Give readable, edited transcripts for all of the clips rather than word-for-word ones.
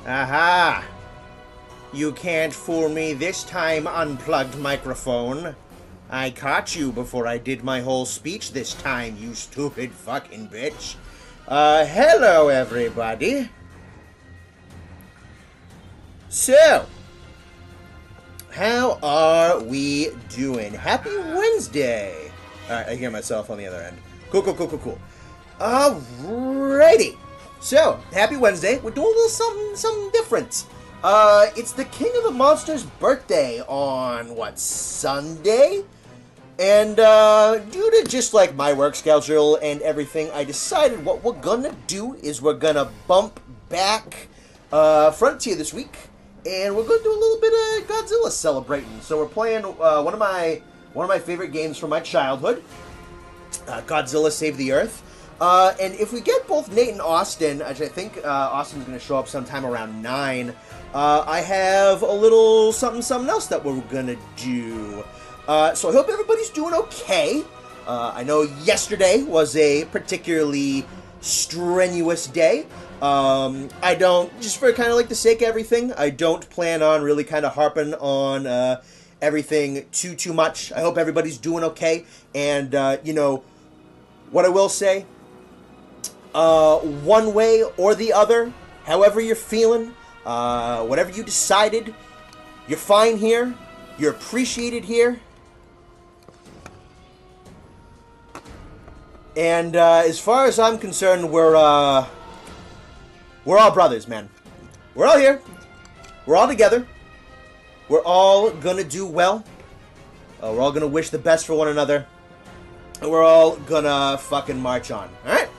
Aha! You can't fool me this time, unplugged microphone. I caught you before I did my whole speech this time, you stupid fucking bitch. Hello everybody. So, how are we doing? Happy Wednesday! Alright, I hear myself on the other end. Cool. Alrighty. So, happy Wednesday. We're doing a little something different. It's the King of the Monsters' birthday on, Sunday? And, due to just, my work schedule and everything, I decided what we're gonna do is we're gonna bump back, Frontier this week, and we're gonna do a little bit of Godzilla celebrating. So we're playing, one of my favorite games from my childhood, Godzilla Save the Earth. And if we get both Nate and Austin, which I think Austin's going to show up sometime around 9, I have a little something else that we're going to do. So I hope everybody's doing okay. I know yesterday was a particularly strenuous day. I don't, just for kind of the sake of everything, I don't plan on really kind of harping on everything too much. I hope everybody's doing okay. And, what I will say, one way or the other, however you're feeling, whatever you decided, you're fine here, you're appreciated here, and as far as I'm concerned, we're all brothers, man. We're all here, we're all together, we're all gonna do well, we're all gonna wish the best for one another, and we're all gonna fucking march on, alright?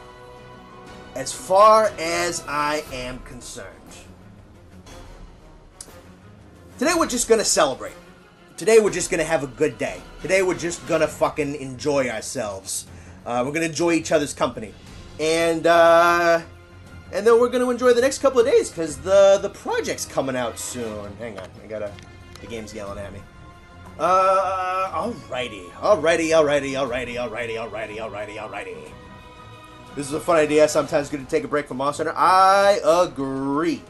As far as I am concerned. Today we're just gonna celebrate. Today we're just gonna have a good day. Today we're just gonna fucking enjoy ourselves. We're gonna enjoy each other's company. And then we're gonna enjoy the next couple of days, because the project's coming out soon. Hang on, the game's yelling at me. Alrighty. This is a fun idea. Sometimes good to take a break from Monster Hunter. I agree.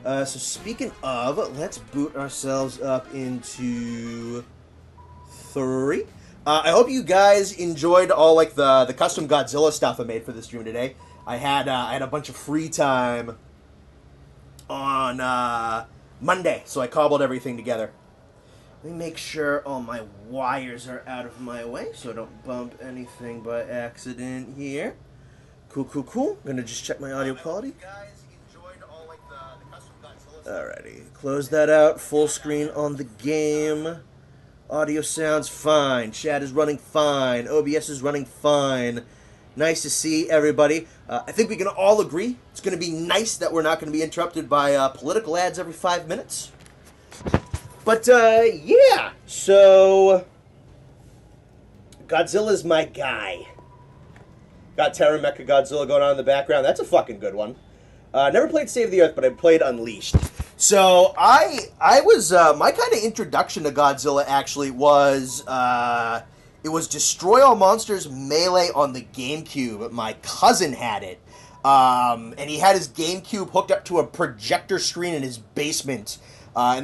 So speaking of, let's boot ourselves up into 3. I hope you guys enjoyed all the custom Godzilla stuff I made for the stream today. I had a bunch of free time on Monday, so I cobbled everything together. Let me make sure all my wires are out of my way so I don't bump anything by accident here. Cool. I'm gonna just check my audio quality. Alrighty, close that out. Full screen on the game. Audio sounds fine. Chat is running fine. OBS is running fine. Nice to see everybody. I think we can all agree it's gonna be nice that we're not gonna be interrupted by political ads every 5 minutes. But yeah. So Godzilla's my guy. Got Terra Mecha Godzilla going on in the background. That's a fucking good one. Never played Save the Earth, but I played Unleashed. So I was my kind of introduction to Godzilla actually was it was Destroy All Monsters Melee on the GameCube. My cousin had it, and he had his GameCube hooked up to a projector screen in his basement,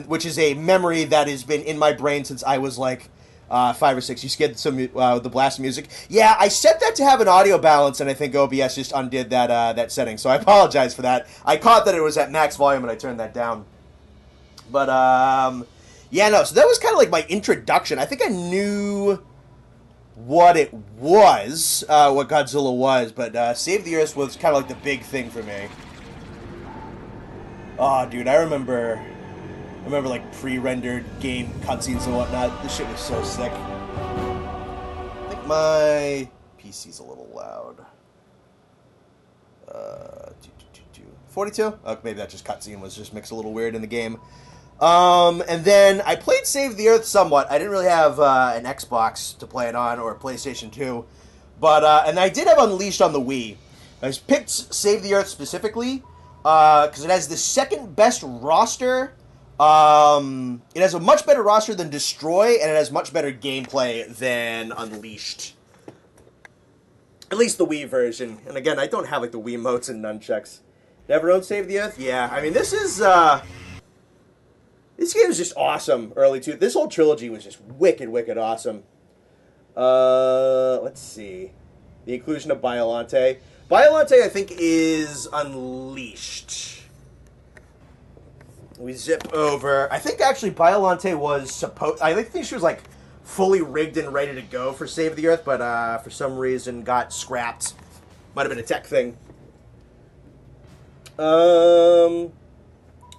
which is a memory that has been in my brain since I was 5 or 6. You scared some the blast music. Yeah, I set that to have an audio balance, and I think OBS just undid that setting. So I apologize for that. I caught that it was at max volume, and I turned that down. But yeah, no. So that was kind of my introduction. I think I knew what it was, what Godzilla was, but Save the Earth was kind of the big thing for me. Oh, dude, I remember pre-rendered game cutscenes and whatnot. This shit was so sick. I think my PC's a little loud. 42? Oh, maybe that just cutscene was just mixed a little weird in the game. And then I played Save the Earth somewhat. I didn't really have an Xbox to play it on or a PlayStation 2. But, and I did have Unleashed on the Wii. I picked Save the Earth specifically because it has the second best roster It has a much better roster than Destroy, and it has much better gameplay than Unleashed. At least the Wii version. And again, I don't have like the Wii motes and nunchucks. Never owned Save the Earth? Yeah, I mean, this game is just awesome early too. This whole trilogy was just wicked, wicked awesome. Let's see. The inclusion of Biolante. Biolante, I think, is Unleashed. We zip over. I think actually Biolante was supposed... I think she was like fully rigged and ready to go for Save the Earth, but for some reason got scrapped. Might have been a tech thing.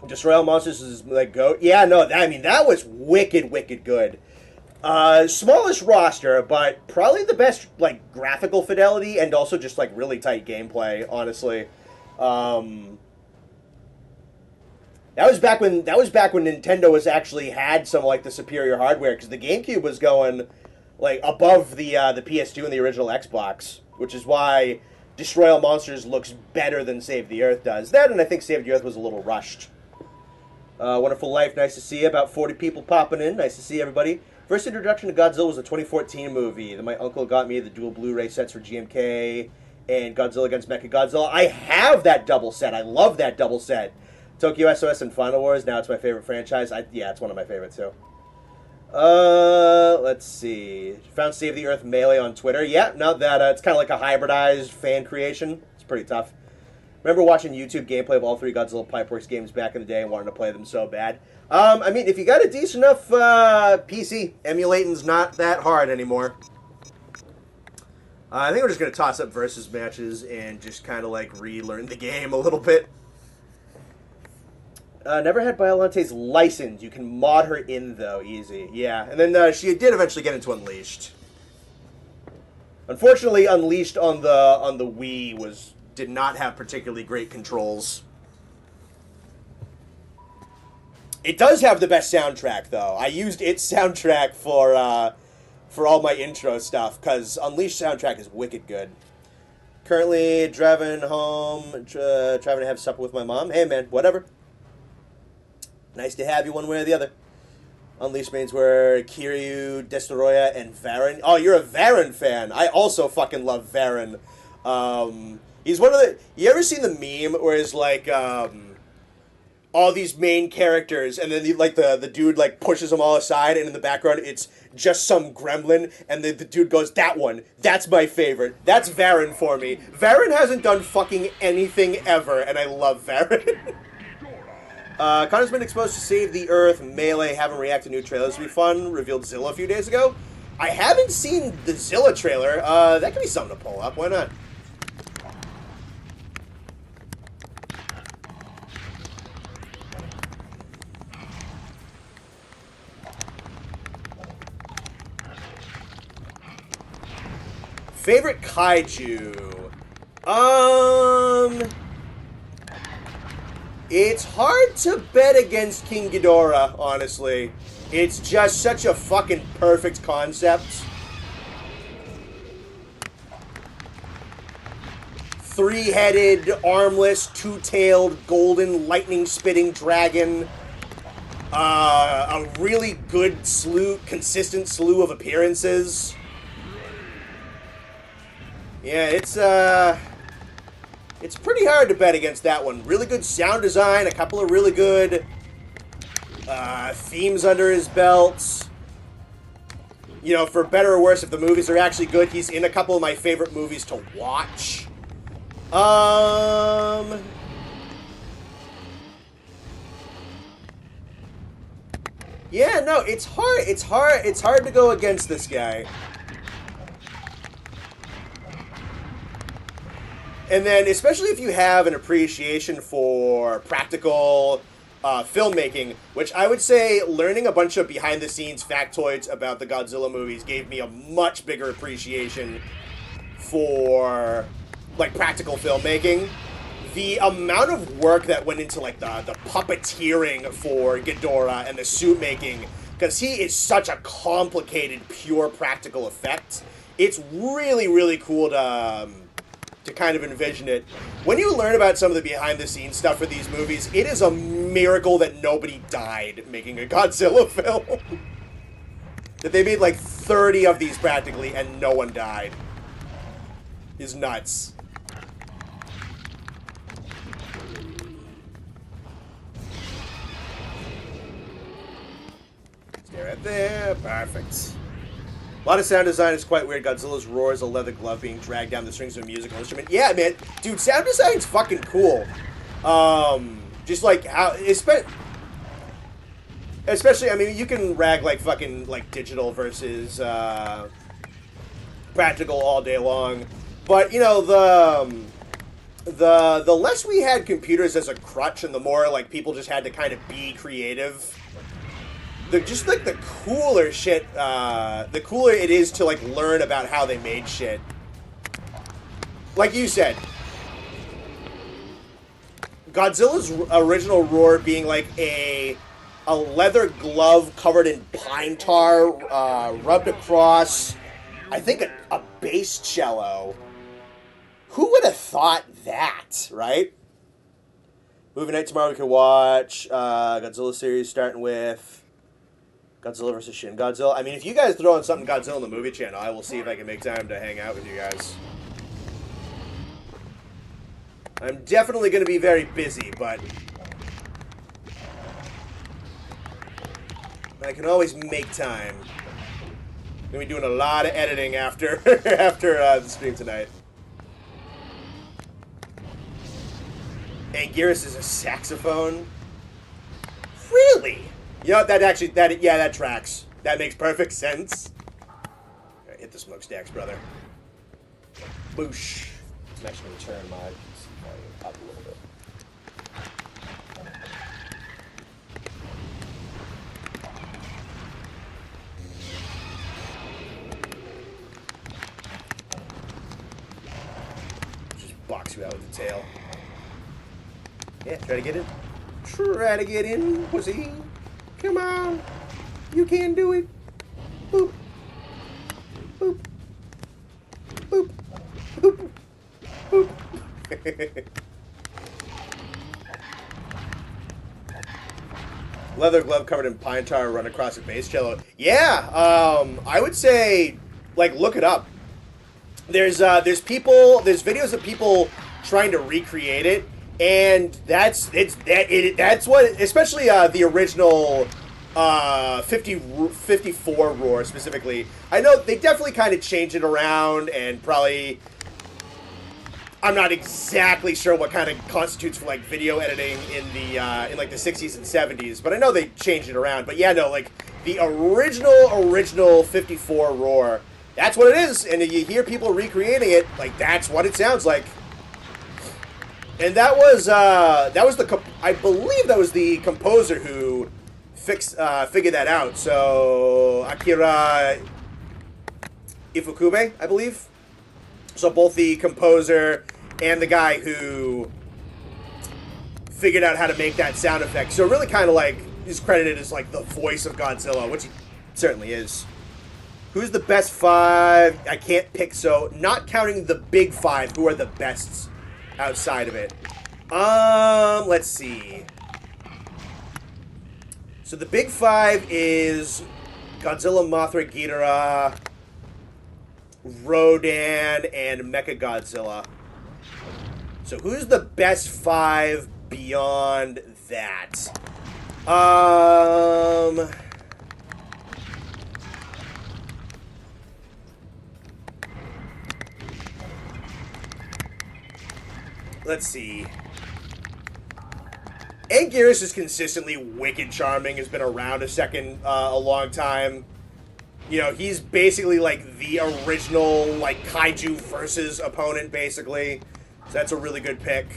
Destroy All Monsters is like go. Yeah, no, that was wicked, wicked good. Smallest roster, but probably the best like graphical fidelity and also just like really tight gameplay. Honestly, that was back when Nintendo was actually had some like the superior hardware, because the GameCube was going like above the PS2 and the original Xbox, which is why Destroy All Monsters looks better than Save the Earth does. That, and I think Save the Earth was a little rushed. Wonderful Life, nice to see you. About 40 people popping in. Nice to see everybody. First introduction to Godzilla was a 2014 movie that my uncle got me the dual Blu-ray sets for GMK and Godzilla against Mechagodzilla. I have that double set. I love that double set. Tokyo SOS and Final Wars, now it's my favorite franchise. Yeah, it's one of my favorites too. Let's see. Found Save the Earth Melee on Twitter. Yeah, no, that it's kind of like a hybridized fan creation. It's pretty tough. Remember watching YouTube gameplay of all 3 Godzilla Pipeworks games back in the day and wanting to play them so bad. I mean, if you got a decent enough PC, emulating's not that hard anymore. I think we're just going to toss up versus matches and just kind of like relearn the game a little bit. Never had Biolante's license. You can mod her in, though. Easy. Yeah, and then she did eventually get into Unleashed. Unfortunately, Unleashed on the Wii did not have particularly great controls. It does have the best soundtrack, though. I used its soundtrack for all my intro stuff, because Unleashed soundtrack is wicked good. Currently driving home, driving to have supper with my mom. Hey, man, whatever. Nice to have you one way or the other. Unleashed mains were Kiryu, Destoroyah, and Varan. Oh, you're a Varan fan. I also fucking love Varan. He's one of the... You ever seen the meme where it's like, all these main characters, and then the dude like pushes them all aside, and in the background it's just some gremlin, and the dude goes, that one, that's my favorite. That's Varan for me. Varan hasn't done fucking anything ever, and I love Varan. Connor's been exposed to Save the Earth, Melee, haven't reacted to new trailers. It'll be fun. Revealed Zilla a few days ago. I haven't seen the Zilla trailer. That could be something to pull up. Why not? Favorite kaiju? It's hard to bet against King Ghidorah, honestly. It's just such a fucking perfect concept. Three-headed, armless, two-tailed, golden, lightning-spitting dragon. A really good consistent slew of appearances. Yeah, it's pretty hard to bet against that one. Really good sound design, a couple of really good themes under his belt. You know, for better or worse, if the movies are actually good, he's in a couple of my favorite movies to watch. Yeah, no, it's hard to go against this guy. And then, especially if you have an appreciation for practical filmmaking, which I would say learning a bunch of behind-the-scenes factoids about the Godzilla movies gave me a much bigger appreciation for, like, practical filmmaking. The amount of work that went into, like, the puppeteering for Ghidorah and the suit making, because he is such a complicated, pure practical effect, it's really, really cool to to kind of envision it. When you learn about some of the behind-the-scenes stuff for these movies, it is a miracle that nobody died making a Godzilla film. That they made like 30 of these practically and no one died. Is nuts. Stay right there. Perfect. A lot of sound design is quite weird. Godzilla's roar is a leather glove being dragged down the strings of a musical instrument. Yeah, man. Dude, sound design's fucking cool. Just like how... Especially, I mean, you can rag like fucking like digital versus practical all day long. But, you know, the less we had computers as a crutch and the more like people just had to kind of be creative... Just like the cooler shit, the cooler it is to like learn about how they made shit. Like you said, Godzilla's original roar being like a leather glove covered in pine tar, rubbed across, I think a bass cello. Who would have thought that, right? Movie night tomorrow we could watch Godzilla series starting with Godzilla vs. Shin Godzilla. I mean, if you guys throw in something Godzilla on the movie channel, I will see if I can make time to hang out with you guys. I'm definitely going to be very busy, but I can always make time. I'm going to be doing a lot of editing after the stream tonight. Anguirus is a saxophone? Really? You know what, that tracks. That makes perfect sense. All right, hit the smokestacks, brother. Boosh. I'm actually going to turn my PC volume up a little bit. Just box you out with the tail. Yeah, try to get in. Try to get in, pussy. Come on. You can do it. Boop. Boop. Boop. Boop. Boop. Leather glove covered in pine tar run across a bass cello. Yeah, I would say, like, look it up. There's videos of people trying to recreate it. And that's what, especially the original 54 roar specifically. I know they definitely kind of changed it around, and probably I'm not exactly sure what kind of constitutes for like video editing in the in like the 60s and 70s, but I know they changed it around. But yeah, no, like the original 54 roar, that's what it is. And you hear people recreating it, like that's what it sounds like. And that was I believe that was the composer who figured that out. So Akira Ifukube, I believe. So both the composer and the guy who figured out how to make that sound effect. So really kind of like is credited as like the voice of Godzilla, which he certainly is. Who's the best five? I can't pick, so not counting the big five, who are the bests outside of it? Let's see. So the big five is Godzilla, Mothra, Ghidorah, Rodan, and Mechagodzilla. So who's the best five beyond that? Let's see. Anguirus is consistently wicked charming, has been around a long time. You know, he's basically like the original like kaiju versus opponent, basically. So that's a really good pick.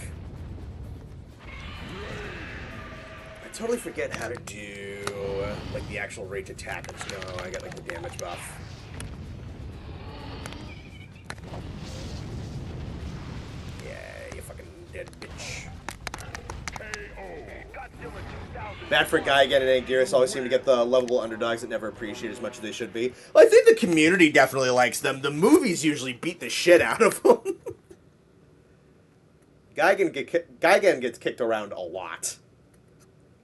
I totally forget how to do like the actual rage attackers. No, I got like the damage buff. Dead bitch. Bad for Guy again and Anguirus always seem to get the lovable underdogs that never appreciate as much as they should be. Well, I think the community definitely likes them. The movies usually beat the shit out of them. Gigan gets kicked around a lot.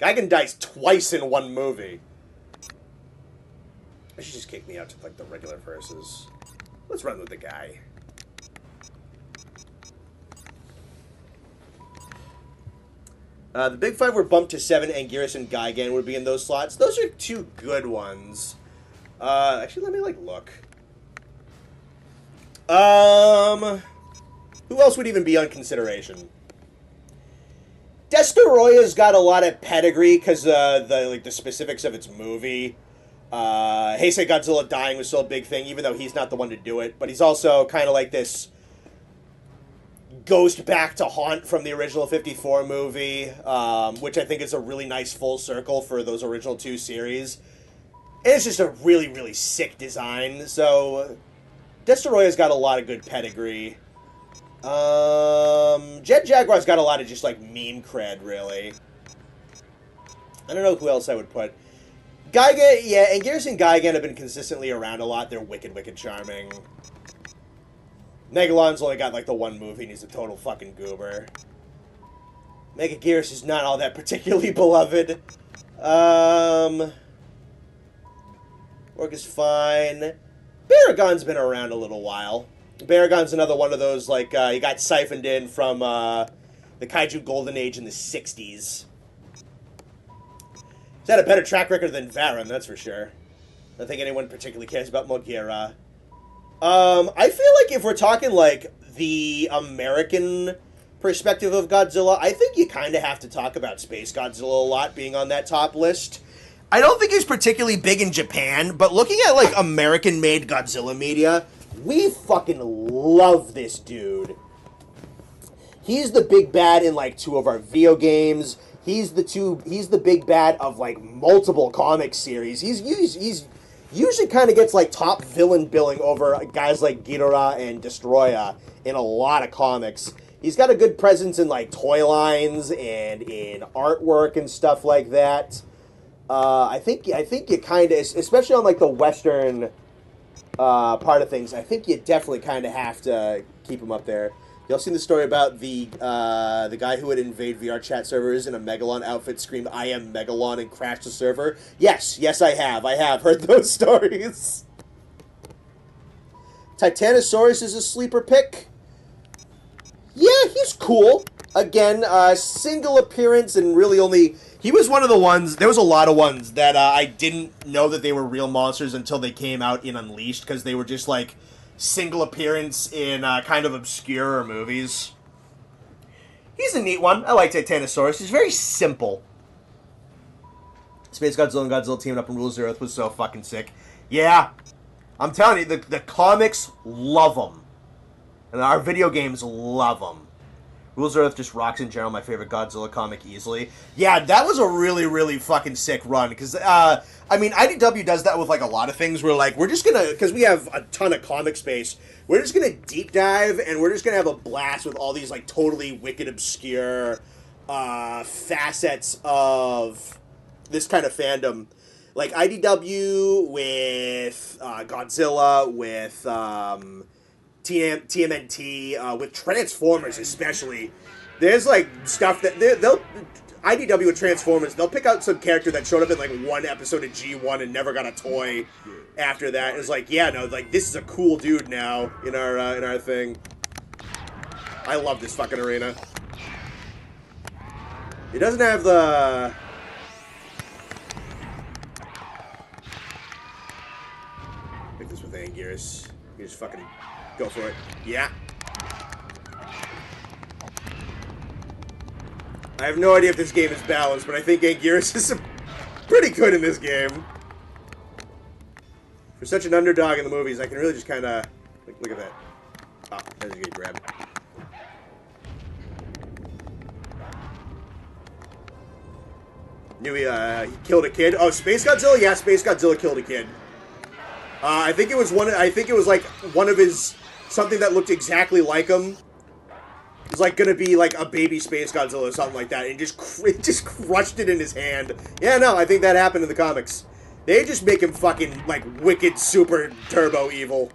Gigan dies twice in one movie. I should just kick me out to, like, the regular verses. Let's run with the guy. The big five were bumped to 7, and Anguirus and Gigan would be in those slots. Those are two good ones. Actually, let me, like, look. Who else would even be on consideration? Destoroyah's got a lot of pedigree because the specifics of its movie. Heisei Godzilla dying was still a big thing, even though he's not the one to do it. But he's also kind of like this ghost back to haunt from the original 54 movie, which I think is a really nice full circle for those original two series. And it's just a really, really sick design. So Destoroyah's got a lot of good pedigree. Jet Jaguar's got a lot of just, like, meme cred, really. I don't know who else I would put. Gigan, yeah, Anguirus and Gigan have been consistently around a lot. They're wicked, wicked charming. Megalon's only got, like, the one movie, and he's a total fucking goober. Megaguirus is not all that particularly beloved. Orc is fine. Baragon's been around a little while. Baragon's another one of those, like, he got siphoned in from the Kaiju Golden Age in the 60s. He's had a better track record than Varan, that's for sure. I don't think anyone particularly cares about Mogira. I feel like if we're talking, like, the American perspective of Godzilla, I think you kind of have to talk about Space Godzilla a lot being on that top list. I don't think he's particularly big in Japan, but looking at, like, American-made Godzilla media, we fucking love this dude. He's the big bad in, like, 2 of our video games. He's the big bad of, like, multiple comic series. He's usually kind of gets, like, top villain billing over guys like Ghidorah and Destroya in a lot of comics. He's got a good presence in, like, toy lines and in artwork and stuff like that. I think you kind of, especially on, like, the Western part of things, I think you definitely kind of have to keep him up there. Y'all seen the story about the guy who would invade VR chat servers in a Megalon outfit, scream, "I am Megalon," and crash the server? Yes, I have heard those stories. Titanosaurus is a sleeper pick. Yeah, he's cool. Again, single appearance and really only... He was one of the ones... There was a lot of ones that I didn't know that they were real monsters until they came out in Unleashed, because they were just, like, single appearance in kind of obscure movies. He's a neat one. I like Titanosaurus. He's very simple. Space Godzilla and Godzilla teaming up in Rules of the Earth was so fucking sick. Yeah. I'm telling you, the comics love them. And our video games love them. Rules of Earth just rocks in general. My favorite Godzilla comic easily. Yeah, that was a really, really fucking sick run. Because, I mean, IDW does that with, like, a lot of things. Where, like, we're just going to... Because we have a ton of comic space. We're just going to deep dive. And we're just going to have a blast with all these, like, totally wicked, obscure facets of this kind of fandom. Like, IDW with Godzilla, with... TMNT, with Transformers especially. There's, like, stuff that they'll IDW with Transformers, they'll pick out some character that showed up in, like, one episode of G1 and never got a toy after that. It's like, yeah, no, like, this is a cool dude now in our thing. I love this fucking arena. It doesn't have the... Pick this with Anguirus. You just fucking... Go for it. Yeah. I have no idea if this game is balanced, but I think Anguirus is pretty good in this game. For such an underdog in the movies, I can really just kind of... Look at that. Oh, there's a good grab. Knew he killed a kid. Oh, Space Godzilla? Yeah, Space Godzilla killed a kid. I think it was like one of his... Something that looked exactly like him. It was like gonna be like a baby Space Godzilla or something like that, and it just crushed it in his hand. Yeah, no, I think that happened in the comics. They just make him fucking like wicked, super turbo evil.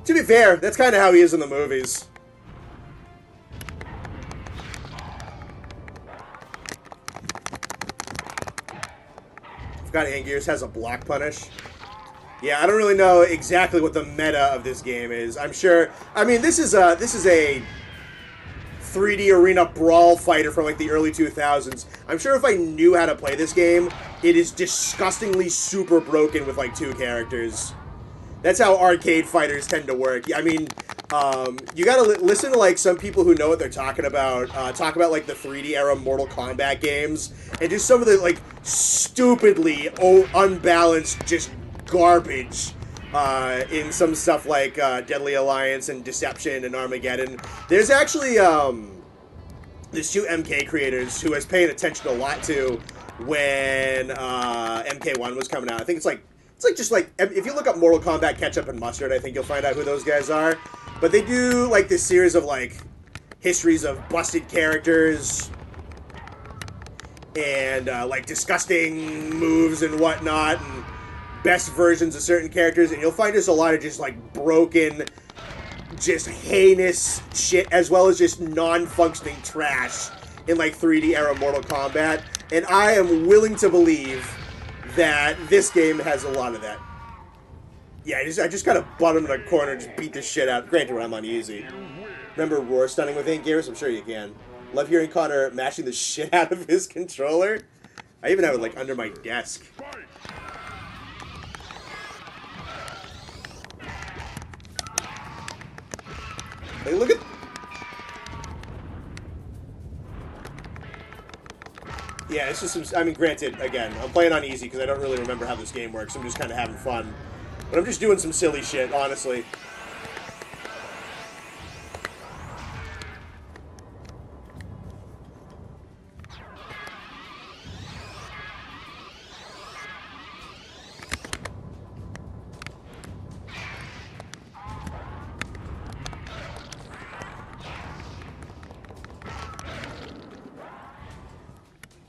To be fair, that's kind of how he is in the movies. forgot Angears has a block punish. Yeah, I don't really know exactly what the meta of this game is. I'm sure. I mean, this is a 3D arena brawl fighter from like the early 2000s. I'm sure if I knew how to play this game, it is disgustingly super broken with like 2 characters. That's how arcade fighters tend to work. I mean, you gotta listen to like some people who know what they're talking about. Talk about like the 3D era Mortal Kombat games and just some of the like stupidly unbalanced just garbage in some stuff like Deadly Alliance and Deception and Armageddon. There's actually there's 2 MK creators who I was paying attention a lot to when MK1 was coming out. I think it's like just like if you look up Mortal Kombat Ketchup and Mustard, I think you'll find out who those guys are. But they do like this series of like histories of busted characters and like disgusting moves and whatnot and best versions of certain characters, and you'll find just a lot of just like broken, just heinous shit, as well as just non-functioning trash in like 3D era Mortal Kombat. And I am willing to believe that this game has a lot of that. Yeah, I just kind of butt him in a corner and just beat the shit out. Granted, I'm on easy. Remember Roar Stunning with Angears? I'm sure you can. Love hearing Connor mashing the shit out of his controller. I even have it like under my desk. Like, look at... Yeah, it's just some... I mean, granted, again, I'm playing on easy because I don't really remember how this game works. I'm just kind of having fun. But I'm just doing some silly shit, honestly.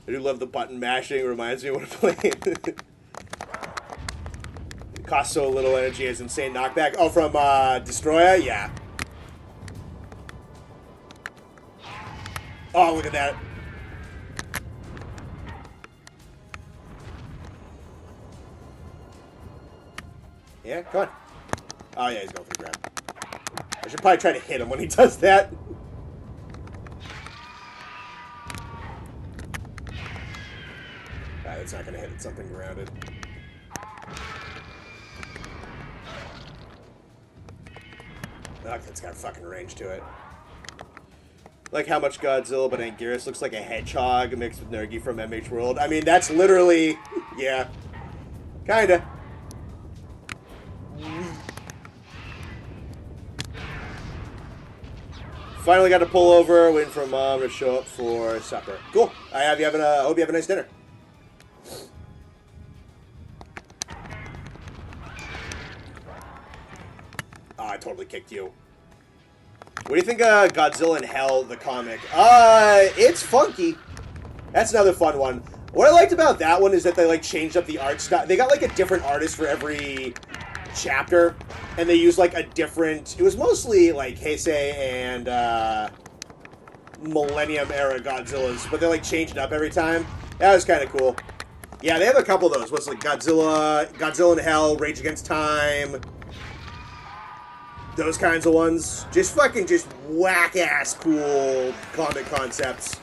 I do love the button mashing. It reminds me of what I'm playing. It costs so little energy, has insane knockback. Oh, from Destroyer? Yeah. Oh, look at that. Yeah, come on. Oh, yeah, he's going for the grab. I should probably try to hit him when he does that. It's not going to hit it. Something grounded. Look, it's got fucking range to it. Like how much Godzilla, but Anguirus looks like a hedgehog mixed with Nergi from MH World. I mean, that's literally... Yeah. Kinda. Finally got to pull over, waiting for Mom to show up for supper. Cool. I hope you have a nice dinner. Oh, I totally kicked you. What do you think of Godzilla in Hell, the comic? It's funky. That's another fun one. What I liked about that one is that they, like, changed up the art style. They got, like, a different artist for every chapter, and they used, like, a different... It was mostly, like, Heisei and, Millennium-era Godzillas, but they, like, changed it up every time. That was kind of cool. Yeah, they have a couple of those. What's, like, Godzilla in Hell, Rage Against Time... Those kinds of ones. Just fucking just whack-ass cool comic concepts.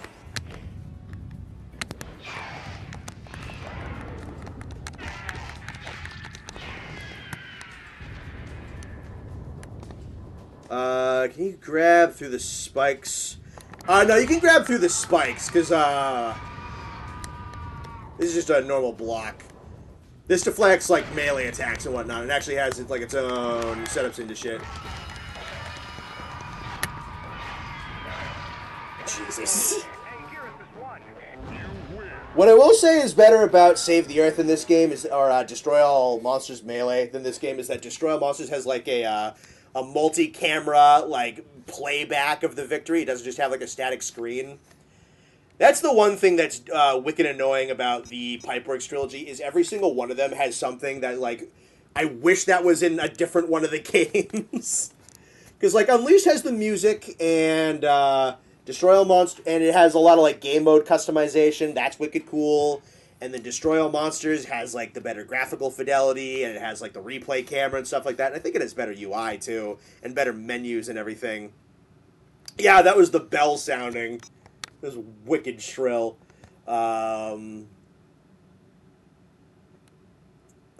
Can you grab through the spikes? No, you can grab through the spikes, because, this is just a normal block. This deflects, like, melee attacks and whatnot. It actually has, like, its own setups into shit. Jesus. What I will say is better about Save the Earth in this game is, or Destroy All Monsters Melee than this game is that Destroy All Monsters has, like, a multi-camera, like, playback of the victory. It doesn't just have, like, a static screen. That's the one thing that's wicked annoying about the Pipeworks trilogy is every single one of them has something that, like, I wish that was in a different one of the games. Because, like, Unleashed has the music and Destroy All Monsters, and it has a lot of, like, game mode customization. That's wicked cool. and then Destroy All Monsters has like the better graphical fidelity, and it has like the replay camera and stuff like that. And I think it has better UI too, and better menus and everything. Yeah, that was the bell sounding. It was wicked shrill. Let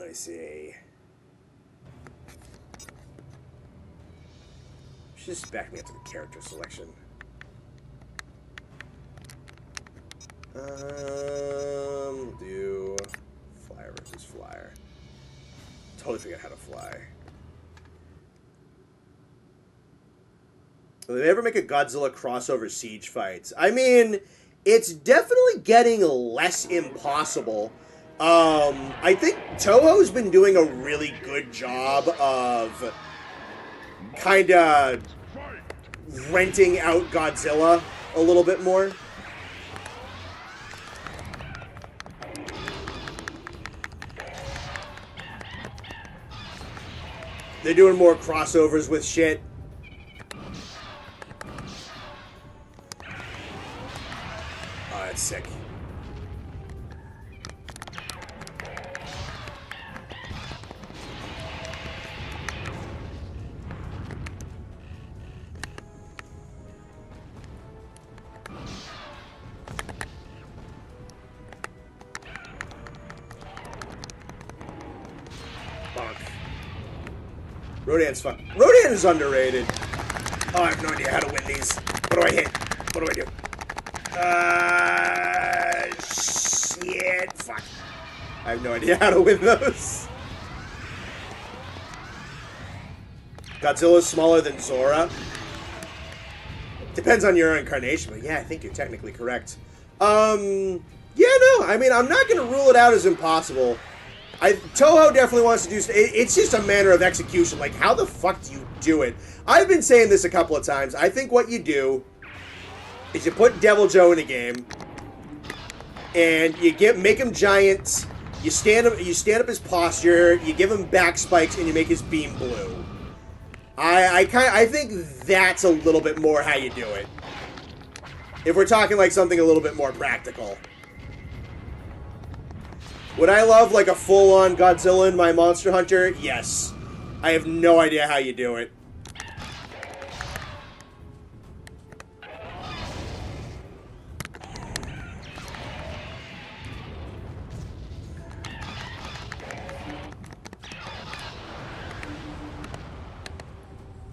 me see. Just back me up to the character selection. Do flyer versus flyer. Totally forgot how to fly. Will they ever make a Godzilla crossover siege fights? I mean, it's definitely getting less impossible. I think Toho's been doing a really good job of kind of renting out Godzilla a little bit more. They're doing more crossovers with shit. Oh, that's sick. Rodan's fun. Rodan is underrated. Oh, I have no idea how to win these. What do I hit? What do I do? Shit. Fuck. I have no idea how to win those. Godzilla's smaller than Zora. Depends on your incarnation, but yeah, I think you're technically correct. Yeah, no, I mean, I'm not going to rule it out as impossible. Toho definitely wants to do... It's just a matter of execution. Like, how the fuck do you do it? I've been saying this a couple of times. I think what you do is you put Devil Joe in a game, and you make him giant. You stand up his posture. You give him back spikes, and you make his beam blue. I think that's a little bit more how you do it. If we're talking like something a little bit more practical. Would I love, like, a full-on Godzilla in my Monster Hunter? Yes. I have no idea how you do it.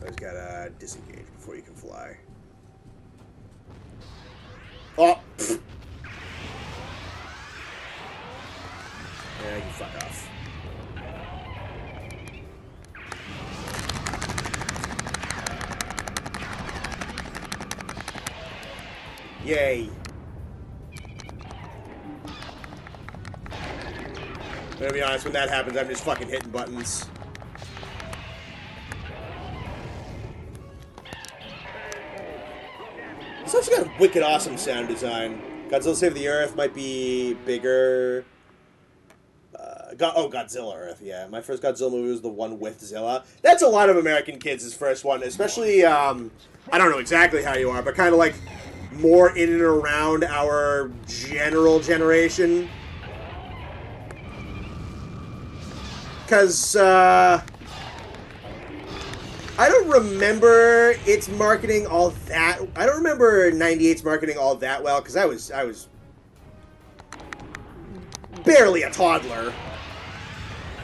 I just gotta disengage before you can fly. Oh! Pfft. Yeah, you fuck off. Yay. I'm gonna be honest, when that happens, I'm just fucking hitting buttons. It's also got a wicked awesome sound design. Godzilla Save the Earth might be bigger. Godzilla Earth, yeah. My first Godzilla movie was the one with Zilla. That's a lot of American kids' first one, especially, I don't know exactly how you are, but kind of like more in and around our general generation. Because, I don't remember its marketing all that... I don't remember 98's marketing all that well, because I was barely a toddler.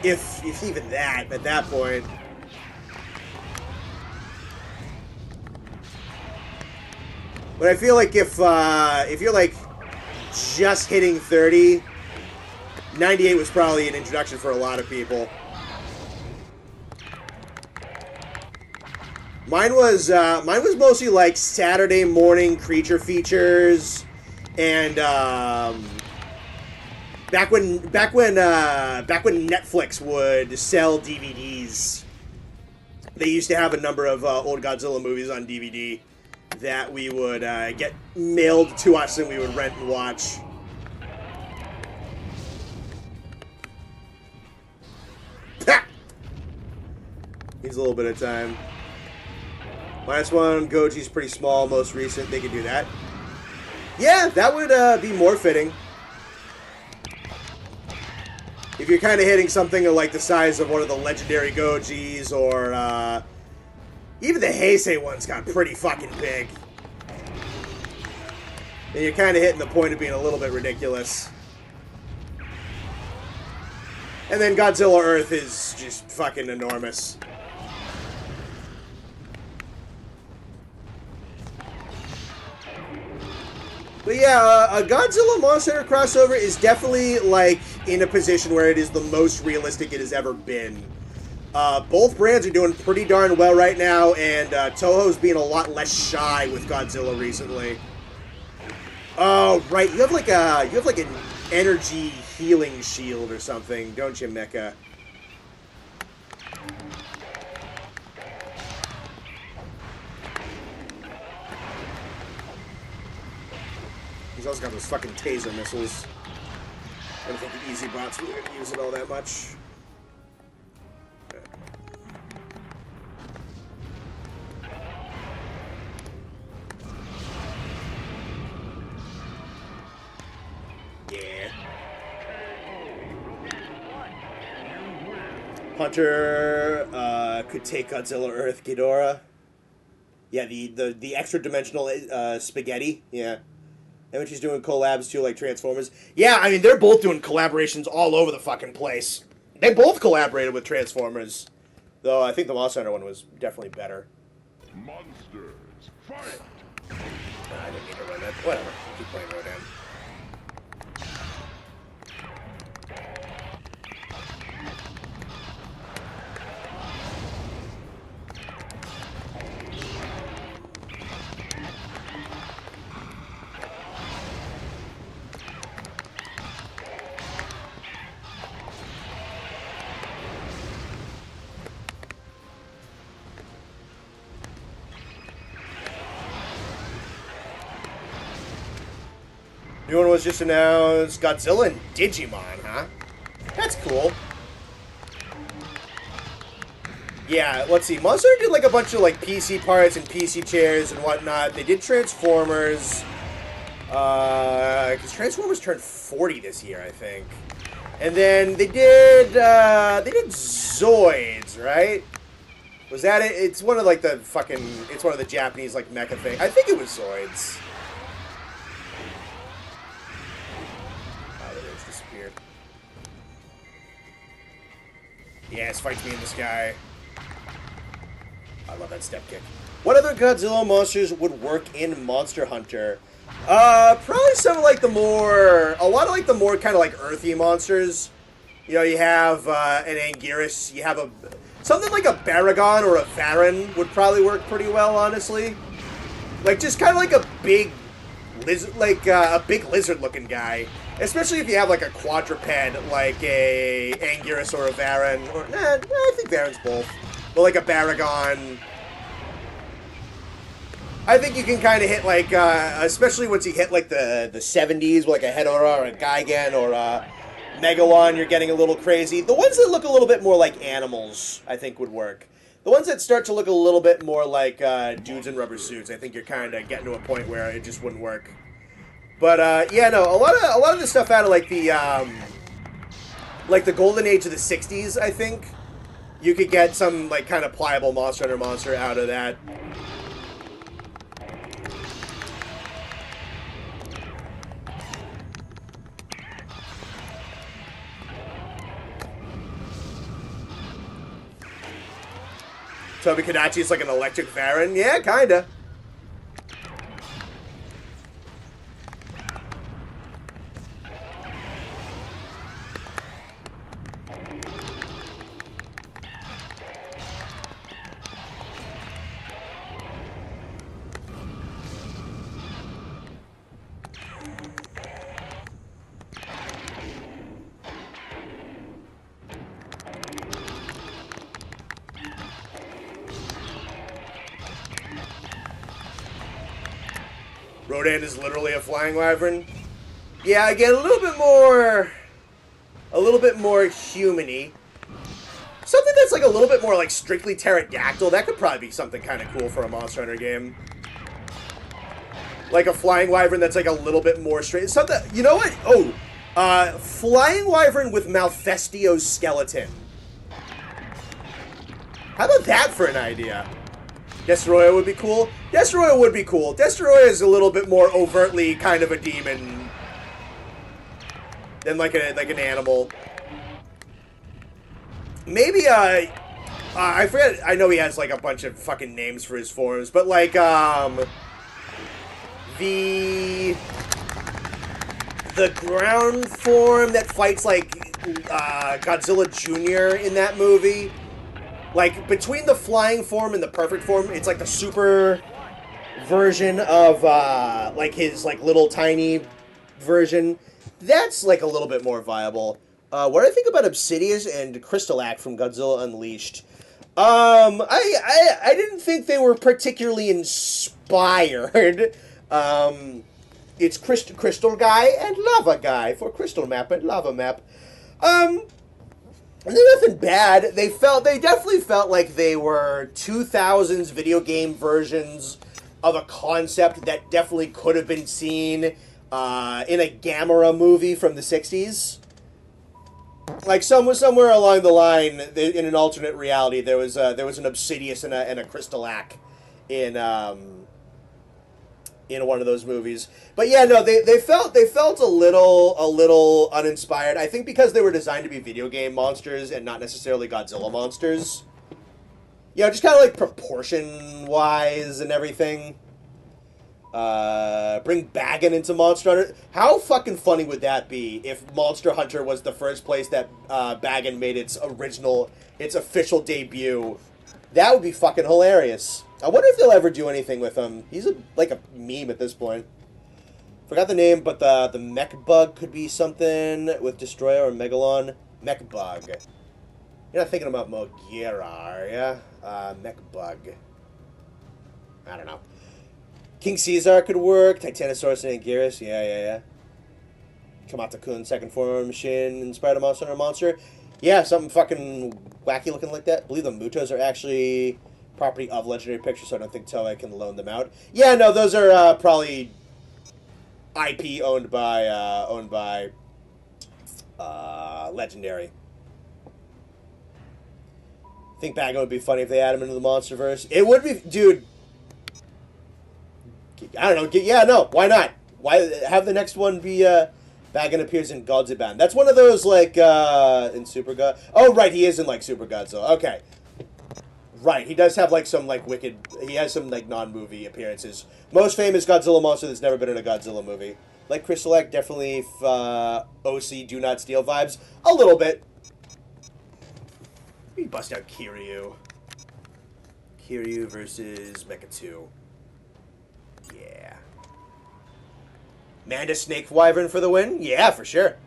If even that, at that point. But I feel like if you're like just hitting 30, 98 was probably an introduction for a lot of people. Mine was mostly like Saturday morning creature features, and back when Netflix would sell DVDs, they used to have a number of old Godzilla movies on DVD that we would get mailed to us and we would rent and watch. Needs a little bit of time. -1, Goji's pretty small, most recent. They could do that. Yeah, that would be more fitting. If you're kind of hitting something like the size of one of the legendary Gojis, or even the Heisei ones got pretty fucking big. And you're kind of hitting the point of being a little bit ridiculous. And then Godzilla Earth is just fucking enormous. But yeah, a Godzilla Monster Hunter crossover is definitely, like, in a position where it is the most realistic it has ever been. Both brands are doing pretty darn well right now, and Toho's being a lot less shy with Godzilla recently. Oh, right, you have like an energy healing shield or something, don't you, Mecha? He's also got those fucking taser missiles. I don't think the easy bots really gonna use it all that much. Yeah. Hunter could take Godzilla Earth Ghidorah. Yeah, the extra dimensional spaghetti. Yeah. And when she's doing collabs too, like Transformers. Yeah, I mean, they're both doing collaborations all over the fucking place. They both collaborated with Transformers. Though I think the Monster Hunter one was definitely better. Monsters, fight! I didn't mean to run that. Whatever. Keep playing Rodan. New one was just announced. Godzilla and Digimon, huh? That's cool. Yeah, let's see. Monster did like a bunch of like PC parts and PC chairs and whatnot. They did Transformers. Because Transformers turned 40 this year, I think. And then they did Zoids, right? Was that it? It's one of like the fucking, it's one of the Japanese like mecha thing. I think it was Zoids. Disappeared. Yes, fights me in the sky. I love that step kick. What other Godzilla monsters would work in Monster Hunter? Probably some like a lot of like the more kind of like earthy monsters. You know, you have an Anguirus, you have something like a Baragon or a Varan would probably work pretty well, honestly. Like just kind of like a big lizard, like a big lizard-looking guy. Especially if you have like a quadruped, like a Anguirus or a Varan, or I think Varan's both, but like a Baragon. I think you can kind of hit like, especially once you hit like the 70s, with like a Hedorah or a Gigan or a Megalon, you're getting a little crazy. The ones that look a little bit more like animals, I think would work. The ones that start to look a little bit more like dudes in rubber suits, I think you're kind of getting to a point where it just wouldn't work. But yeah, no, a lot of the stuff out of like the golden age of the '60s, I think you could get some like kind of pliable Monster Hunter monster out of that. Tobi Kadachi is like an electric Varan, yeah, kinda. Rodan is literally a flying wyvern. Yeah, again, a little bit more human-y. Something that's like a little bit more like strictly pterodactyl, that could probably be something kind of cool for a Monster Hunter game. Like a flying wyvern that's like a little bit more straight. Something, you know what? Oh, Flying Wyvern with Malfestio's skeleton. How about that for an idea? Destoroyah would be cool. Destoroyah would be cool. Destoroyah is a little bit more overtly kind of a demon than like an animal. Maybe I forget. I know he has like a bunch of fucking names for his forms, but like the ground form that fights like Godzilla Jr. in that movie. Like, between the flying form and the perfect form, it's like the super version of, like, his, like, little tiny version. That's, like, a little bit more viable. What do I think about Obsidius and Crystalak from Godzilla Unleashed? I didn't think they were particularly inspired. It's Crystal Guy and Lava Guy for Crystal Map and Lava Map. They're nothing bad. They definitely felt like they were 2000s video game versions of a concept that definitely could have been seen in a Gamera movie from the 60s. Like somewhere along the line, in an alternate reality, there was an Obsidius and a Crystalak in one of those movies. But yeah, no, they felt a little uninspired. I think because they were designed to be video game monsters and not necessarily Godzilla monsters. You know, just kind of like proportion-wise and everything. Bring Bagan into Monster Hunter. How fucking funny would that be if Monster Hunter was the first place that Bagan made its official debut? That would be fucking hilarious. I wonder if they'll ever do anything with him. He's like a meme at this point. Forgot the name, but the mech bug could be something with Destroyer or Megalon. Mech bug. You're not thinking about Mogira, are ya? Mech bug. I don't know. King Caesar could work. Titanosaurus and Anguirus. Yeah. Kamata-kun, second form machine, inspired a monster or monster. Yeah, something fucking wacky looking like that. I believe the Mutos are actually property of Legendary Pictures, so I don't think Toei can loan them out. Yeah, no, those are probably IP owned by Legendary. I think Bagan would be funny if they add him into the MonsterVerse. It would be, dude. I don't know. Yeah, no, why not? Why have the next one be Bagan appears in Godzilla? That's one of those like in Super God. Oh, right, he is in like Super Godzilla. Okay. Right, he does have like some like wicked. He has some like non-movie appearances. Most famous Godzilla monster that's never been in a Godzilla movie. Like Crystalak, definitely OC Do Not Steal vibes a little bit. We bust out Kiryu. Kiryu versus Mecha 2. Yeah. Manda Snake Wyvern for the win. Yeah, for sure.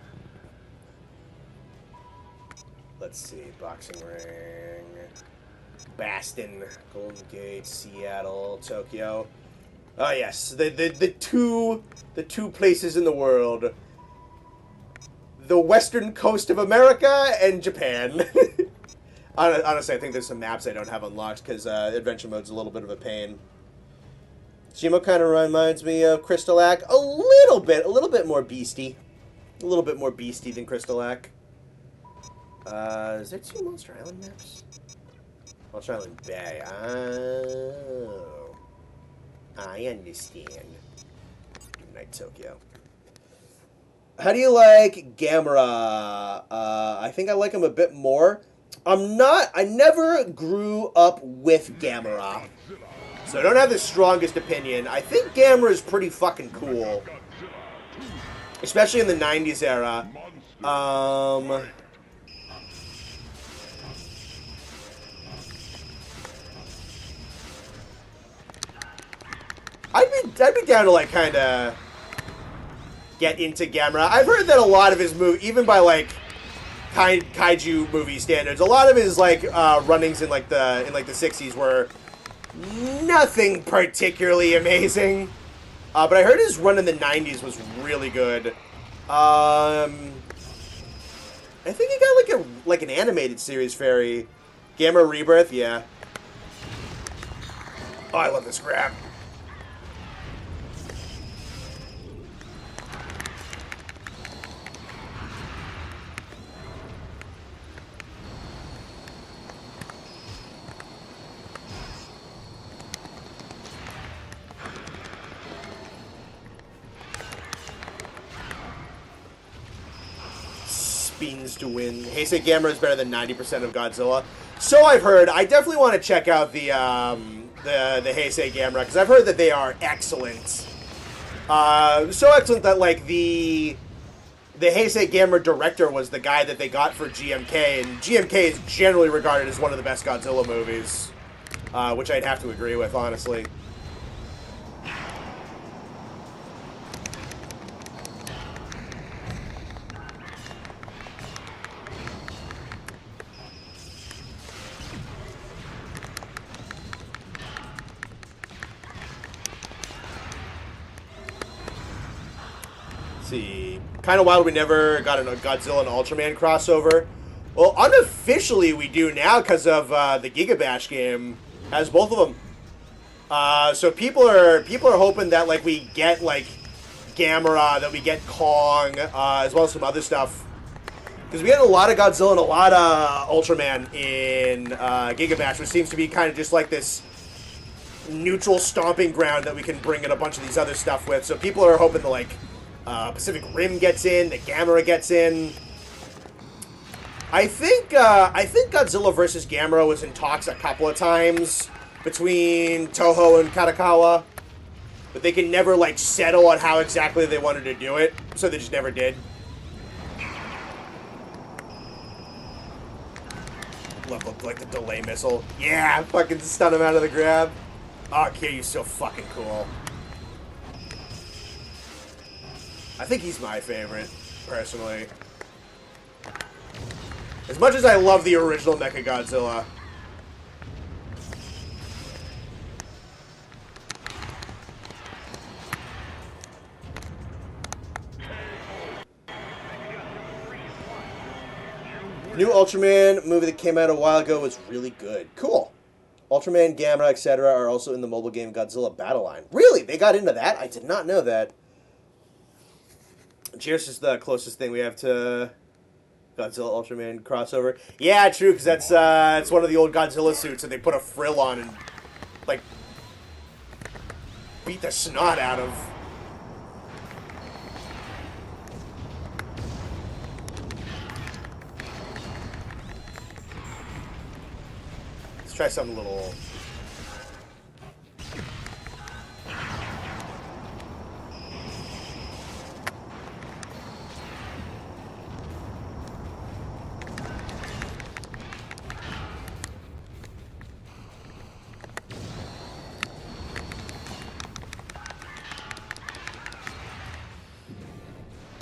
Let's see, boxing ring. Baston, Golden Gate, Seattle, Tokyo. Oh yes, the two places in the world. The western coast of America and Japan. Honestly, I think there's some maps I don't have unlocked because adventure mode's a little bit of a pain. Shimo kind of reminds me of Crystalak a little bit more beastie. A little bit more beastie than Crystalak. Is there two Monster Island maps? Monster Island Bay. Oh. I understand. Night Tokyo. How do you like Gamera? I think I like him a bit more. I never grew up with Gamera. So I don't have the strongest opinion. I think Gamera is pretty fucking cool. Especially in the 90s era. I'd be down to like kind of get into Gamera. I've heard that a lot of his movies, even by like kaiju movie standards, a lot of his like runnings in like the 60s were nothing particularly amazing. But I heard his run in the 90s was really good. I think he got like an animated series fairy. Gamera Rebirth, yeah. Oh, I love this grab. beans to win. Heisei Gamera is better than 90% of Godzilla. So I've heard. I definitely want to check out the Heisei Gamera, because I've heard that they are excellent. So excellent that, like, the Heisei Gamera director was the guy that they got for GMK, and GMK is generally regarded as one of the best Godzilla movies, which I'd have to agree with, honestly. See, kind of wild we never got a Godzilla and Ultraman crossover. Well, unofficially we do now because of the Giga Bash game has both of them. So people are hoping that, like, we get, like, Gamera, that we get Kong, as well as some other stuff. Because we had a lot of Godzilla and a lot of Ultraman in Giga Bash, which seems to be kind of just like this neutral stomping ground that we can bring in a bunch of these other stuff with. So people are hoping to, like, Pacific Rim gets in, the Gamera gets in. I think Godzilla vs. Gamera was in talks a couple of times between Toho and Katakawa, but they can never, like, settle on how exactly they wanted to do it, so they just never did. Look like the delay missile. Yeah, fucking stun him out of the grab. Oh, Kiryu's so fucking cool. I think he's my favorite, personally. As much as I love the original Mechagodzilla. New Ultraman movie that came out a while ago was really good. Cool. Ultraman, Gamera, etc. are also in the mobile game Godzilla Battle Line. Really? They got into that? I did not know that. Cheers is the closest thing we have to Godzilla Ultraman crossover. Yeah, true, because that's it's one of the old Godzilla suits that they put a frill on and, like, beat the snot out of. Let's try something a little.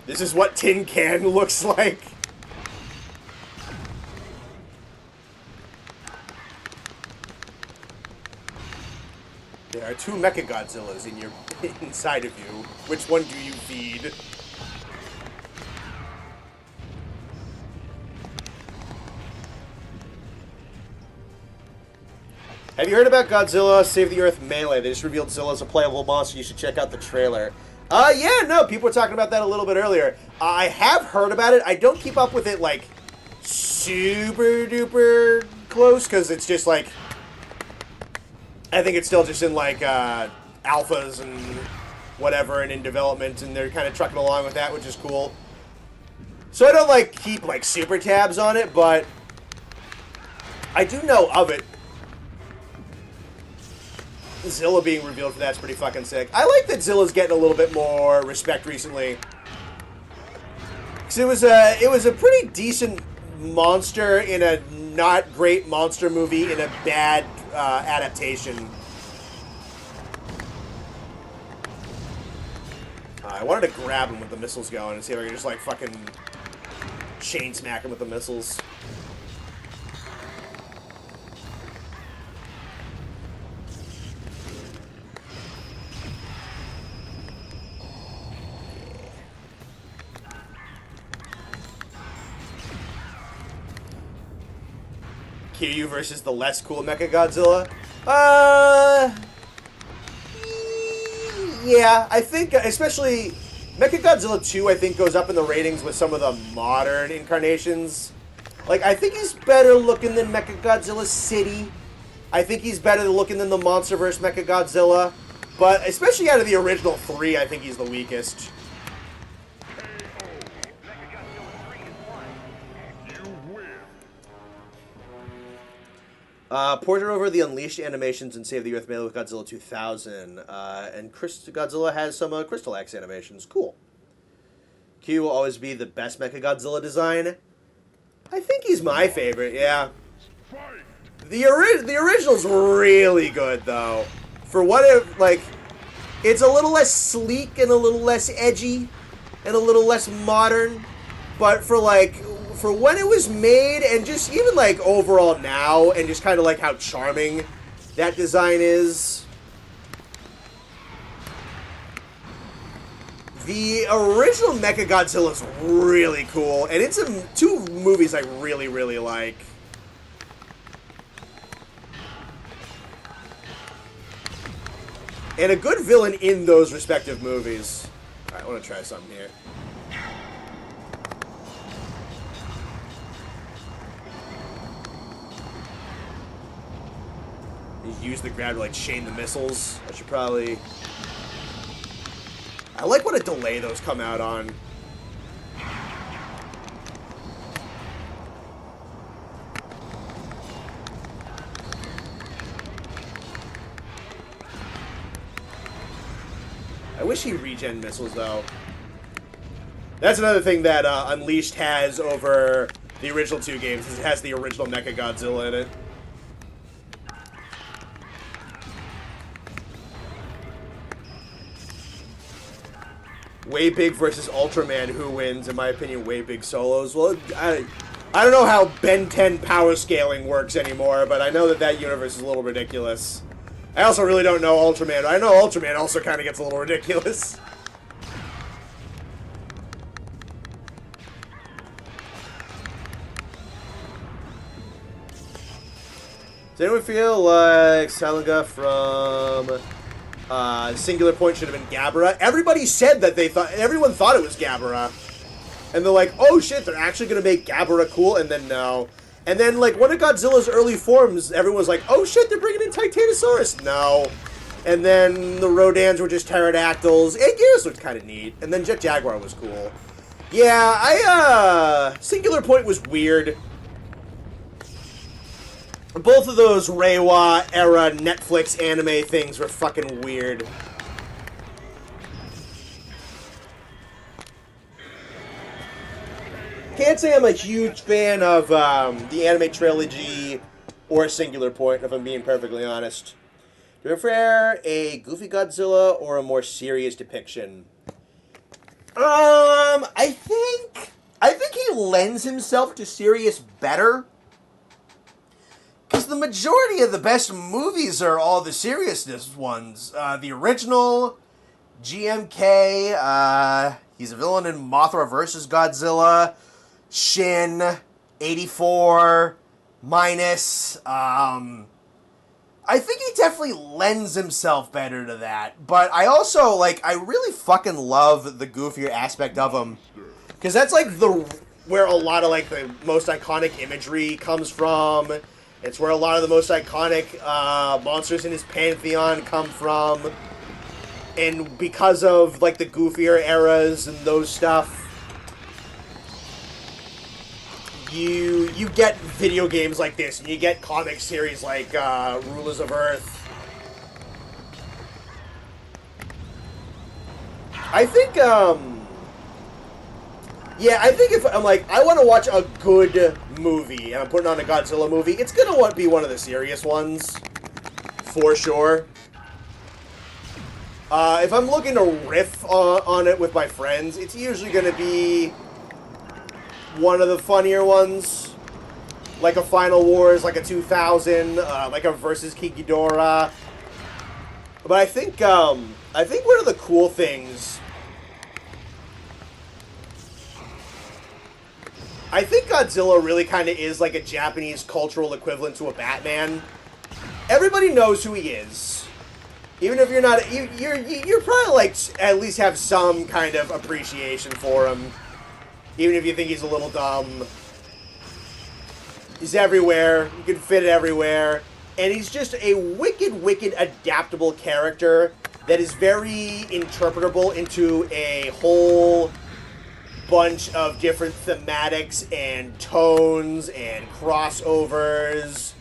This is what Tin Can looks like. There are two Mechagodzillas in your inside of you. Which one do you feed? Have you heard about Godzilla Save the Earth Melee? They just revealed Zilla as a playable monster. You should check out the trailer. Yeah, no, people were talking about that a little bit earlier. I have heard about it. I don't keep up with it, like, super duper close, because it's just, like, I think it's still just in, like, alphas and whatever, and in development, and they're kind of trucking along with that, which is cool. So I don't, like, keep, like, super tabs on it, but I do know of it. Zilla being revealed for that's pretty fucking sick. I like that Zilla's getting a little bit more respect recently. Because it was a pretty decent monster in a not great monster movie in a bad adaptation. I wanted to grab him with the missiles going and see if I could just, like, fucking chain smack him with the missiles. Kiryu versus the less cool Mechagodzilla? Yeah, I think, especially Mechagodzilla 2, I think, goes up in the ratings with some of the modern incarnations. Like, I think he's better looking than Mechagodzilla City. I think he's better looking than the MonsterVerse Mechagodzilla. But, especially out of the original 3, I think he's the weakest. Ported over the Unleashed animations and Save the Earth made with Godzilla 2000. And Godzilla has some Crystal Axe animations. Cool. Q will always be the best Mechagodzilla design. I think he's my favorite, yeah. The original's really good, though. For what it, like, it's a little less sleek and a little less edgy and a little less modern. But for when it was made and just even, like, overall now and just kind of, like, how charming that design is. The original Mechagodzilla is really cool. And it's in two movies I really, really like. And a good villain in those respective movies. Alright, I want to try something here. You use the grab to, like, chain the missiles. I should probably... I like what a delay those come out on. I wish he regen missiles, though. That's another thing that Unleashed has over the original two games, is it has the original Mechagodzilla in it. Way Big versus Ultraman, who wins? In my opinion, Way Big solos. Well, I don't know how Ben 10 power scaling works anymore, but I know that that universe is a little ridiculous. I also really don't know Ultraman. I know Ultraman also kind of gets a little ridiculous. Does anyone feel like Salinga from Singular Point should have been Gabara? Everybody said that everyone thought it was Gabara. And they're like, oh shit, they're actually going to make Gabara cool? And then no. And then, like, one of Godzilla's early forms, everyone was like, oh shit, they're bringing in Titanosaurus. No. And then the Rodans were just pterodactyls. Anguirus looked kind of neat. And then Jet Jaguar was cool. Yeah, Singular Point was weird. Both of those Reiwa era Netflix anime things were fucking weird. Can't say I'm a huge fan of the anime trilogy or Singular Point, if I'm being perfectly honest. Do you prefer a goofy Godzilla or a more serious depiction? I think he lends himself to serious better. Because the majority of the best movies are all the seriousness ones. The original, GMK, he's a villain in Mothra vs. Godzilla, Shin, 84, Minus. I think he definitely lends himself better to that. But I also, like, I really fucking love the goofier aspect of him. Because that's, like, where a lot of, like, the most iconic imagery comes from. It's where a lot of the most iconic monsters in his pantheon come from. And because of, like, the goofier eras and those stuff, you get video games like this, and you get comic series like Rulers of Earth. I think, yeah, I think if I'm like, I want to watch a good movie, and I'm putting on a Godzilla movie, it's gonna be one of the serious ones, for sure. If I'm looking to riff on it with my friends, it's usually gonna be one of the funnier ones, like a Final Wars, like a 2000, like a Versus King Ghidorah. But I think one of the cool things, I think Godzilla really kind of is like a Japanese cultural equivalent to a Batman. Everybody knows who he is. Even if you're not, you're probably like at least have some kind of appreciation for him. Even if you think he's a little dumb. He's everywhere. You can fit everywhere. And he's just a wicked, wicked adaptable character that is very interpretable into a whole bunch of different thematics and tones and crossovers.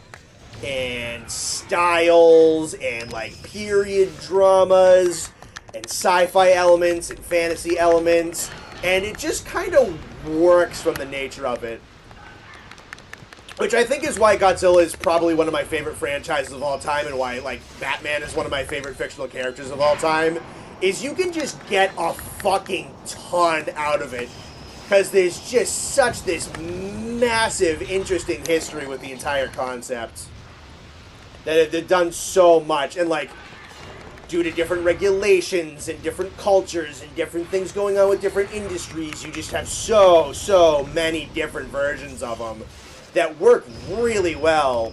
and styles and like period dramas and sci-fi elements and fantasy elements, and it just kind of works from the nature of it. Which I think is why Godzilla is probably one of my favorite franchises of all time, and why, like, Batman is one of my favorite fictional characters of all time, is you can just get a fucking ton out of it. Because there's just such this massive, interesting history with the entire concept. That they've done so much, and, like, due to different regulations and different cultures and different things going on with different industries, you just have so many different versions of them that work really well.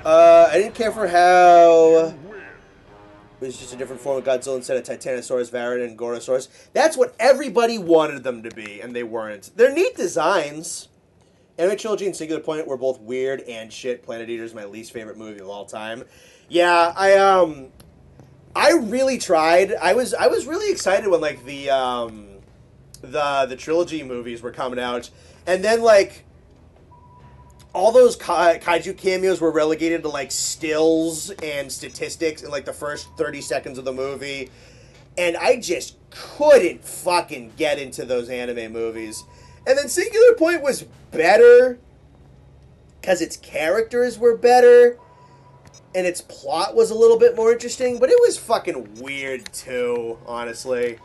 I didn't care for how it was just a different form of Godzilla instead of Titanosaurus, Varan, and Gorosaurus. That's what everybody wanted them to be, and they weren't. They're neat designs. Anime Trilogy and Singular Point were both weird and shit. Planet Eater is my least favorite movie of all time. Yeah, I really tried. I was really excited when, like, the trilogy movies were coming out, and then, like, all those kaiju cameos were relegated to, like, stills and statistics in, like, the first 30 seconds of the movie, and I just couldn't fucking get into those anime movies. And then Singular Point was better because its characters were better and its plot was a little bit more interesting, but it was fucking weird too, honestly.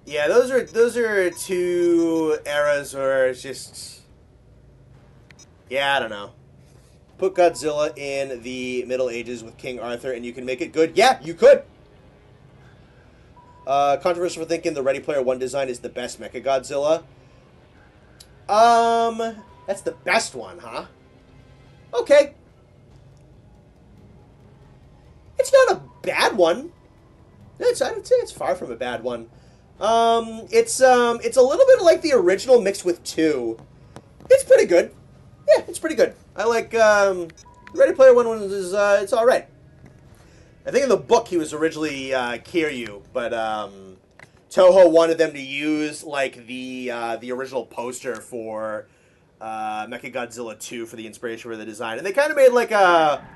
Yeah, those are two eras where it's just, yeah, I don't know. Put Godzilla in the Middle Ages with King Arthur and you can make it good. Yeah, you could. Controversial for thinking the Ready Player One design is the best Mechagodzilla. That's the best one, huh? Okay. It's not a bad one. I'd say it's far from a bad one. It's a little bit like the original mixed with 2. It's pretty good. Yeah, it's pretty good. I like, Ready Player One is, it's alright. I think in the book he was originally, Kiryu, but, Toho wanted them to use, like, the original poster for, Mechagodzilla 2 for the inspiration for the design. And they kind of made, like a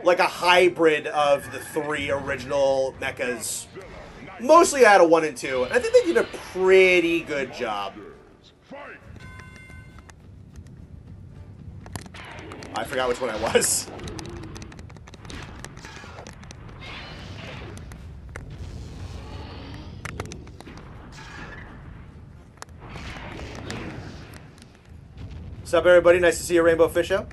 hybrid of the 3 original mechas. Mostly out of 1 and 2. And I think they did a pretty good job. I forgot which one I was. What's up, everybody? Nice to see you, Rainbow Fisho.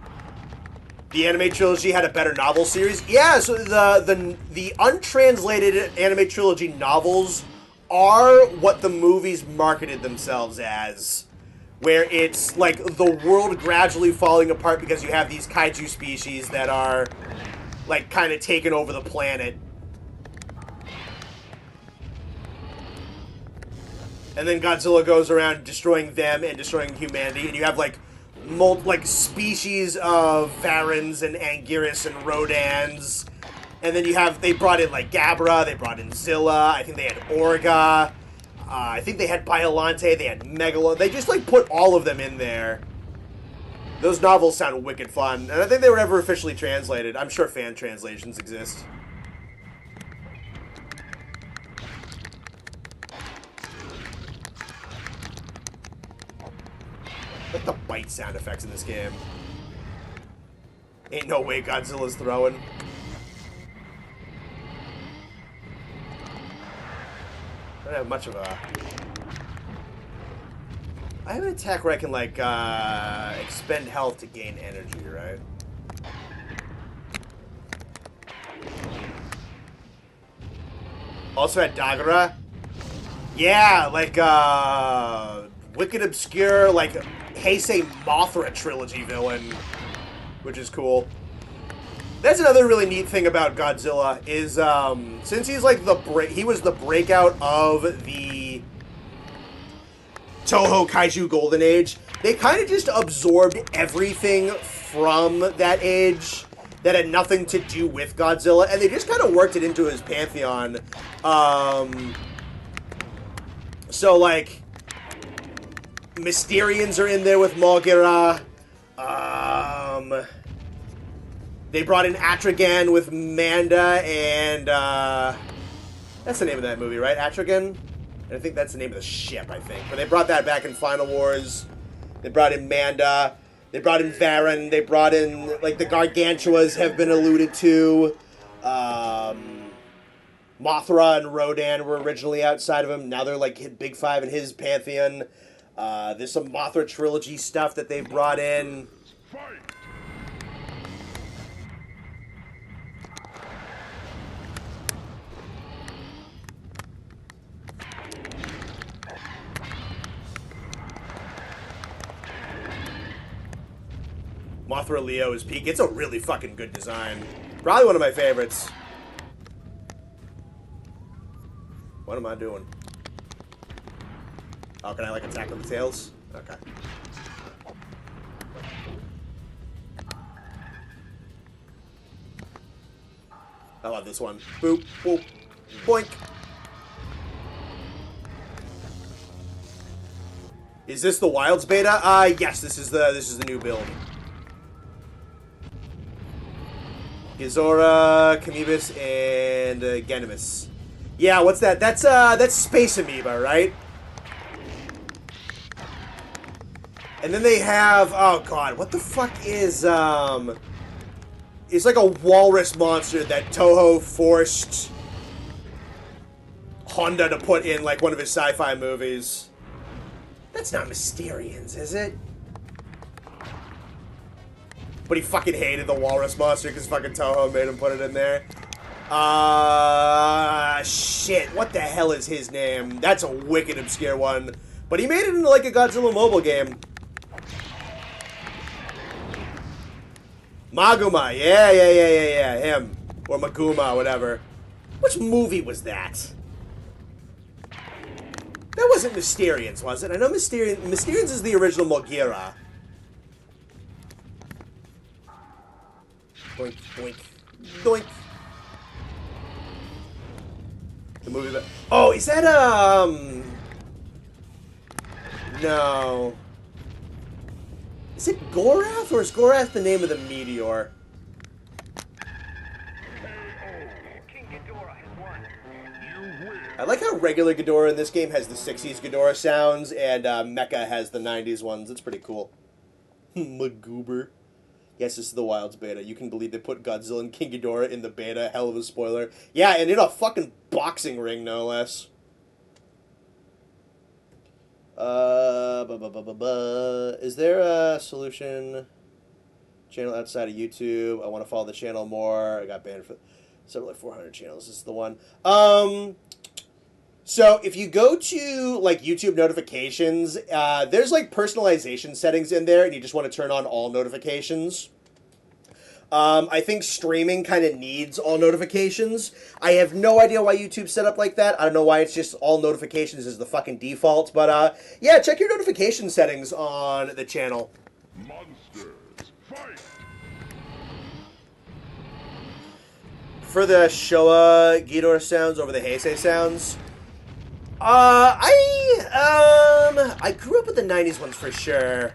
The anime trilogy had a better novel series. Yeah, so the untranslated anime trilogy novels are what the movies marketed themselves as, where it's like the world gradually falling apart because you have these kaiju species that are like kind of taking over the planet. And then Godzilla goes around destroying them and destroying humanity, and you have like species of Varans and Anguirus and Rodans, and then they brought in like Gabra, they brought in Zilla, I think they had Orga, I think they had Biolante, they had Megalon, they just like put all of them in there. Those novels sound wicked fun, and I think they were never officially translated. I'm sure fan translations exist. Like the bite sound effects in this game. Ain't no way Godzilla's throwing. I don't have much of a... I have an attack where I can, like, expend health to gain energy, right? Also had Dagara. Yeah, like, wicked obscure, like, Heisei Mothra trilogy villain, which is cool. That's another really neat thing about Godzilla is, since he's like he was the breakout of the Toho Kaiju Golden Age, they kind of just absorbed everything from that age that had nothing to do with Godzilla, and they just kind of worked it into his pantheon. So, like, Mysterians are in there with Mogira. They brought in Atragan with Manda, and, that's the name of that movie, right? Atragan? And I think that's the name of the ship, I think. But they brought that back in Final Wars. They brought in Manda. They brought in Varen. They brought in, like, the Gargantuas have been alluded to. Mothra and Rodan were originally outside of him. Now they're, like, Big Five in his pantheon. There's some Mothra trilogy stuff that they've brought in. Mothra Leo is peak. It's a really fucking good design. Probably one of my favorites. What am I doing? Oh, can I, like, attack with the tails? Okay. I love this one. Boop, boop, boink. Is this the Wilds beta? Yes, this is the new build. Gizora, Camibus, and Genimus. Yeah, what's that? That's Space Amoeba, right? And then they have, oh god, what the fuck is, it's like a walrus monster that Toho forced Honda to put in, like, one of his sci-fi movies. That's not Mysterians, is it? But he fucking hated the walrus monster because fucking Toho made him put it in there. Shit, what the hell is his name? That's a wicked obscure one. But he made it into, like, a Godzilla mobile game. Maguma, yeah, him. Or Maguma, whatever. Which movie was that? That wasn't Mysterians, was it? I know Mysterians is the original Mogira. Boink, boink, doink. The movie that... Oh, is that, no. Is it Gorath, or is Gorath the name of the meteor? I like how regular Ghidorah in this game has the 60s Ghidorah sounds, and Mecha has the 90s ones. It's pretty cool. Magoober. Yes, this is the Wilds beta. You can believe they put Godzilla and King Ghidorah in the beta. Hell of a spoiler. Yeah, and in a fucking boxing ring, no less. Is there a solution channel outside of YouTube? I want to follow the channel more. I got banned for several, like 400 channels. This is the one. So if you go to, like, YouTube notifications, there's, like, personalization settings in there, and you just want to turn on all notifications. I think streaming kind of needs all notifications. I have no idea why YouTube's set up like that. I don't know why it's just all notifications is the fucking default. But, yeah, check your notification settings on the channel. Monsters, fight! For the Showa Ghidorah sounds over the Heisei sounds... I grew up with the 90s ones for sure.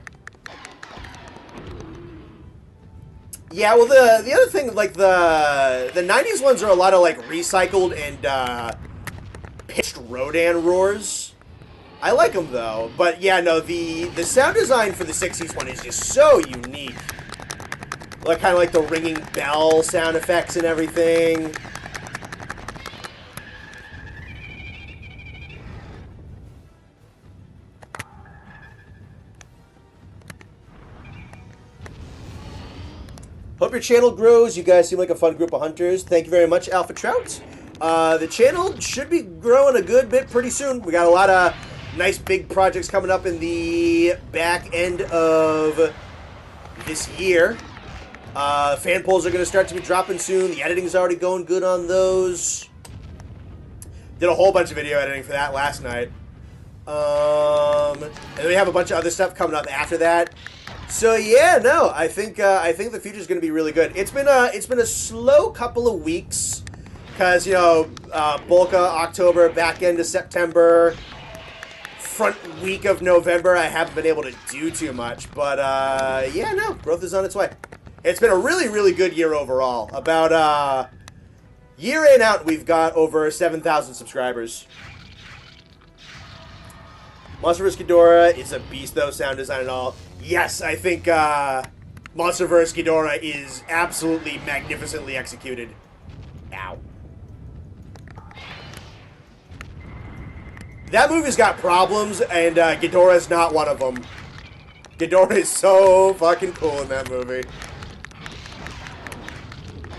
Yeah, well, the other thing, like, the 90s ones are a lot of, like, recycled and, pitched Rodan roars. I like them, though. But, yeah, no, the sound design for the 60s one is just so unique. Like, kind of like the ringing bell sound effects and everything. Hope your channel grows. You guys seem like a fun group of hunters. Thank you very much, Alpha Trout. The channel should be growing a good bit pretty soon. We got a lot of nice big projects coming up in the back end of this year. Fan polls are going to start to be dropping soon. The editing's already going good on those. Did a whole bunch of video editing for that last night. And then we have a bunch of other stuff coming up after that. So yeah, no, I think the future's going to be really good. It's been a slow couple of weeks because, you know, Bulka October, back end of September, front week of November, I haven't been able to do too much. But, yeah, no, growth is on its way. It's been a really, really good year overall. About, year in out, we've got over 7,000 subscribers. Monster vs. Ghidorah is a beast, though, sound design and all. Yes, I think, Monster vs. Ghidorah is absolutely magnificently executed. Ow. That movie's got problems, and Ghidorah's not one of them. Ghidorah is so fucking cool in that movie.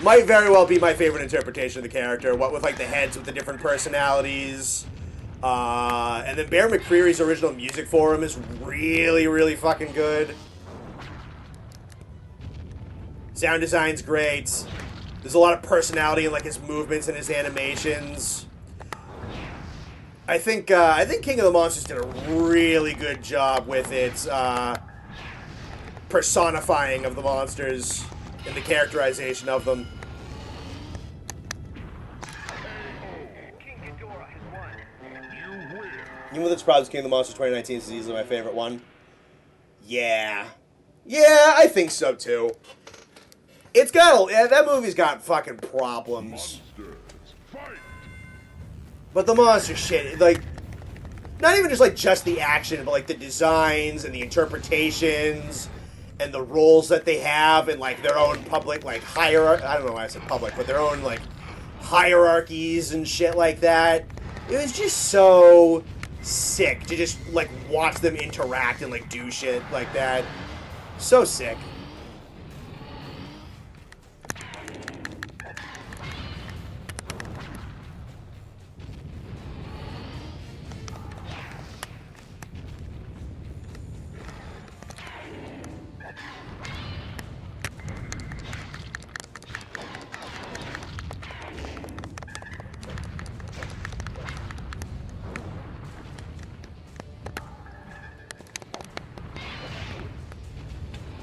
Might very well be my favorite interpretation of the character. What with, like, the heads with the different personalities. And then Bear McCreary's original music for him is really, really fucking good. Sound design's great. There's a lot of personality in, like, his movements and his animations. I think King of the Monsters did a really good job with its personifying of the monsters and the characterization of them. Even with its problems, King of the Monsters 2019 is easily my favorite one. Yeah. Yeah, I think so too. It's got that movie's got fucking problems. But the monster shit, like, not even just the action, but, like, the designs and the interpretations and the roles that they have and, like, their own public, like, hierarchy. I don't know why I said public, but their own, like, hierarchies and shit like that. It was just so sick to just, like, watch them interact and, like, do shit like that. So sick.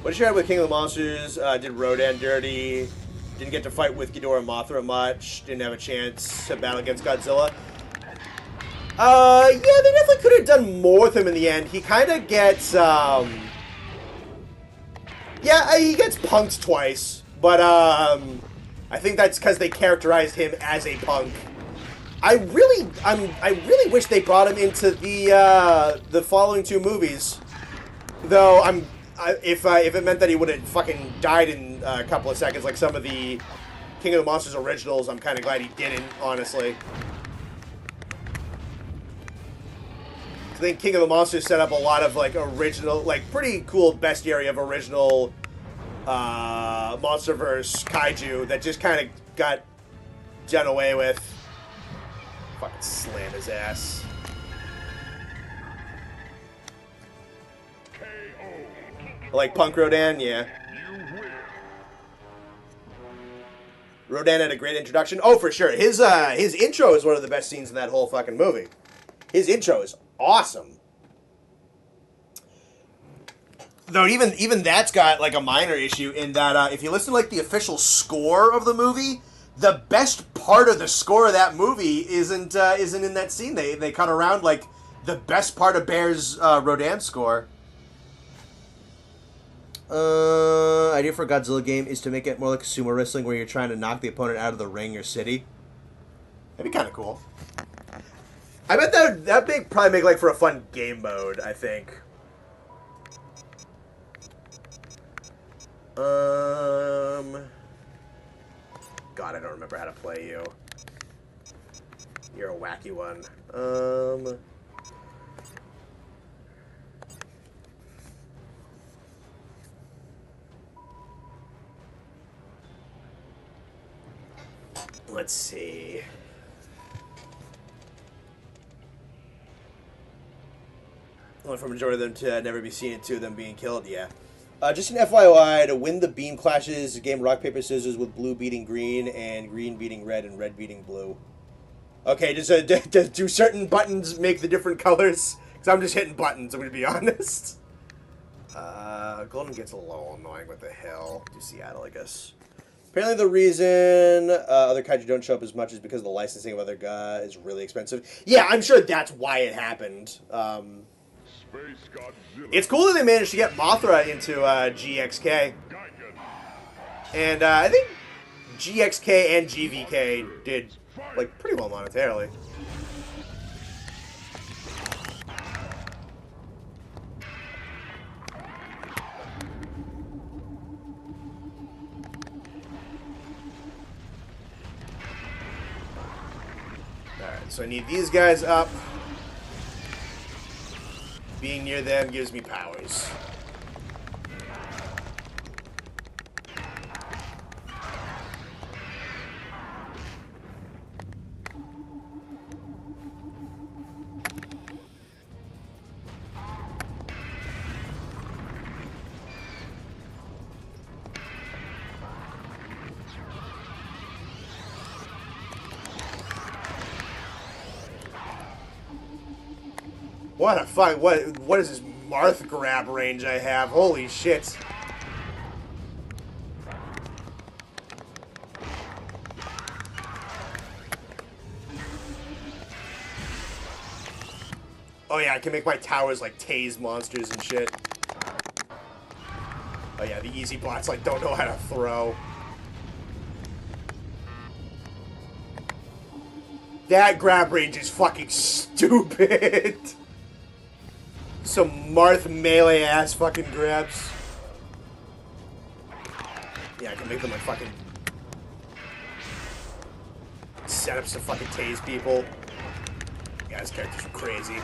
What did you have with King of the Monsters? Did Rodan dirty. Didn't get to fight with Ghidorah and Mothra much. Didn't have a chance to battle against Godzilla. Yeah, they definitely could have done more with him in the end. He kind of gets, yeah, he gets punked twice. But, I think that's because they characterized him as a punk. I really wish they brought him into the following two movies. Though, if it meant that he would have fucking died in a couple of seconds, like some of the King of the Monsters originals, I'm kind of glad he didn't, honestly. I think King of the Monsters set up a lot of, like, original, like, pretty cool bestiary of original Monsterverse kaiju that just kind of got done away with. Fucking slam his ass. Like Punk Rodan, yeah. Rodan had a great introduction. Oh, for sure. His intro is one of the best scenes in that whole fucking movie. His intro is awesome. Though even that's got, like, a minor issue in that if you listen to, like, the official score of the movie, the best part of the score of that movie isn't in that scene. They cut around, like, the best part of Bear's Rodan score. Idea for a Godzilla game is to make it more like sumo wrestling, where you're trying to knock the opponent out of the ring or city. That'd be kind of cool. I bet that'd probably make, like, for a fun game mode, I think. God, I don't remember how to play you. You're a wacky one. Let's see. Only for a majority of them to never be seen and two of them being killed, yeah. Just an FYI, to win the beam clashes, a game rock, paper, scissors with blue beating green and green beating red and red beating blue. Okay, do certain buttons make the different colors? Because I'm just hitting buttons, I'm going to be honest. Golden gets a little annoying. What the hell? Do Seattle, I guess. Apparently the reason other kaiju don't show up as much is because the licensing of other is really expensive. Yeah, I'm sure that's why it happened. Space Godzilla. It's cool that they managed to get Mothra into GXK. Gigan. And I think GXK and GVK did like pretty well monetarily. Alright, so I need these guys up. Being near them gives me powers. What a fuck! What is this Marth grab range I have? Holy shit! Oh yeah, I can make my towers like tase monsters and shit. Oh yeah, the easy bots like don't know how to throw. That grab range is fucking stupid. Some Marth melee ass fucking grabs. Yeah, I can make them like fucking setups to fucking tase people. Yeah, this character's crazy.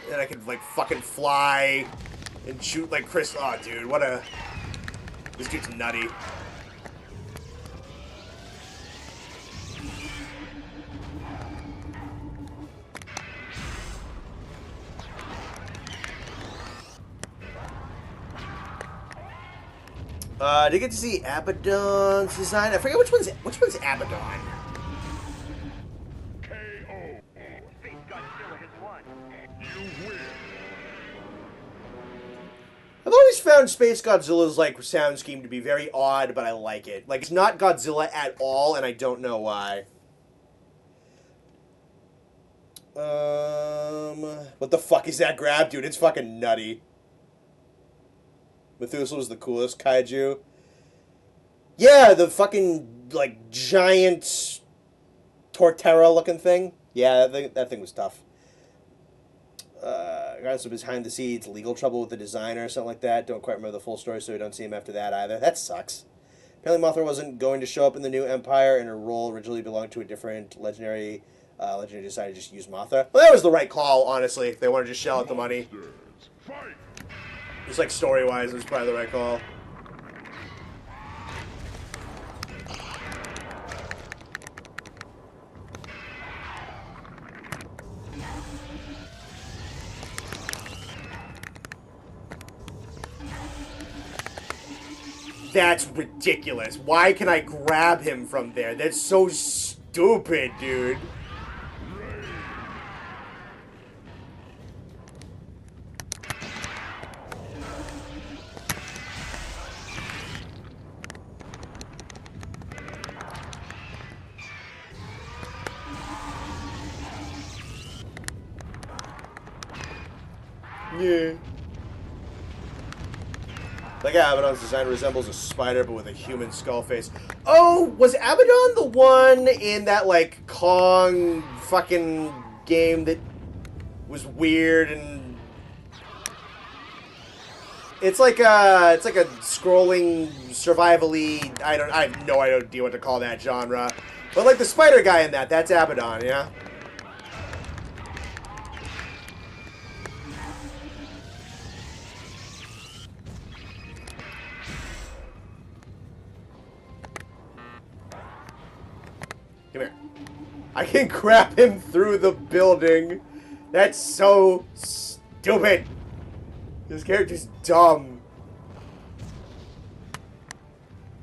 Then I can like fucking fly and shoot like Chris. Oh, dude, what a. This dude's nutty. Did you get to see Abaddon's design? I forget which one's Abaddon. KO. Space Godzilla has won. You win. I've always found Space Godzilla's like sound scheme to be very odd, but I like it. Like it's not Godzilla at all, and I don't know why. What the fuck is that grab, dude? It's fucking nutty. Methuselah was the coolest kaiju. Yeah, the fucking, like, giant Torterra looking thing. Yeah, that thing was tough. Regardless of his behind the scenes legal trouble with the designer or something like that. Don't quite remember the full story, so we don't see him after that either. That sucks. Apparently Mothra wasn't going to show up in the new Empire, and her role originally belonged to a different legendary. Legendary decided to just use Mothra. Well, that was the right call, honestly. If they wanted to just shell out the money. Monsters, fight. Just like story-wise, it was probably the right call. That's ridiculous. Why can I grab him from there? That's so stupid, dude. Yeah. Like Abaddon's design resembles a spider, but with a human skull face. Oh, was Abaddon the one in that like Kong fucking game that was weird and it's like a scrolling survival-y. I have no idea what to call that genre, but like the spider guy in that's Abaddon, yeah. Come here. I can grab him through the building. That's so stupid. This character's dumb.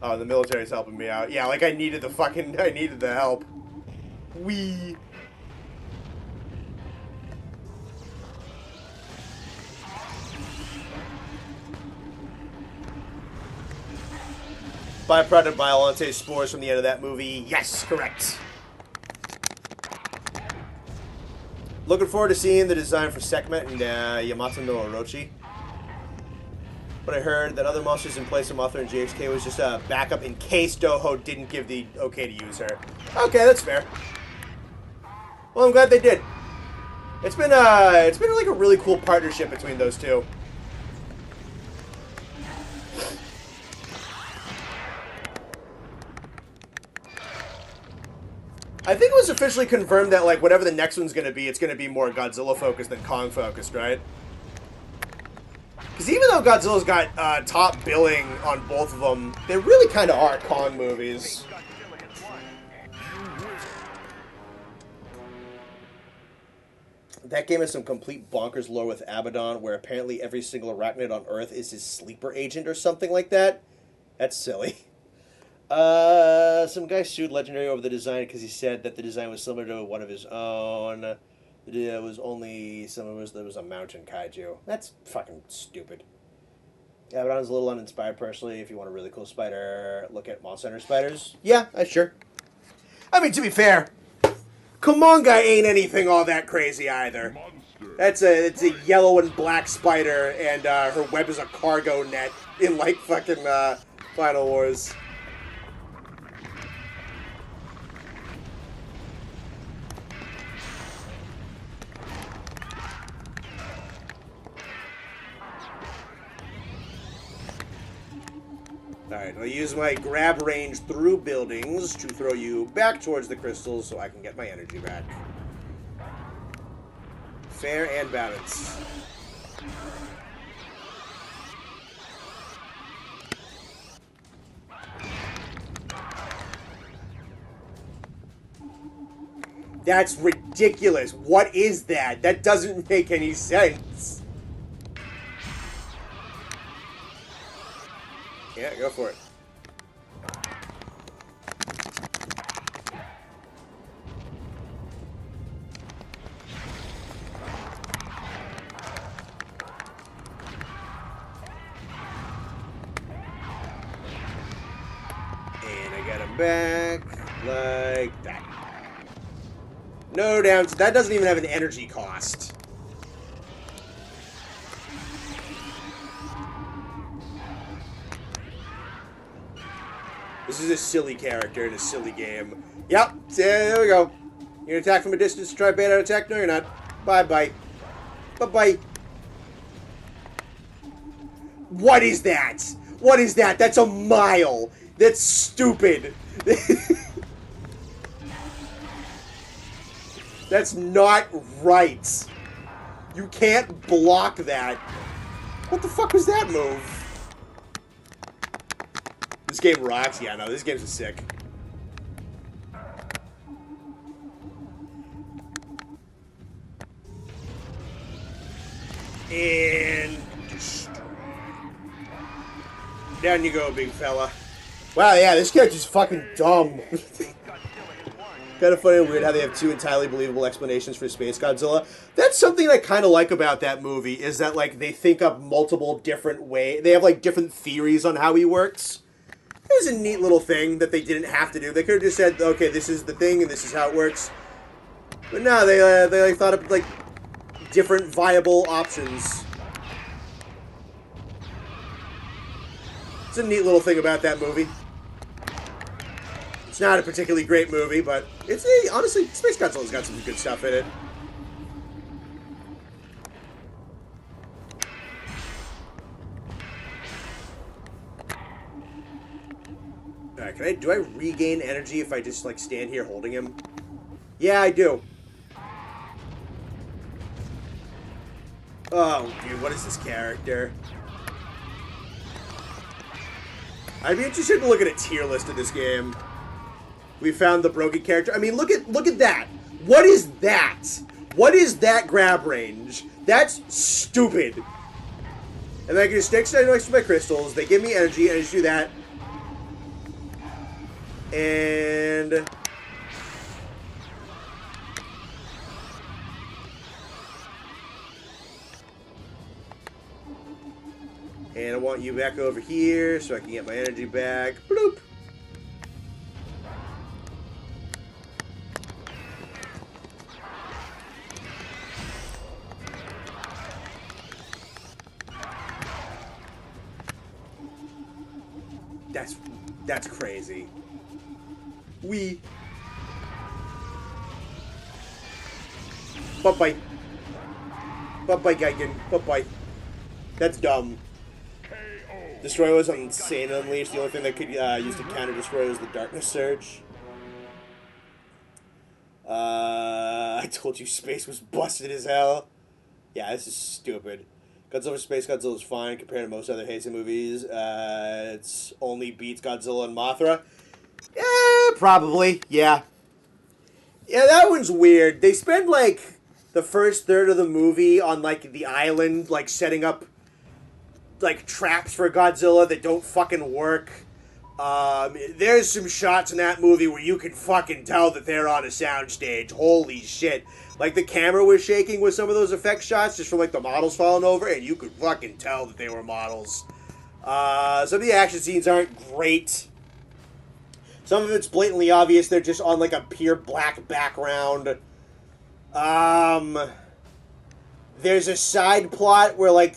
Oh, the military's helping me out. Yeah, like I needed the help. Wee. Byproduct of Biolante spores from the end of that movie. Yes, correct. Looking forward to seeing the design for Sekhmet and Yamato no Orochi. But I heard that other monsters in place of Mothra and GHK was just a backup in case Doho didn't give the okay to use her. Okay, that's fair. Well, I'm glad they did. It's been like a really cool partnership between those two. I think it was officially confirmed that, like, whatever the next one's going to be, it's going to be more Godzilla-focused than Kong-focused, right? Because even though Godzilla's got top billing on both of them, they really kind of are Kong movies. Godzilla has won. That game has some complete bonkers lore with Abaddon, where apparently every single arachnid on Earth is his sleeper agent or something like that. That's silly. Some guy sued Legendary over the design because he said that the design was similar to one of his own. It was only some of us. There was a mountain kaiju. That's fucking stupid. Abaddon's a little uninspired personally. If you want a really cool spider, look at Monster Hunter spiders. Yeah, sure. I mean, to be fair, Kumonga ain't anything all that crazy either. Monster. It's a yellow and black spider, and her web is a cargo net in like fucking Final Wars. Alright, I'll use my grab range through buildings to throw you back towards the crystals so I can get my energy back. Fair and balanced. That's ridiculous. What is that? That doesn't make any sense. Yeah, go for it. And I got him back like that. No down. That doesn't even have an energy cost. This is a silly character in a silly game. Yep, there we go. You're gonna attack from a distance to try bait out attack? No, you're not. Bye-bye. Bye-bye. What is that? What is that? That's a mile. That's stupid. That's not right. You can't block that. What the fuck was that move? This game rocks. Yeah, no, this game's sick. And down you go, big fella. Wow, yeah, this character's fucking dumb. Kind of funny and weird how they have two entirely believable explanations for Space Godzilla. That's something I kind of like about that movie, is that, like, they think up multiple different ways. They have, like, different theories on how he works. It was a neat little thing that they didn't have to do. They could have just said, okay, this is the thing and this is how it works. But no, they like, thought of, like, different viable options. It's a neat little thing about that movie. It's not a particularly great movie, but it's honestly, Space Godzilla's got some good stuff in it. Alright, do I regain energy if I just, like, stand here holding him? Yeah, I do. Oh, dude, what is this character? I'd be interested to look at a tier list of this game. We found the broken character. I mean, look at that. What is that? What is that grab range? That's stupid. And then I can just stick next to my crystals. They give me energy, and I just do that. And And I want you back over here so I can get my energy back. Bloop. That's crazy. Bye-bye. Bye-bye, Geigen. Bye-bye. That's dumb. Destroy was insane unleashed. The only thing that could use to counter destroy was the darkness surge. I told you space was busted as hell. Yeah, this is stupid. Godzilla vs. Space Godzilla is fine compared to most other Heisei movies. It's only beats Godzilla and Mothra. Yeah, probably. Yeah. Yeah, that one's weird. They spend, like, the first third of the movie on, like, the island, like, setting up, like, traps for Godzilla that don't fucking work. There's some shots in that movie where you can fucking tell that they're on a soundstage. Holy shit. Like, the camera was shaking with some of those effect shots just from, like, the models falling over, and you could fucking tell that they were models. Some of the action scenes aren't great. Some of it's blatantly obvious they're just on, like, a pure black background. There's a side plot where, like,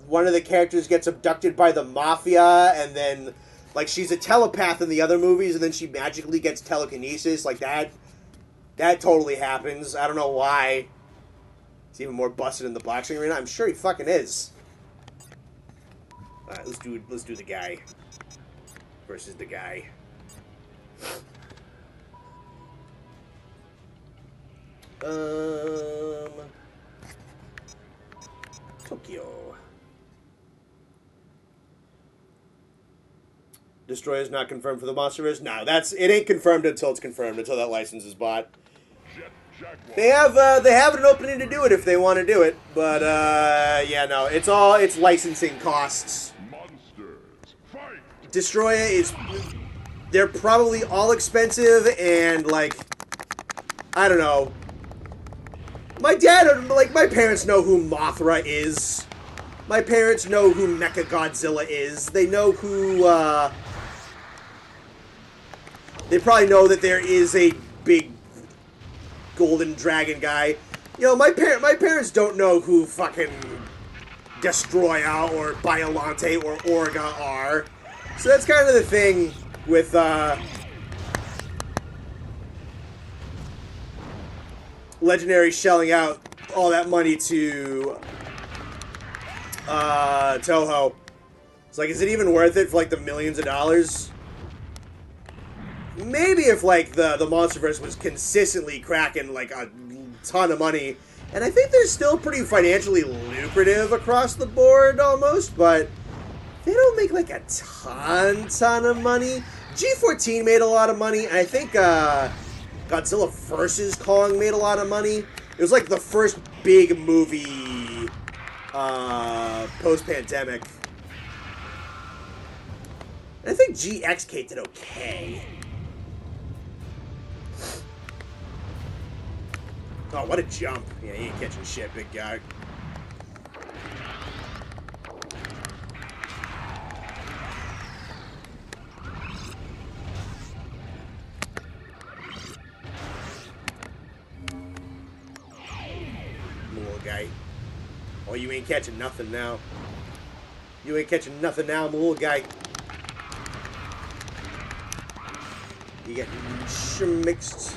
one of the characters gets abducted by the mafia, and then, like, she's a telepath in the other movies, and then she magically gets telekinesis. Like, that totally happens. I don't know why. It's even more busted in the boxing arena. I'm sure he fucking is. Alright, let's do the guy. Versus the guy. Tokyo. Destroy is not confirmed for the Monsterverse. No, it ain't confirmed until it's confirmed, until that license is bought. They have an opening to do it if they want to do it, but yeah, no, it's licensing costs. Monsters, fight! Destroy they're probably all expensive, and, like, I don't know. My parents know who Mothra is. My parents know who Mechagodzilla is. They know who, they probably know that there is a big golden dragon guy. You know, my parents don't know who fucking Destroya or Biolante or Orga are. So that's kind of the thing with, Legendary shelling out all that money to Toho. It's like, is it even worth it for, like, the millions of dollars? Maybe if, like, the Monsterverse was consistently cracking, like, a ton of money. And I think they're still pretty financially lucrative across the board, almost, but they don't make, like, a ton of money. G14 made a lot of money. I think, Godzilla vs. Kong made a lot of money. It was like the first big movie post-pandemic. And I think GXK did okay. Oh, what a jump. Yeah, he ain't catching shit, big guy. Guy. Oh, you ain't catching nothing now. You ain't catching nothing now, my little guy. You get mixed.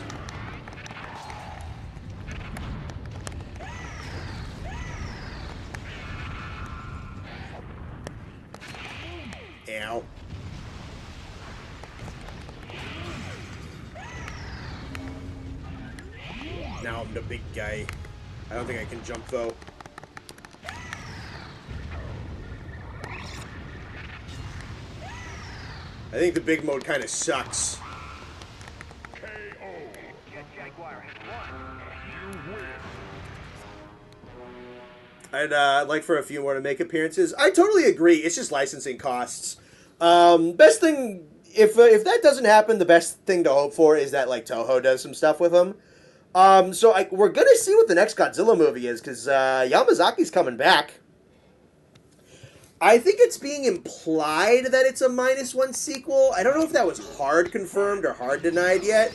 Ow. Now I'm the big guy. I don't think I can jump, though. I think the big mode kind of sucks. KO. Jet Jaguar has won. You win. I'd like for a few more to make appearances. I totally agree. It's just licensing costs. Best thing, if that doesn't happen, the best thing to hope for is that, like, Toho does some stuff with them. So we're gonna see what the next Godzilla movie is, because Yamazaki's coming back. I think it's being implied that it's a -1 sequel. I don't know if that was hard confirmed or hard denied yet.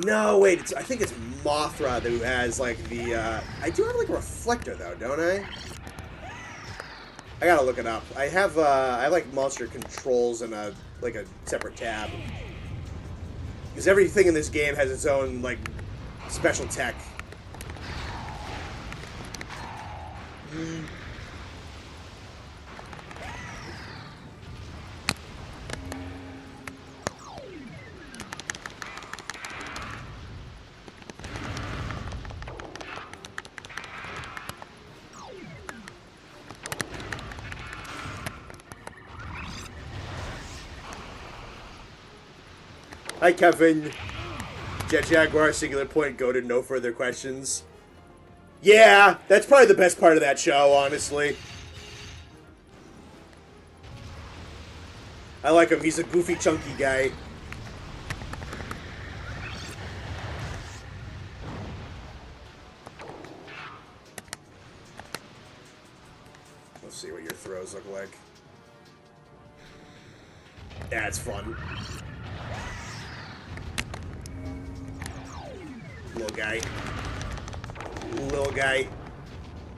No, wait, I think it's Mothra who has, like, the, I do have, like, a reflector, though, don't I? I gotta look it up. I have, like, monster controls in a separate tab. Because everything in this game has its own, like, special tech. Hi, Kevin. Jet Jaguar, singular point, goated, no further questions. Yeah, that's probably the best part of that show, honestly. I like him. He's a goofy, chunky guy. Let's see what your throws look like. That's fun. Little guy. Little guy.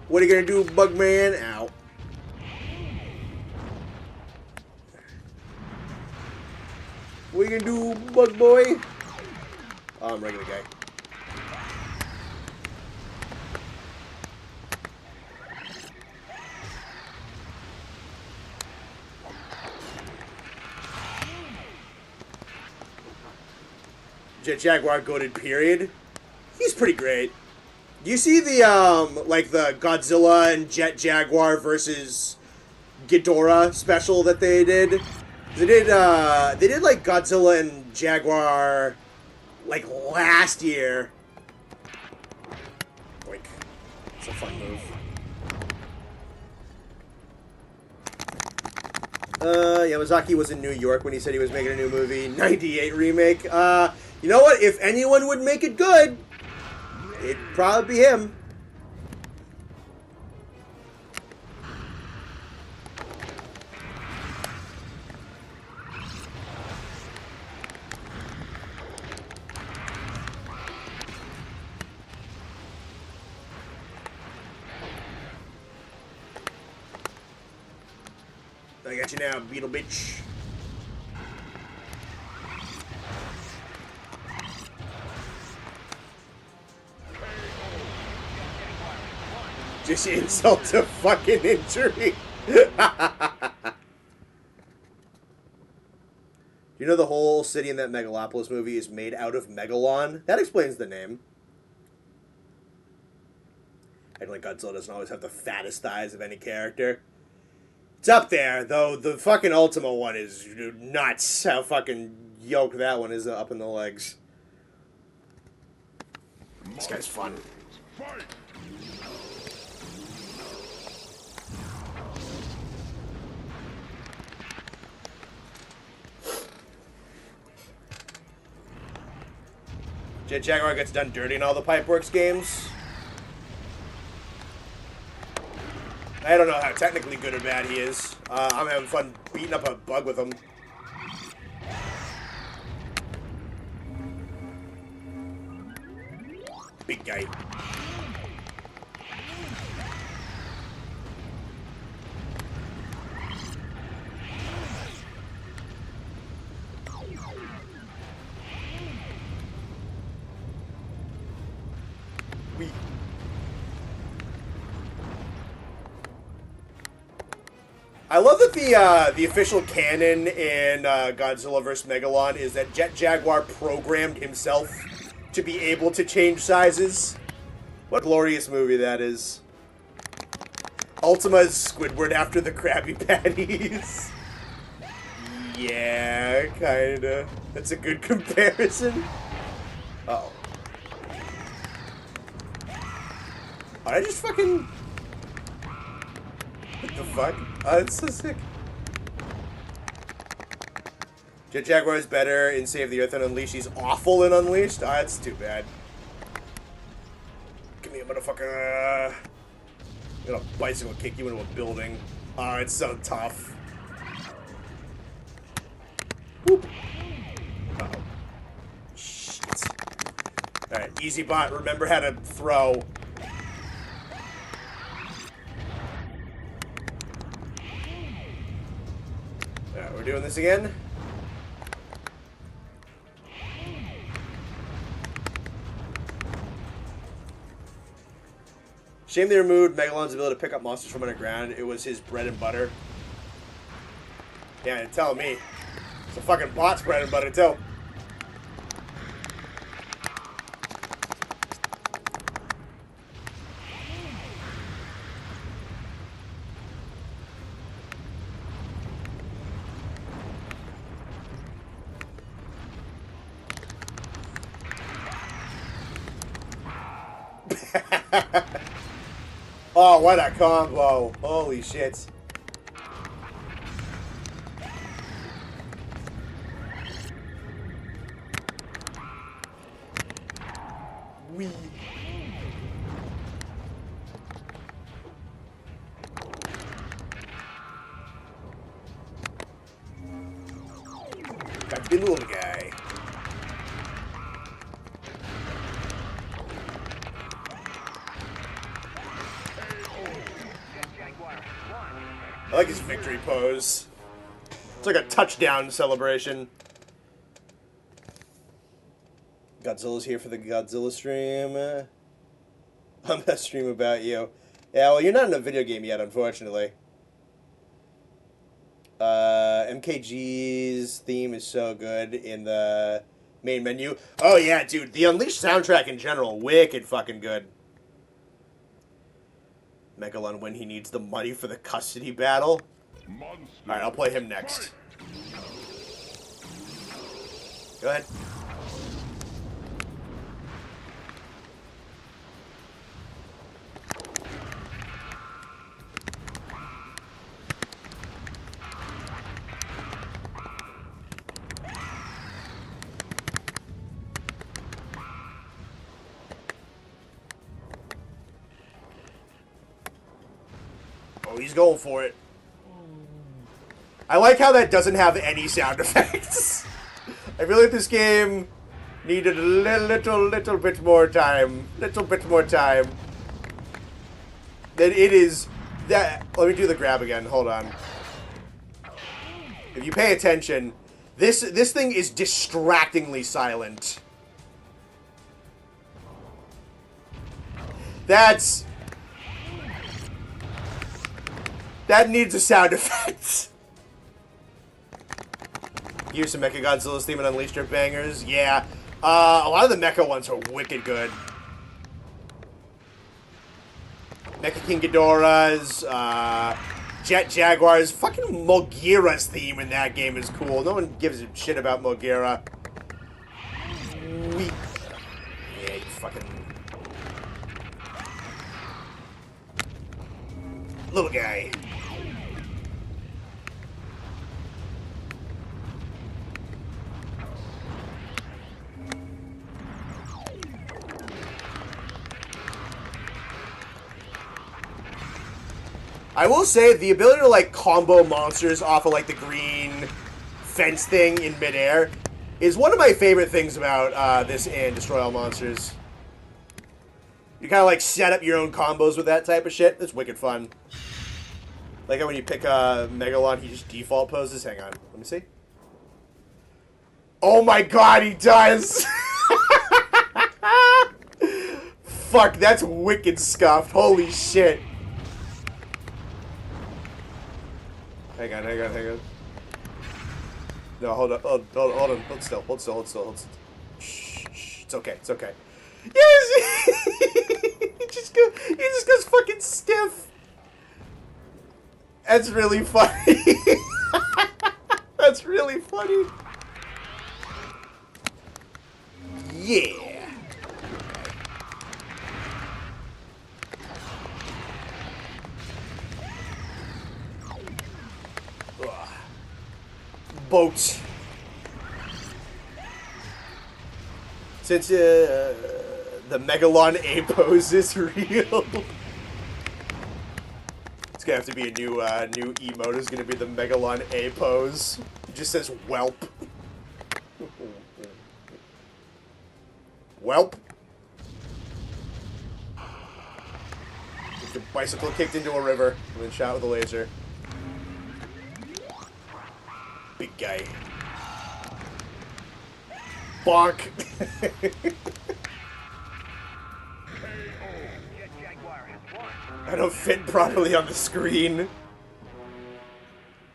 What are you gonna do, Bugman? Ow. What are you gonna do, Bug Boy? Oh, I'm a regular guy. Jet Jaguar goated, period. He's pretty great. Do you see the, like, the Godzilla and Jet Jaguar versus Ghidorah special that they did? They did, like, Godzilla and Jaguar, like, last year. Like, it's a fun move. Yamazaki was in New York when he said he was making a new movie. 98 remake. You know what? If anyone would make it good, it'd probably be him. I got you now, beetle bitch. Just insult to fucking injury. You know the whole city in that Megalopolis movie is made out of Megalon? That explains the name. And like Godzilla doesn't always have the fattest thighs of any character. It's up there, though the fucking Ultima one is nuts. How fucking yoked that one is up in the legs. This guy's fun. Fight! Jet Jaguar gets done dirty in all the Pipeworks games. I don't know how technically good or bad he is. I'm having fun beating up a bug with him. Big guy. I love that the official canon in Godzilla vs. Megalon is that Jet Jaguar programmed himself to be able to change sizes. What a glorious movie that is. Ultima is Squidward after the Krabby Patties. Yeah, kinda. That's a good comparison. Uh-oh. Oh, I just fucking... What the fuck? Oh, that's so sick. Jet Jaguar is better in Save the Earth than Unleashed. He's awful in Unleashed? Oh, that's too bad. motherfucker. I'm gonna bicycle kick you into a building. Oh, it's so tough. Whoop. Uh-oh. Shit. Alright, easy bot. Remember how to throw. Alright, we're doing this again. Shame they removed Megalon's ability to pick up monsters from underground. It was his bread and butter. Yeah, you're telling me. It's a fucking bot's bread and butter, too. Oh, what a combo. Holy shit. Wee. Got the little guy. I like his victory pose. It's like a touchdown celebration. Godzilla's here for the Godzilla stream. I'm gonna stream about you. Yeah, well, you're not in a video game yet, unfortunately. MKG's theme is so good in the main menu. Oh, yeah, dude. The Unleashed soundtrack in general, wicked fucking good. Megalon when he needs the money for the custody battle. Alright, I'll play him next. Go ahead. Oh, he's going for it. I like how that doesn't have any sound effects. I feel like this game needed a little bit more time. Little bit more time. Then it is that. Let me do the grab again. Hold on. If you pay attention, this thing is distractingly silent. That needs a sound effect. Use some Mechagodzilla's theme and Unleashed are bangers. Yeah. A lot of the Mecha ones are wicked good. Mecha King Ghidorah's, Jet Jaguar's, fucking Mogira's theme in that game is cool. No one gives a shit about Mogira. Weak. Yeah, you fucking... little guy. I will say, the ability to, like, combo monsters off of, like, the green fence thing in midair is one of my favorite things about this and Destroy All Monsters. You kind of, like, set up your own combos with that type of shit. It's wicked fun. Like how when you pick Megalon, he just default poses. Hang on. Let me see. Oh my god, he does! Fuck, that's wicked scuffed. Holy shit. Hang on. No, hold on. Hold on. Hold still. Shh. It's okay. Yes! he just goes fucking stiff. That's really funny. That's really funny. Yeah. Boat. Since The Megalon A pose is real. It's gonna have to be a new emote. Is gonna be the Megalon A pose. It just says "Welp." Welp. The bicycle kicked into a river and then shot with a laser. Big guy. Bonk. Jet Jaguar has one. I don't fit properly on the screen.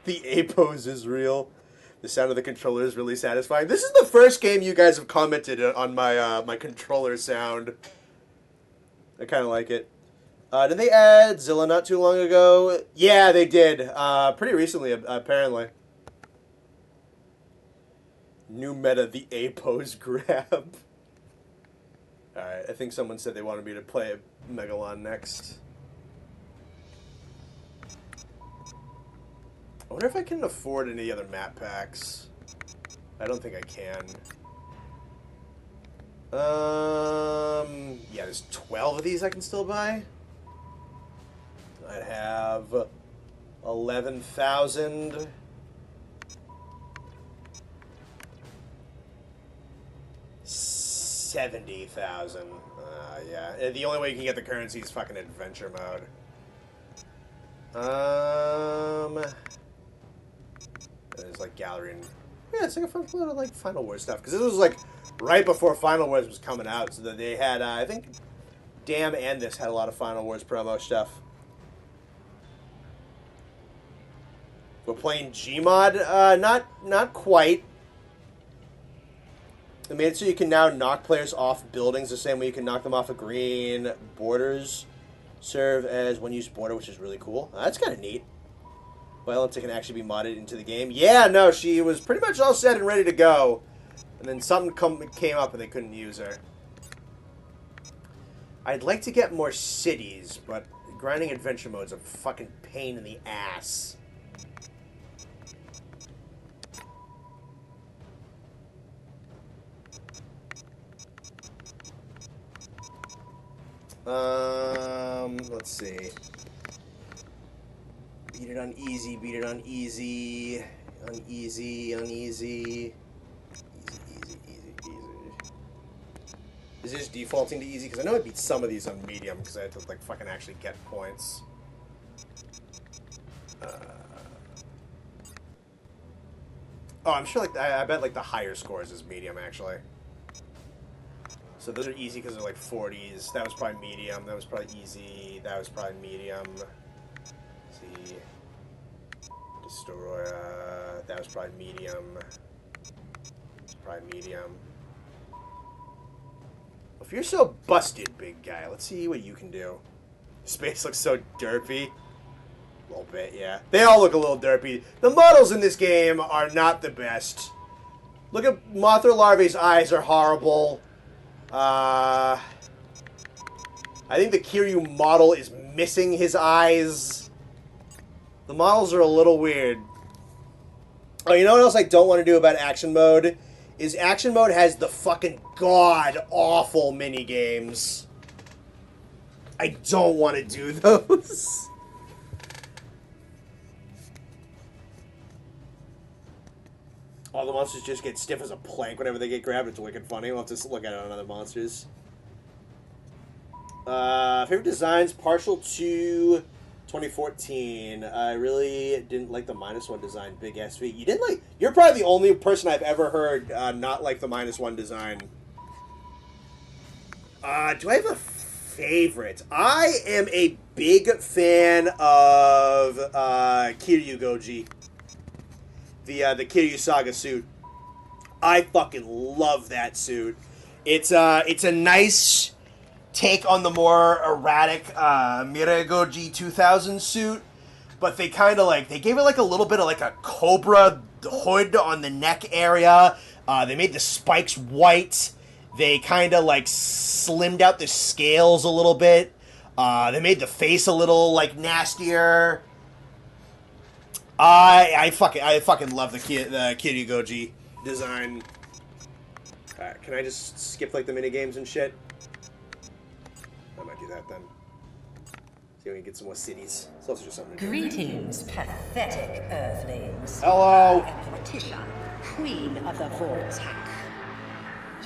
The A pose is real. The sound of the controller is really satisfying. This is the first game you guys have commented on my my controller sound. I kind of like it. Did they add Zilla not too long ago? Yeah, they did. Pretty recently, apparently. New meta, the A pose grab. Alright, I think someone said they wanted me to play Megalon next. I wonder if I can afford any other map packs. I don't think I can. Yeah, there's 12 of these I can still buy. I'd have 11,000. 70,000. Yeah. The only way you can get the currency is fucking adventure mode. There's like gallery and yeah, it's like a fun little like Final Wars stuff because this was like right before Final Wars was coming out, so that they had I think Damn and this had a lot of Final Wars promo stuff. We're playing Gmod, not quite. They made it so you can now knock players off buildings the same way you can knock them off of green. Borders serve as one-use border, which is really cool. That's kind of neat. Violence can actually be modded into the game. Yeah, no, she was pretty much all set and ready to go. And then something came up and they couldn't use her. I'd like to get more cities, but grinding adventure mode's a fucking pain in the ass. Let's see. Beat it on easy, beat it on easy. On easy, on easy. Easy. Is it just defaulting to easy? Because I know I beat some of these on medium because I had to, like, fucking actually get points. Oh, I'm sure, like, I bet, like, the higher scores is medium, actually. So those are easy because they're like 40s. That was probably medium. That was probably easy. That was probably medium. Let's see. Destroyer. That was probably medium. It's probably medium. If you're so busted, big guy, let's see what you can do. Space looks so derpy. A little bit, yeah. They all look a little derpy. The models in this game are not the best. Look at Mothra Larvae's eyes are horrible. I think the Kiryu model is missing his eyes. The models are a little weird. Oh, you know what else I don't want to do about action mode? Is action mode has the fucking god-awful minigames. I don't want to do those. All the monsters just get stiff as a plank whenever they get grabbed. It's wicked funny. We'll have to look at it on other monsters. Favorite designs, partial to 2014. I really didn't like the -1 design, Big SV. You didn't like... You're probably the only person I've ever heard not like the -1 design. Do I have a favorite? I am a big fan of Kiryu Goji. The Kiryu Saga suit. I fucking love that suit. It's a nice take on the more erratic Mirai Goji 2000 suit, but they kind of like, they gave it like a little bit of like a cobra hood on the neck area. They made the spikes white. They kind of like slimmed out the scales a little bit. They made the face a little like nastier. I fucking love the Kiryu Goji design. Alright, can I just skip like the minigames and shit? do that then. See if we can get some more cities. It's also just something to do. Greetings, pathetic Earthlings. Hello. I am Letitia, Queen of the Vortex.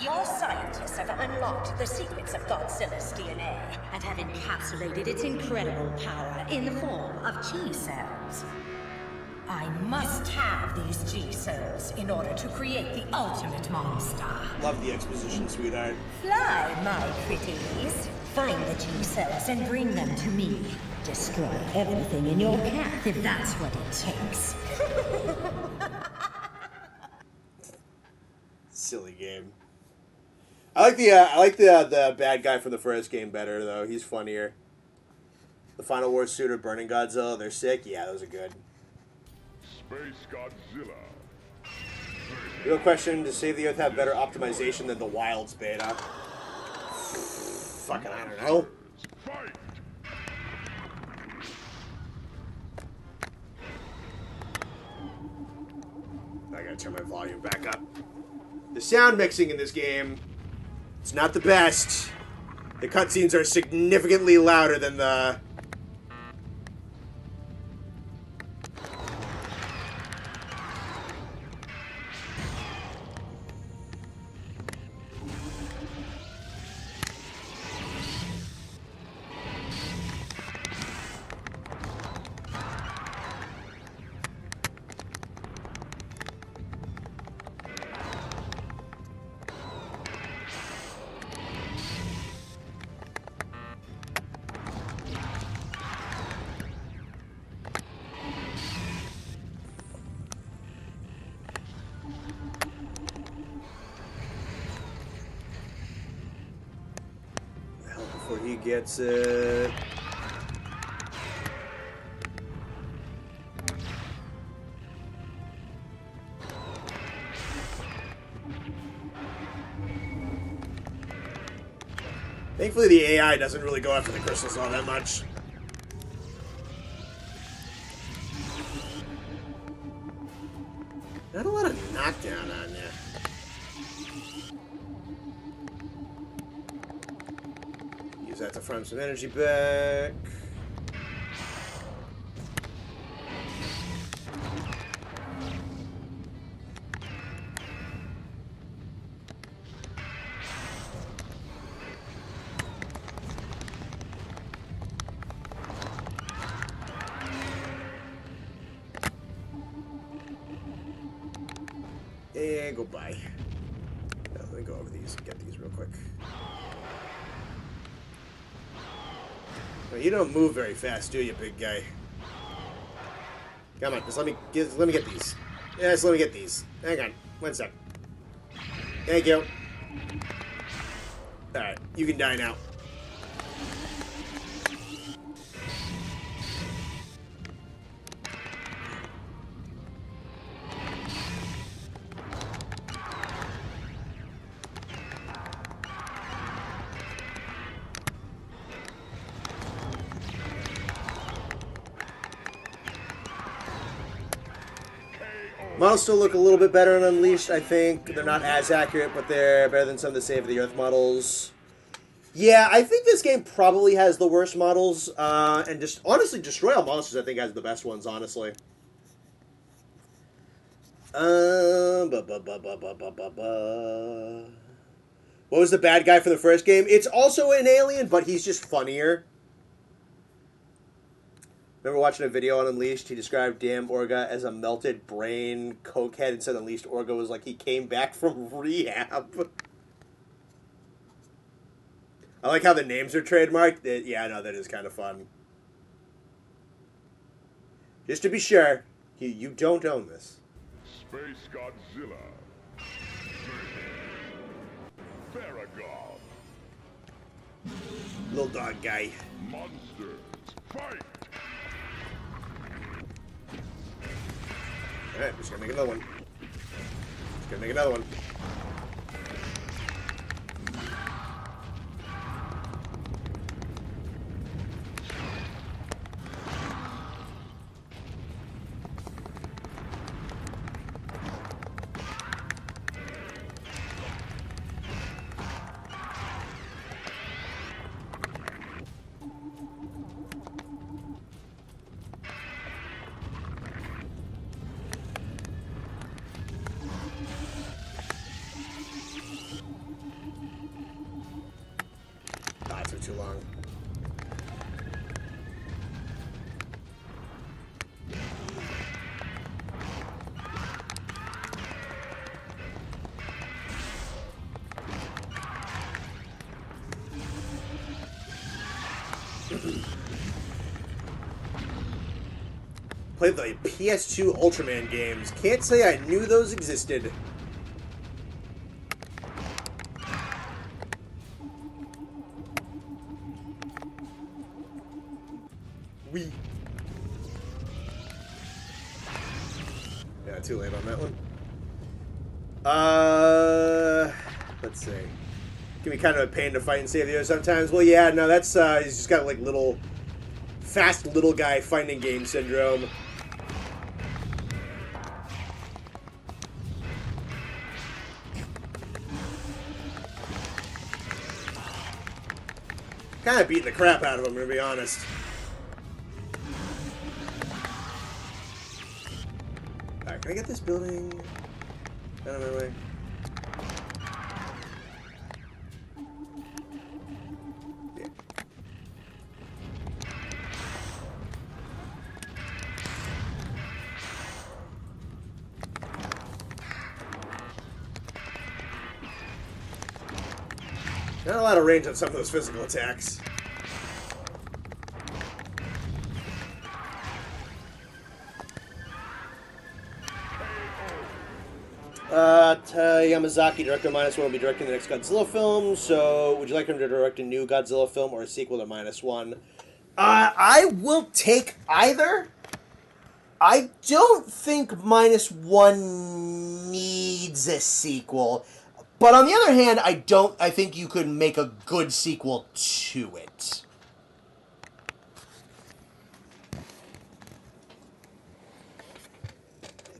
Your scientists have unlocked the secrets of Godzilla's DNA and have encapsulated its incredible power in the form of G-cells. I must have these G-cells in order to create the ultimate monster. Love the exposition, sweetheart. Fly, my pretties. Find the G-cells and bring them to me. Destroy everything in your path if that's what it takes. Silly game. I like the bad guy from the first game better though. He's funnier. The Final War suit or Burning Godzilla, they're sick. Yeah, those are good. Space Godzilla. Real question: does Save the Earth have better optimization than the Wilds beta? Fucking, I don't know. Fight! I gotta turn my volume back up. The sound mixing in this game, it's not the best. The cutscenes are significantly louder than the... Before he gets it... Thankfully the AI doesn't really go after the crystals all that much. Not a lot of knockdown on there. Use that to farm some energy back. And go by. Let me go over these and get these real quick. Well, you don't move very fast, do you, big guy? Come on, just let me get these. Yes, let me get these. Hang on, 1 sec. Thank you. All right, you can die now. Models still look a little bit better in Unleashed, I think. They're not as accurate, but they're better than some of the Save the Earth models. Yeah, I think this game probably has the worst models. And just honestly, Destroy All Monsters, I think, has the best ones, honestly. What was the bad guy for the first game? It's also an alien, but he's just funnier. Remember watching a video on Unleashed? He described Damn Orga as a melted brain cokehead and said Unleashed Orga was like he came back from rehab. I like how the names are trademarked. Yeah, I know, that is kind of fun. Just to be sure, you don't own this. Space Godzilla. Theragon. Little dog guy. Monsters. Fight! Alright, just gonna make another one. Just gonna make another one. too long. Played the PS2 Ultraman games. Can't say I knew those existed. Wee. Yeah, too late on that one. Let's see. Can be kind of a pain to fight and save the Earth sometimes. Well, yeah, no, that's he's just got like fast little guy fighting game syndrome. Kind of beating the crap out of him, to be honest. Alright, can I get this building out of my way? Yeah. Not a lot of range on some of those physical attacks. Yamazaki, director -1, will be directing the next Godzilla film. So, would you like him to direct a new Godzilla film or a sequel to -1? I will take either. I don't think -1 needs a sequel. But on the other hand, I think you could make a good sequel to it.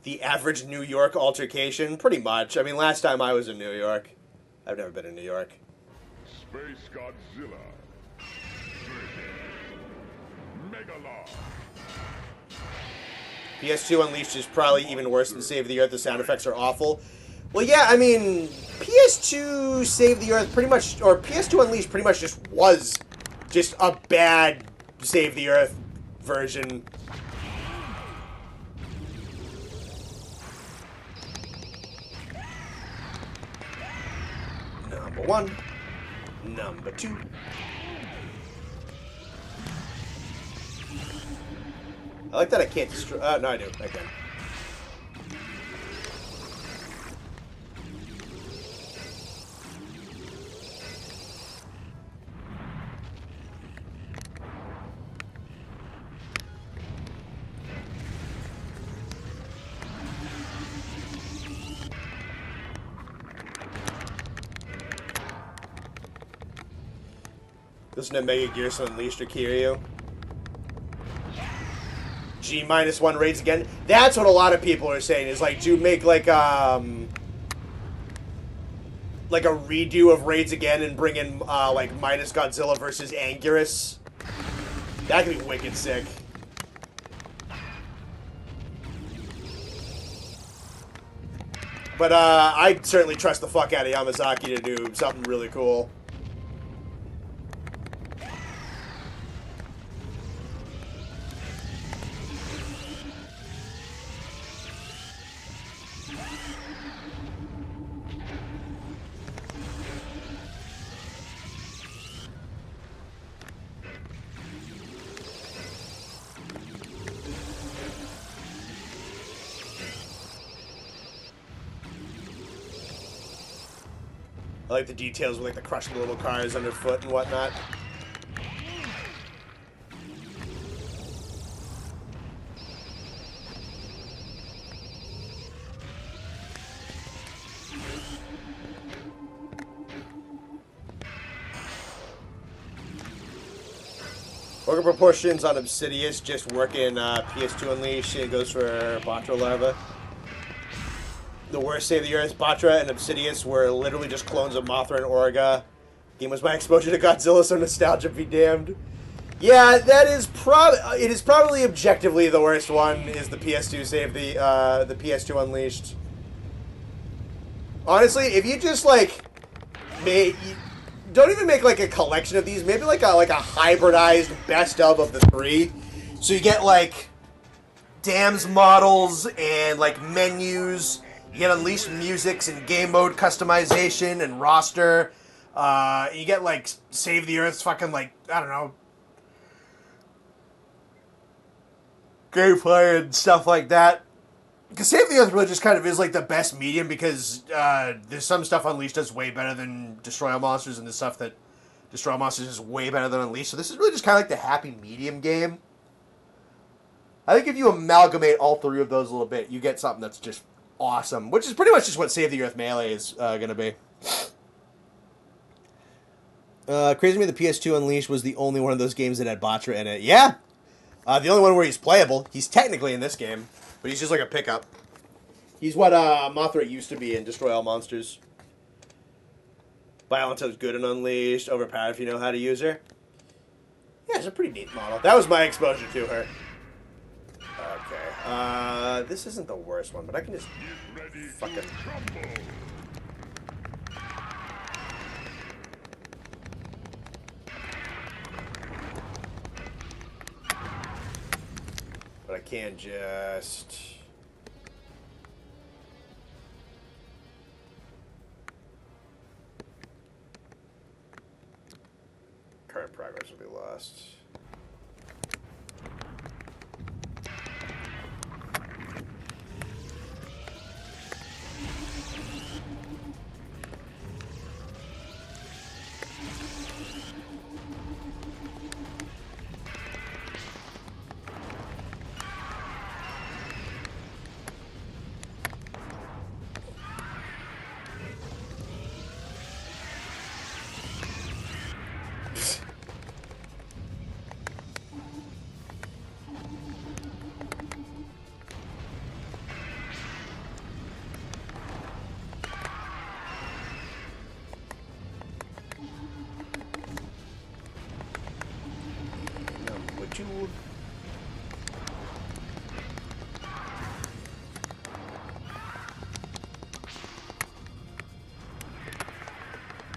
The average New York altercation? Pretty much. I mean, last time I was in New York. I've never been in New York. Space Godzilla. Megalon. PS2 Unleashed is probably even worse than Save the Earth. The sound effects are awful. Well, yeah, I mean, PS2 Save the Earth pretty much, or PS2 Unleashed pretty much just was just a bad Save the Earth version. Number 1. Number 2. I like that I can't destroy... no, I do. I can. Listen to Mega Gears Unleashed or Kiryu. G-1 raids again. That's what a lot of people are saying, is like, do make like a redo of raids again and bring in like minus Godzilla versus Anguirus. That could be wicked sick. But I'd certainly trust the fuck out of Yamazaki to do something really cool. I like the details with like the crushing little cars underfoot and whatnot. Organ proportions on Obsidious just work in PS2 Unleashed. It goes for Batra Larva. The worst Save the Earth, Batra and Obsidious were literally just clones of Mothra and Orga. Game was my exposure to Godzilla, so nostalgia be damned. Yeah, that is it is probably objectively the worst one. Is the PS2 Save the PS2 Unleashed. Honestly, if you just like don't even make like a collection of these. Maybe like a hybridized best of the three. So you get like dams models and like menus. You get unleashed musics and game mode customization and roster. You get like Save the Earth's fucking like, I don't know, gameplay and stuff like that. Because Save the Earth really just kind of is like the best medium because there's some stuff Unleashed does way better than Destroy All Monsters, and the stuff that Destroy All Monsters is way better than Unleashed. So this is really just kind of like the happy medium game. I think if you amalgamate all three of those a little bit, you get something that's just awesome, which is pretty much just what Save the Earth Melee is going to be. Crazy to me, the PS2 Unleashed was the only one of those games that had Batra in it. Yeah! The only one where he's playable. He's technically in this game, but he's just like a pickup. He's what Mothra used to be in Destroy All Monsters. Violence is good in Unleashed, overpowered if you know how to use her. Yeah, it's a pretty neat model. That was my exposure to her. Okay, this isn't the worst one, but I can just fucking... But I can just... Current progress will be lost.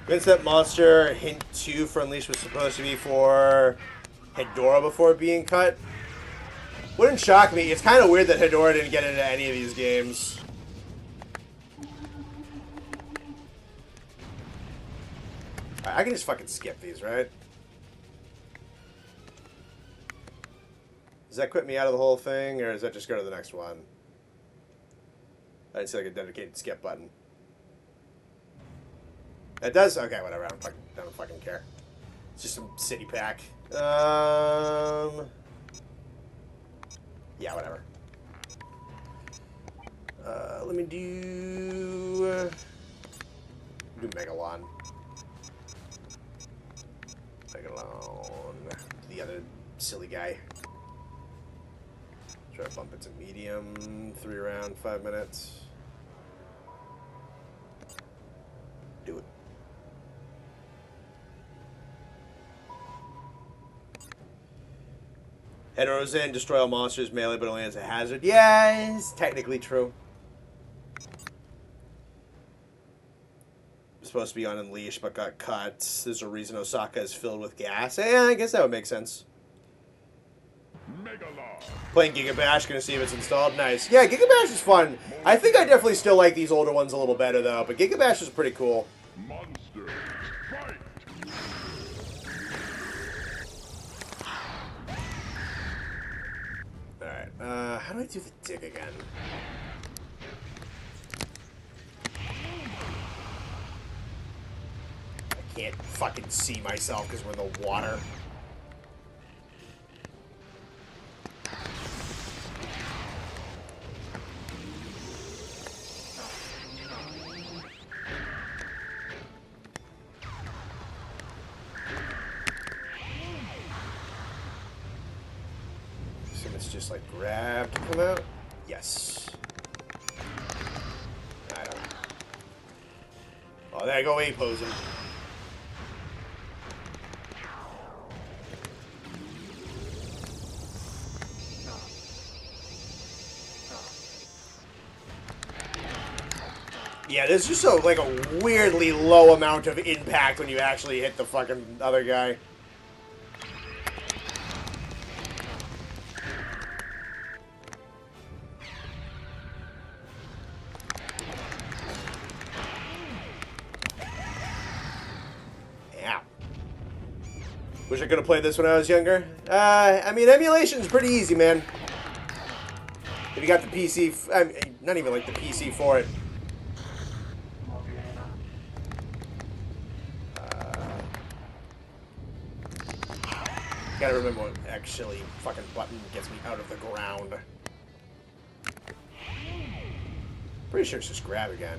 Vincent Monster hint 2 for Unleashed was supposed to be for Hedora before being cut. Wouldn't shock me. It's kind of weird that Hedora didn't get into any of these games. I can just fucking skip these, right? Does that quit me out of the whole thing, or does that just go to the next one? I didn't see like a dedicated skip button. It does? Okay, whatever. I don't fucking care. It's just some city pack. Yeah, whatever. Let me do Megalon. The other silly guy. Try to bump it to medium. 3 round, 5 minutes. Do it. Hetero's in, destroy all monsters, melee, but only as a hazard. Yeah, it's technically true. It's supposed to be on Unleashed, but got cut. There's a reason Osaka is filled with gas. Yeah, I guess that would make sense. Playing Giga Bash, gonna see if it's installed. Nice. Yeah, Giga Bash is fun. I think I definitely still like these older ones a little better, though. But Giga Bash is pretty cool. Monster, fight! Alright, how do I do the dig again? I can't fucking see myself because we're in the water. Just like grab to come out. Yes. I don't. Oh, there I go, A posing. Yeah, there's just like a weirdly low amount of impact when you actually hit the fucking other guy. Yeah. Wish I could have played this when I was younger. I mean, emulation's pretty easy, man. If you got the PC, I mean, not even like the PC for it. Gotta remember what actually fucking button gets me out of the ground. Pretty sure it's just grab again.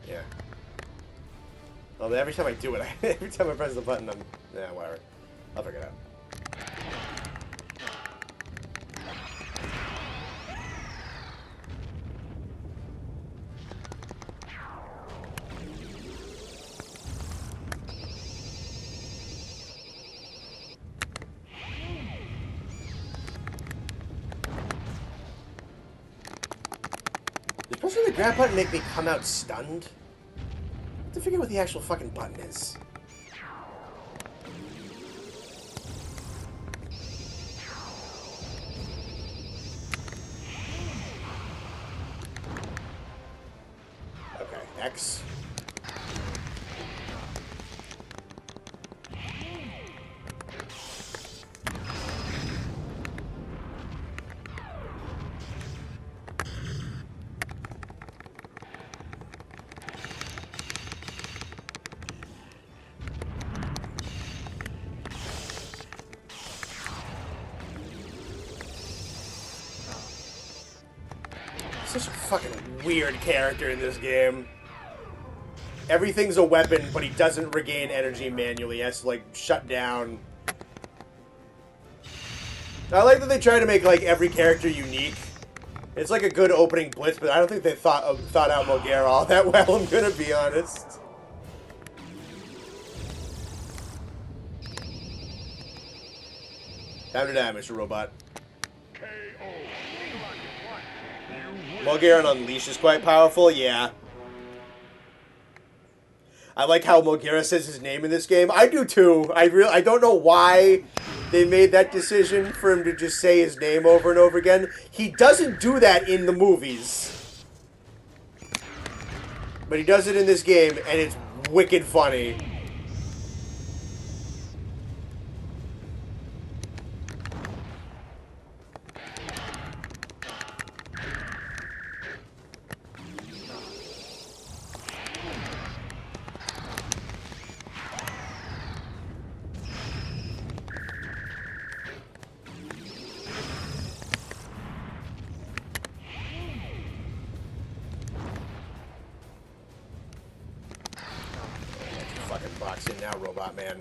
Yeah. Well, every time I do it, every time I press the button, yeah, whatever. I'll figure it out. Does pressing the grab button make me come out stunned? I have to figure out what the actual fucking button is. Okay, X. Such a fucking weird character in this game. Everything's a weapon, but he doesn't regain energy manually. He has to, like, shut down. I like that they try to make, like, every character unique. It's like a good opening blitz, but I don't think they thought out Mogera all that well, I'm gonna be honest. Time to die, Mr. Robot. Mogera on Unleash is quite powerful, yeah. I like how Mogera says his name in this game. I do too. I don't know why they made that decision for him to just say his name over and over again. He doesn't do that in the movies. But he does it in this game, and it's wicked funny. Fucking box in now, Robot Man.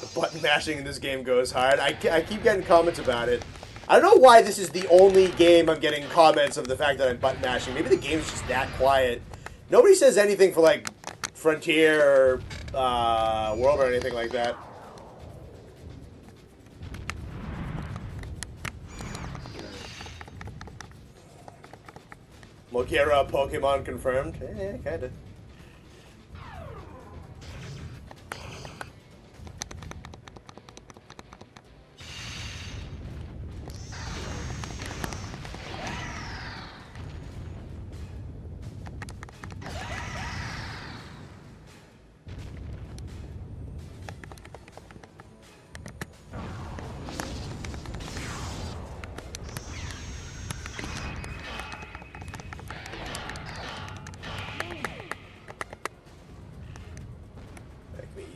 The button mashing in this game goes hard. I keep getting comments about it. I don't know why this is the only game I'm getting comments of the fact that I'm button mashing. Maybe the game's just that quiet. Nobody says anything for, like, Frontier or World or anything like that. Mogera Pokemon confirmed? Eh, kinda.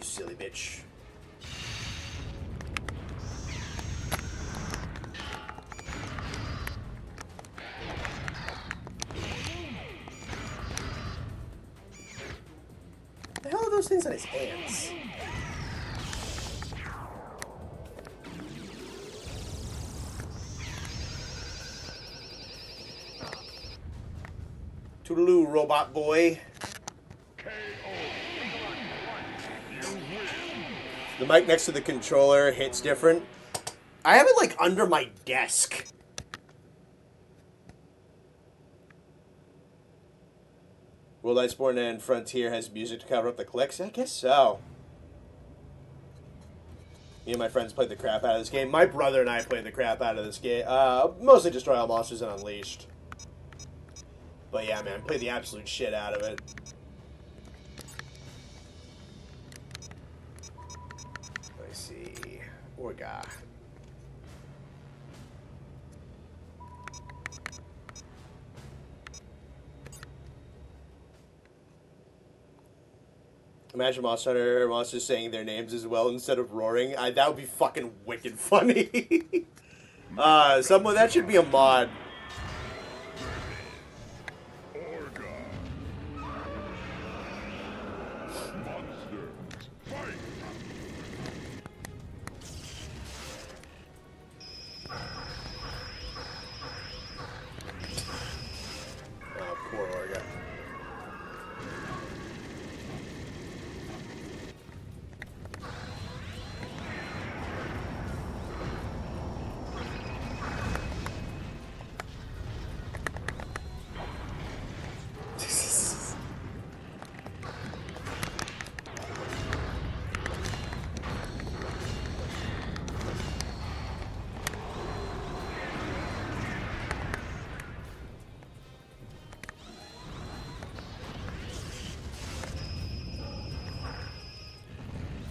Silly bitch. The hell are those things on his hands? Toodaloo, robot boy. KO. You win. The mic next to the controller hits different. I have it, like, under my desk. World Iceborne and Frontier has music to cover up the clicks? I guess so. Me and my friends played the crap out of this game. My brother and I played the crap out of this game. Mostly Destroy All Monsters and Unleashed. But yeah, man, played the absolute shit out of it. Let's see. Orga. Imagine Monster Hunter monsters saying their names as well instead of roaring. That would be fucking wicked funny. Someone that should be a mod. Oh, poor Orga.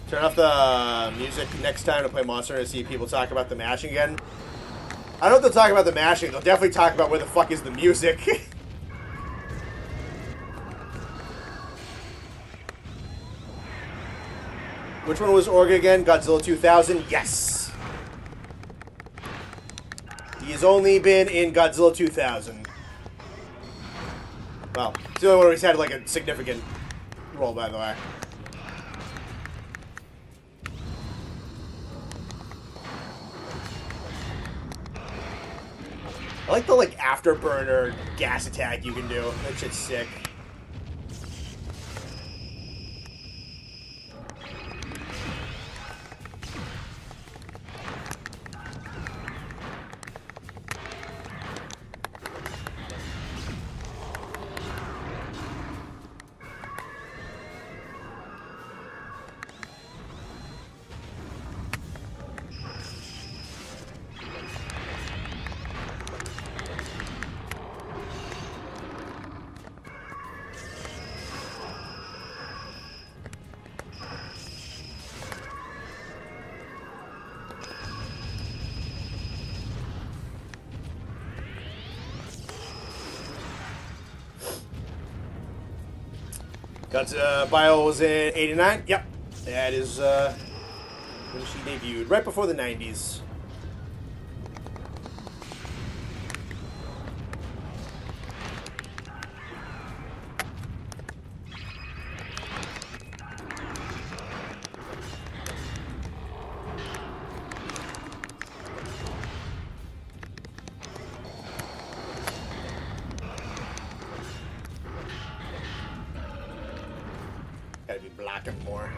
Turn off the music next time to play Monster and see people talk about the mashing again. I don't know if they'll talk about the mashing. They'll definitely talk about where the fuck is the music. Which one was Orga again? Godzilla 2000? Yes. He has only been in Godzilla 2000. Well, it's the only one where he's had like a significant role, by the way. I like the afterburner gas attack you can do. That shit's sick. Bio was in 89? Yep. That is when she debuted. Right before the 90s. Gotta be blocking more.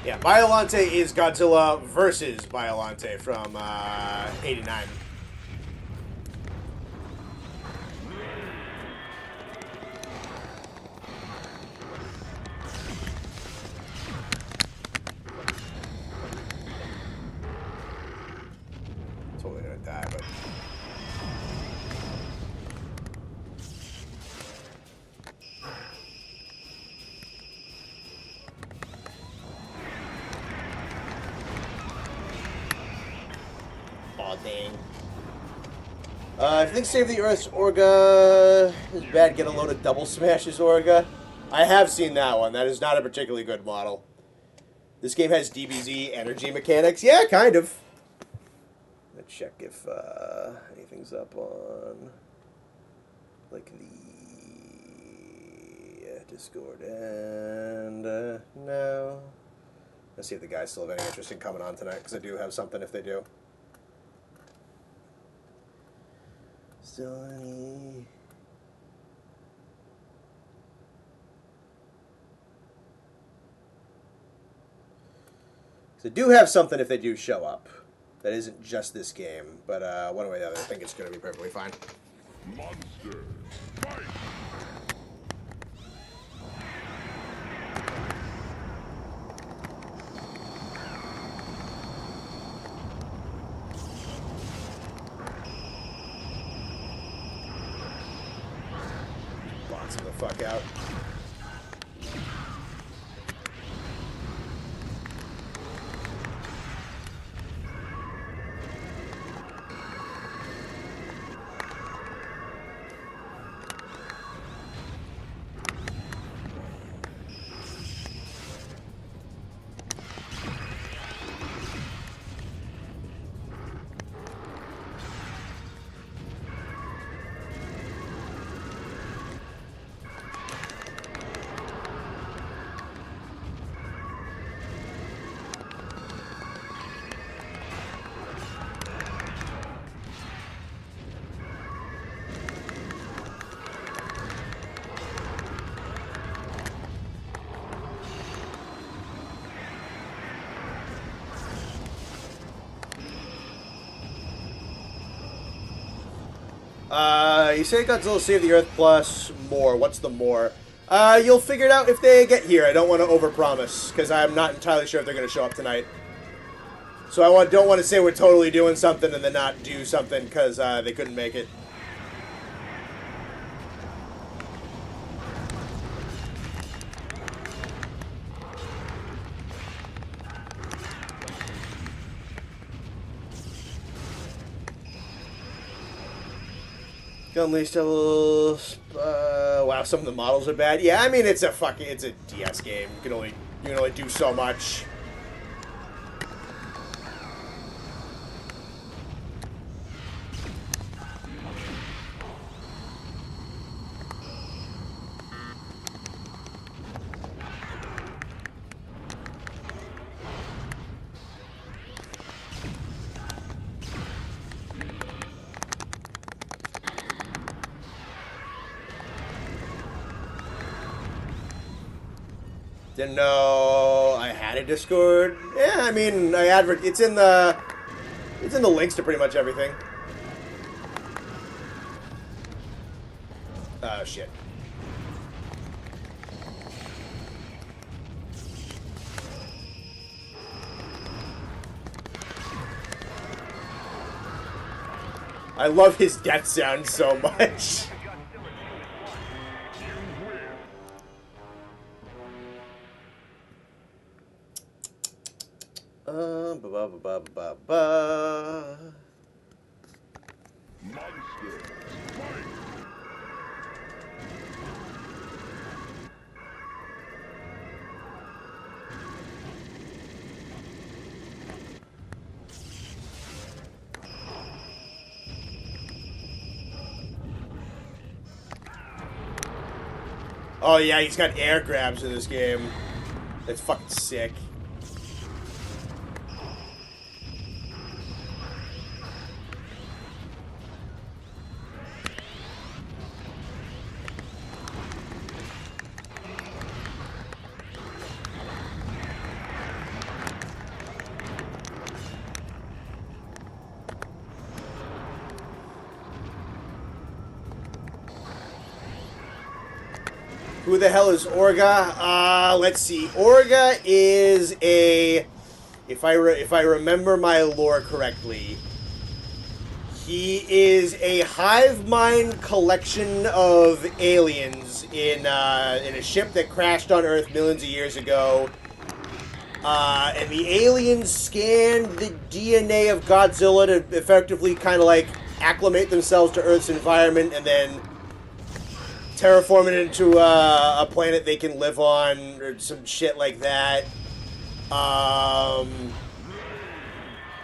Yeah, Biolante is Godzilla versus Biolante from 89. Totally gonna die, but... Aw, dang. If you think Save the Earth's Orga is bad, get a load of Double Smash's Orga. I have seen that one. That is not a particularly good model. This game has DBZ energy mechanics. Yeah, kind of. Let's check if anything's up on like the Discord, and no. Let's see if the guys still have any interest in coming on tonight, because I do have something if they do. Still any... So I do have something if they do show up. That isn't just this game, but one way or the other, I think it's going to be perfectly fine. Monster, fight! Box him the fuck out. You say Godzilla Save the Earth plus more. What's the more? You'll figure it out if they get here. I don't want to overpromise, because I'm not entirely sure if they're going to show up tonight. So I don't want to say we're totally doing something and then not do something because they couldn't make it. Unleashed levels. Wow, some of the models are bad. Yeah, I mean it's a DS game. You can only do so much. Didn't know I had a Discord. Yeah, I mean, it's in the links to pretty much everything. Oh shit. I love his death sound so much. Monster, fight! Oh yeah, he's got air grabs in this game. That's fucking sick. Who the hell is Orga? Let's see. Orga is a, if I remember my lore correctly, he is a hive mind collection of aliens in a ship that crashed on Earth millions of years ago. And the aliens scanned the DNA of Godzilla to effectively kind of like acclimate themselves to Earth's environment and then terraform it into a planet they can live on, or some shit like that. And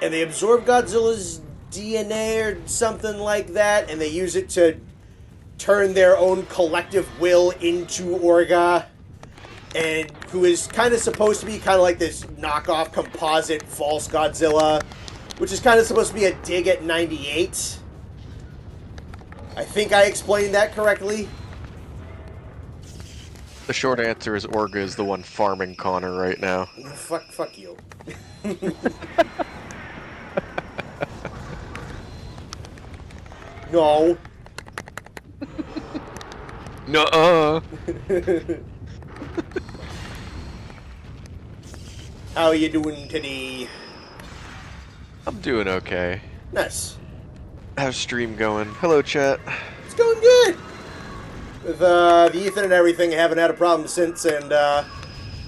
they absorb Godzilla's DNA or something like that, and they use it to turn their own collective will into Orga, and who is kind of supposed to be kind of like this knockoff composite false Godzilla, which is kind of supposed to be a dig at 98. I think I explained that correctly. The short answer is Orga is the one farming Connor right now. Fuck you. No. Nuh-uh. How you doing today? I'm doing okay. Nice. How's stream going? Hello, chat. It's going good. With the Ethan and everything, haven't had a problem since, and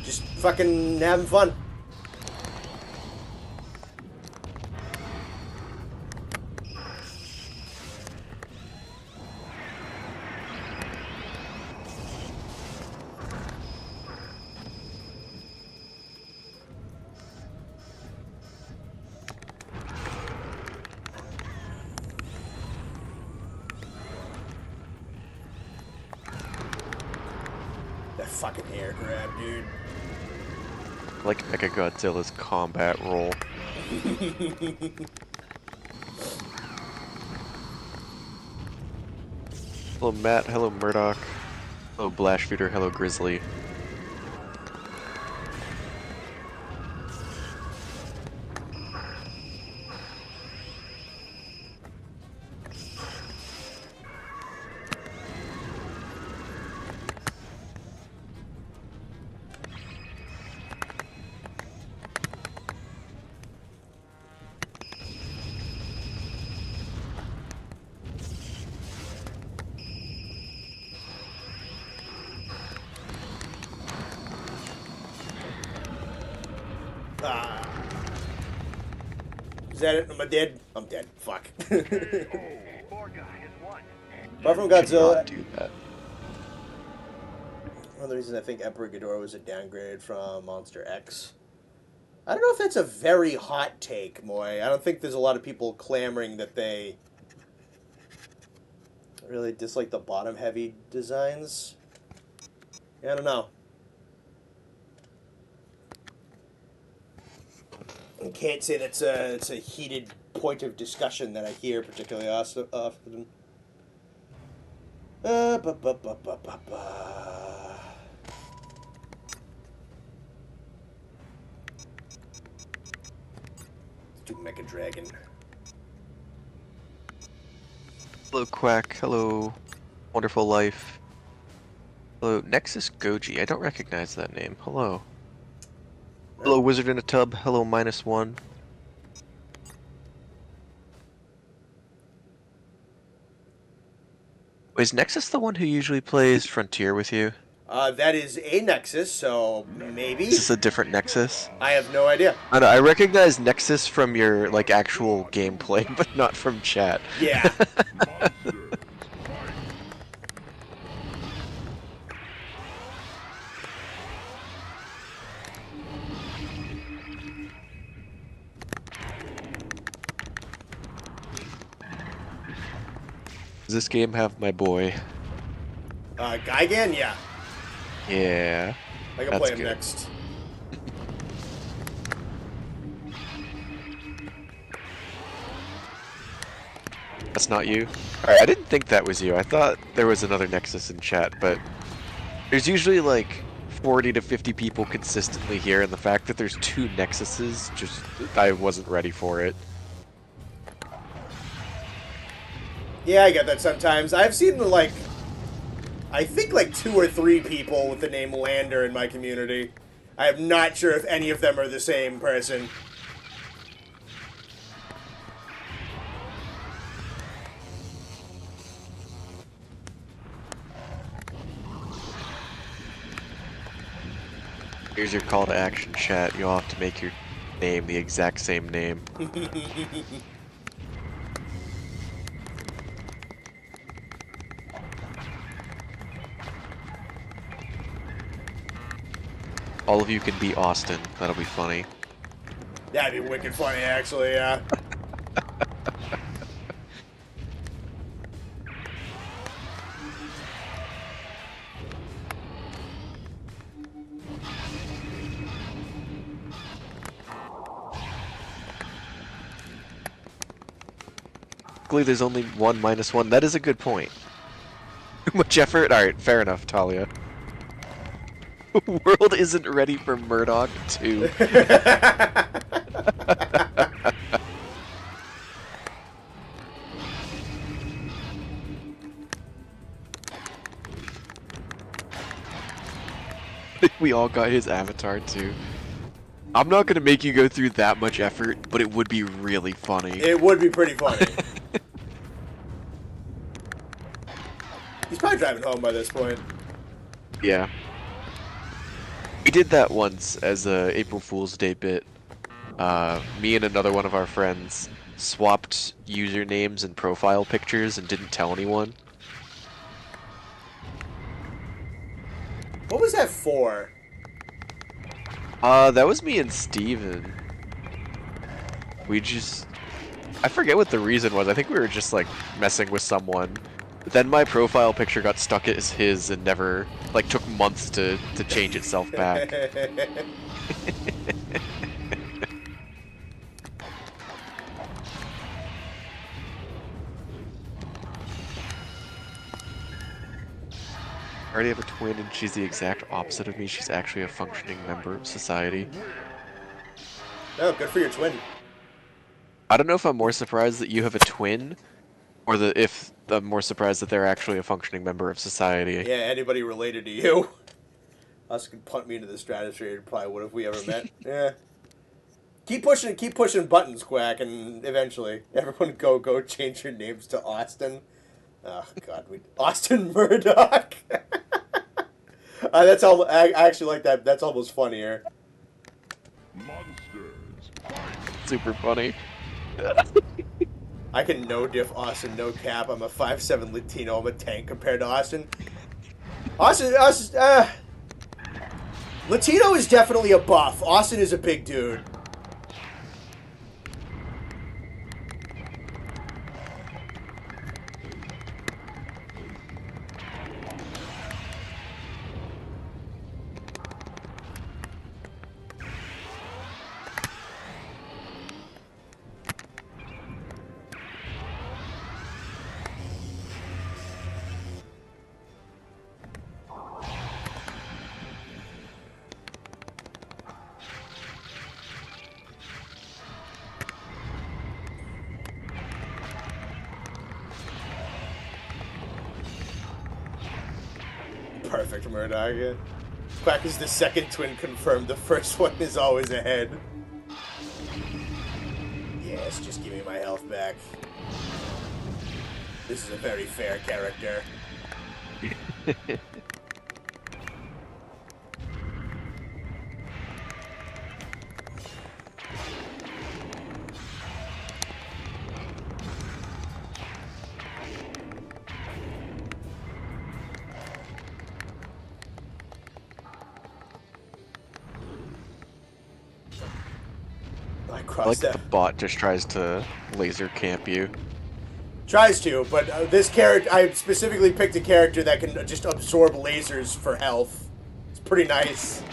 just fucking having fun. That fucking hair grab, dude. Like Mechagodzilla's combat roll. Hello, Matt. Hello, Murdoch. Hello, Blashfeeder. Hello, Grizzly. Is that it? Am I dead? I'm dead. Fuck. Orga has won. Apart from Godzilla, Not do that. one of the reasons I think Emperor Ghidorah was a downgrade from Monster X. I don't know if that's a very hot take, Moy. I don't think there's a lot of people clamoring that they really dislike the bottom-heavy designs. Yeah, I don't know. I can't say it's a heated point of discussion that I hear particularly often. Let's do Mecha Dragon. Hello, Quack. Hello, Wonderful Life. Hello, Nexus Goji. I don't recognize that name. Hello. Hello, Wizard in a Tub. Hello, -1. Is Nexus the one who usually plays Frontier with you? That is a Nexus, so maybe? Is this a different Nexus? I have no idea. I know, I recognize Nexus from your, like, actual gameplay, but not from chat. Yeah. Does this game have my boy? Gigan? Yeah. Yeah. I can That's play him good. next. That's not you? Alright, I didn't think that was you. I thought there was another Nexus in chat, but there's usually like 40 to 50 people consistently here, and the fact that there's 2 Nexuses, just, I wasn't ready for it. Yeah, I get that sometimes. I've seen, like, I think like 2 or 3 people with the name Lander in my community. I am not sure if any of them are the same person. Here's your call to action, chat. You'll have to make your name the exact same name. All of you can be Austin. That'll be funny. That'd be wicked funny, actually, yeah. Luckily, there's only one -1. That is a good point. Too much effort? Alright, fair enough, Talia. World isn't ready for Murdoch 2. We all got his avatar too. I'm not gonna make you go through that much effort, but it would be really funny. It would be pretty funny. He's probably driving home by this point. Yeah. We did that once as a April Fool's Day bit. Me and another one of our friends swapped usernames and profile pictures and didn't tell anyone. What was that for? That was me and Steven. I forget what the reason was. I think we were just, like, messing with someone. But then my profile picture got stuck as his and never, like, took months to change itself back. I already have a twin and she's the exact opposite of me. She's actually a functioning member of society. Oh, good for your twin. I don't know if I'm more surprised that you have a twin, or if I'm more surprised that they're actually a functioning member of society. Yeah, anybody related to you. Us could punt me into the stratosphere, probably would if we ever met. Yeah. Keep pushing buttons, Quack, and eventually everyone go change your names to Austin. Oh God, Austin Murdoch. That's all. I actually like that. That's almost funnier. Monsters. Super funny. I can no diff Austin, no cap. I'm a 5'7" Latino. I'm a tank compared to Austin. Latino is definitely a buff. Austin is a big dude. Perfect, Murdoch. Quack is the second twin confirmed. The first one is always ahead. Yes, just give me my health back. This is a very fair character. I like that the bot just tries to laser camp you. Tries to, but this character, I specifically picked a character that can just absorb lasers for health. It's pretty nice.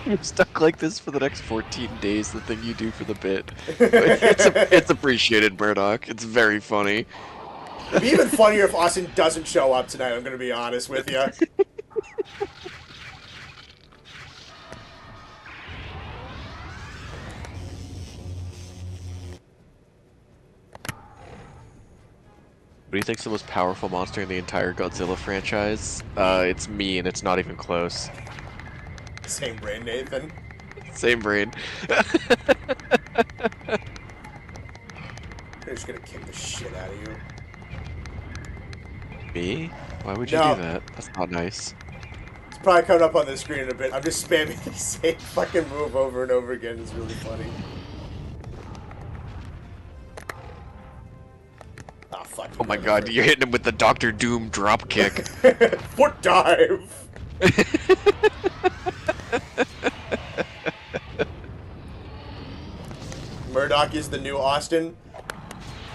You're stuck like this for the next 14 days, the thing you do for the bit. It's appreciated, Murdoch. It's very funny. It'd be even funnier if Austin doesn't show up tonight, I'm gonna be honest with you. What do you think's the most powerful monster in the entire Godzilla franchise? It's me, and it's not even close. Same brain, Nathan. Same brain. They're just gonna kick the shit out of you. Me? Why would you No. do that? That's not nice. It's probably coming up on the screen in a bit. I'm just spamming the same fucking move over and over again. It's really funny. Oh, fuck. Oh my god, you're hitting him with the Doctor Doom drop kick. Foot dive! Murdoch is the new Austin.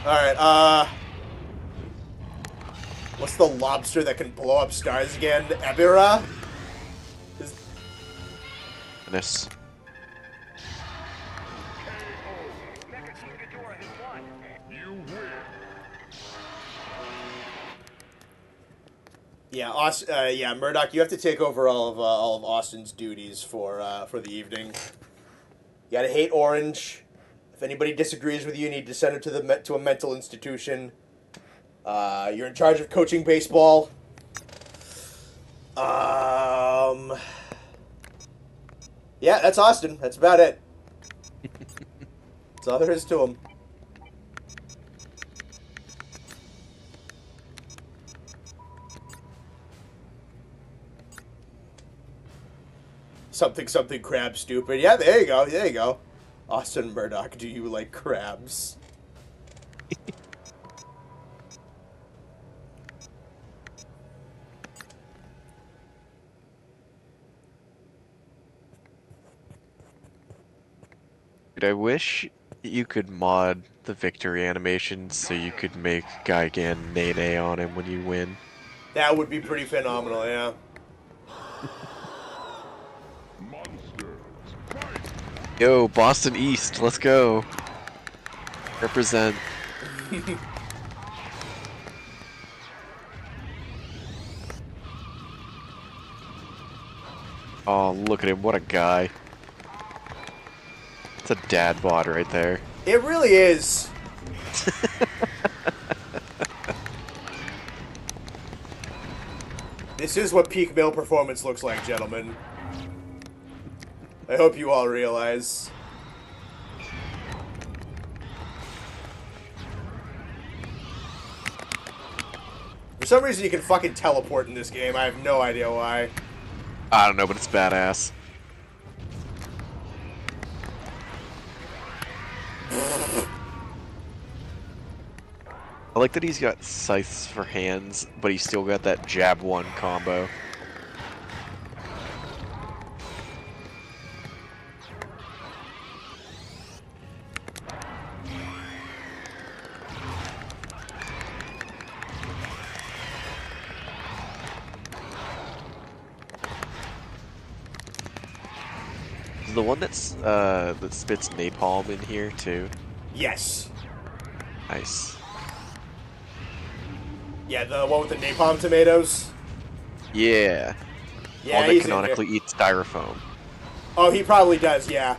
Alright, what's the lobster that can blow up stars again? Ebira? This. yeah, Murdoch, you have to take over all of Austin's duties for the evening. You gotta hate Orange. If anybody disagrees with you, you need to send him to a mental institution. You're in charge of coaching baseball. Yeah, that's Austin. That's about it. That's all there is to him. Something crab stupid. Yeah, there you go. There you go. Austin Murdoch, do you like crabs? Dude, I wish you could mod the victory animation so you could make Gigan Nene on him when you win. That would be pretty phenomenal, yeah. Monsters, fight! Yo, Boston East, let's go. Represent. Oh, look at him, what a guy. It's a dad bod right there. It really is. This is what peak male performance looks like, gentlemen. I hope you all realize. For some reason, you can fucking teleport in this game. I have no idea why. I don't know, but it's badass. I like that he's got scythes for hands, but he's still got that jab one combo. Is the one that's that spits napalm in here too? Yes. Nice. Yeah, the one with the napalm tomatoes. Yeah. Yeah, One that he's in canonically here. eats styrofoam. Oh, he probably does, yeah.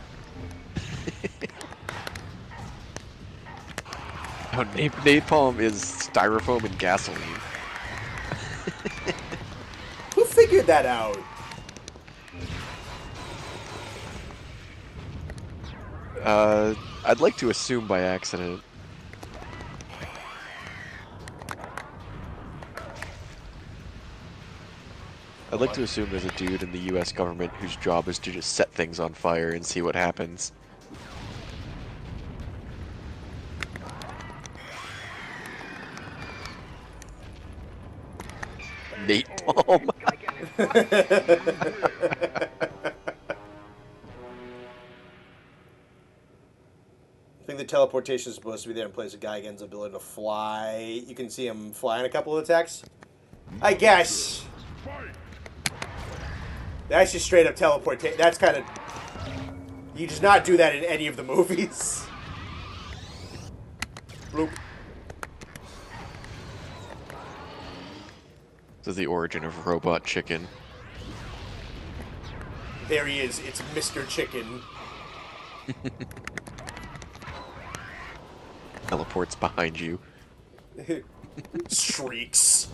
Oh, napalm is styrofoam and gasoline. Who figured that out? I'd like to assume by accident. I'd like to assume there's a dude in the US government whose job is to just set things on fire and see what happens. Napalm. I think the teleportation is supposed to be there in place of Gigan's ability to fly. You can see him fly in a couple of attacks. I guess. That's just straight up teleportation. That's kind of... You just not do that in any of the movies. Bloop. This is the origin of Robot Chicken. There he is. It's Mr. Chicken. Teleports behind you. Shrieks.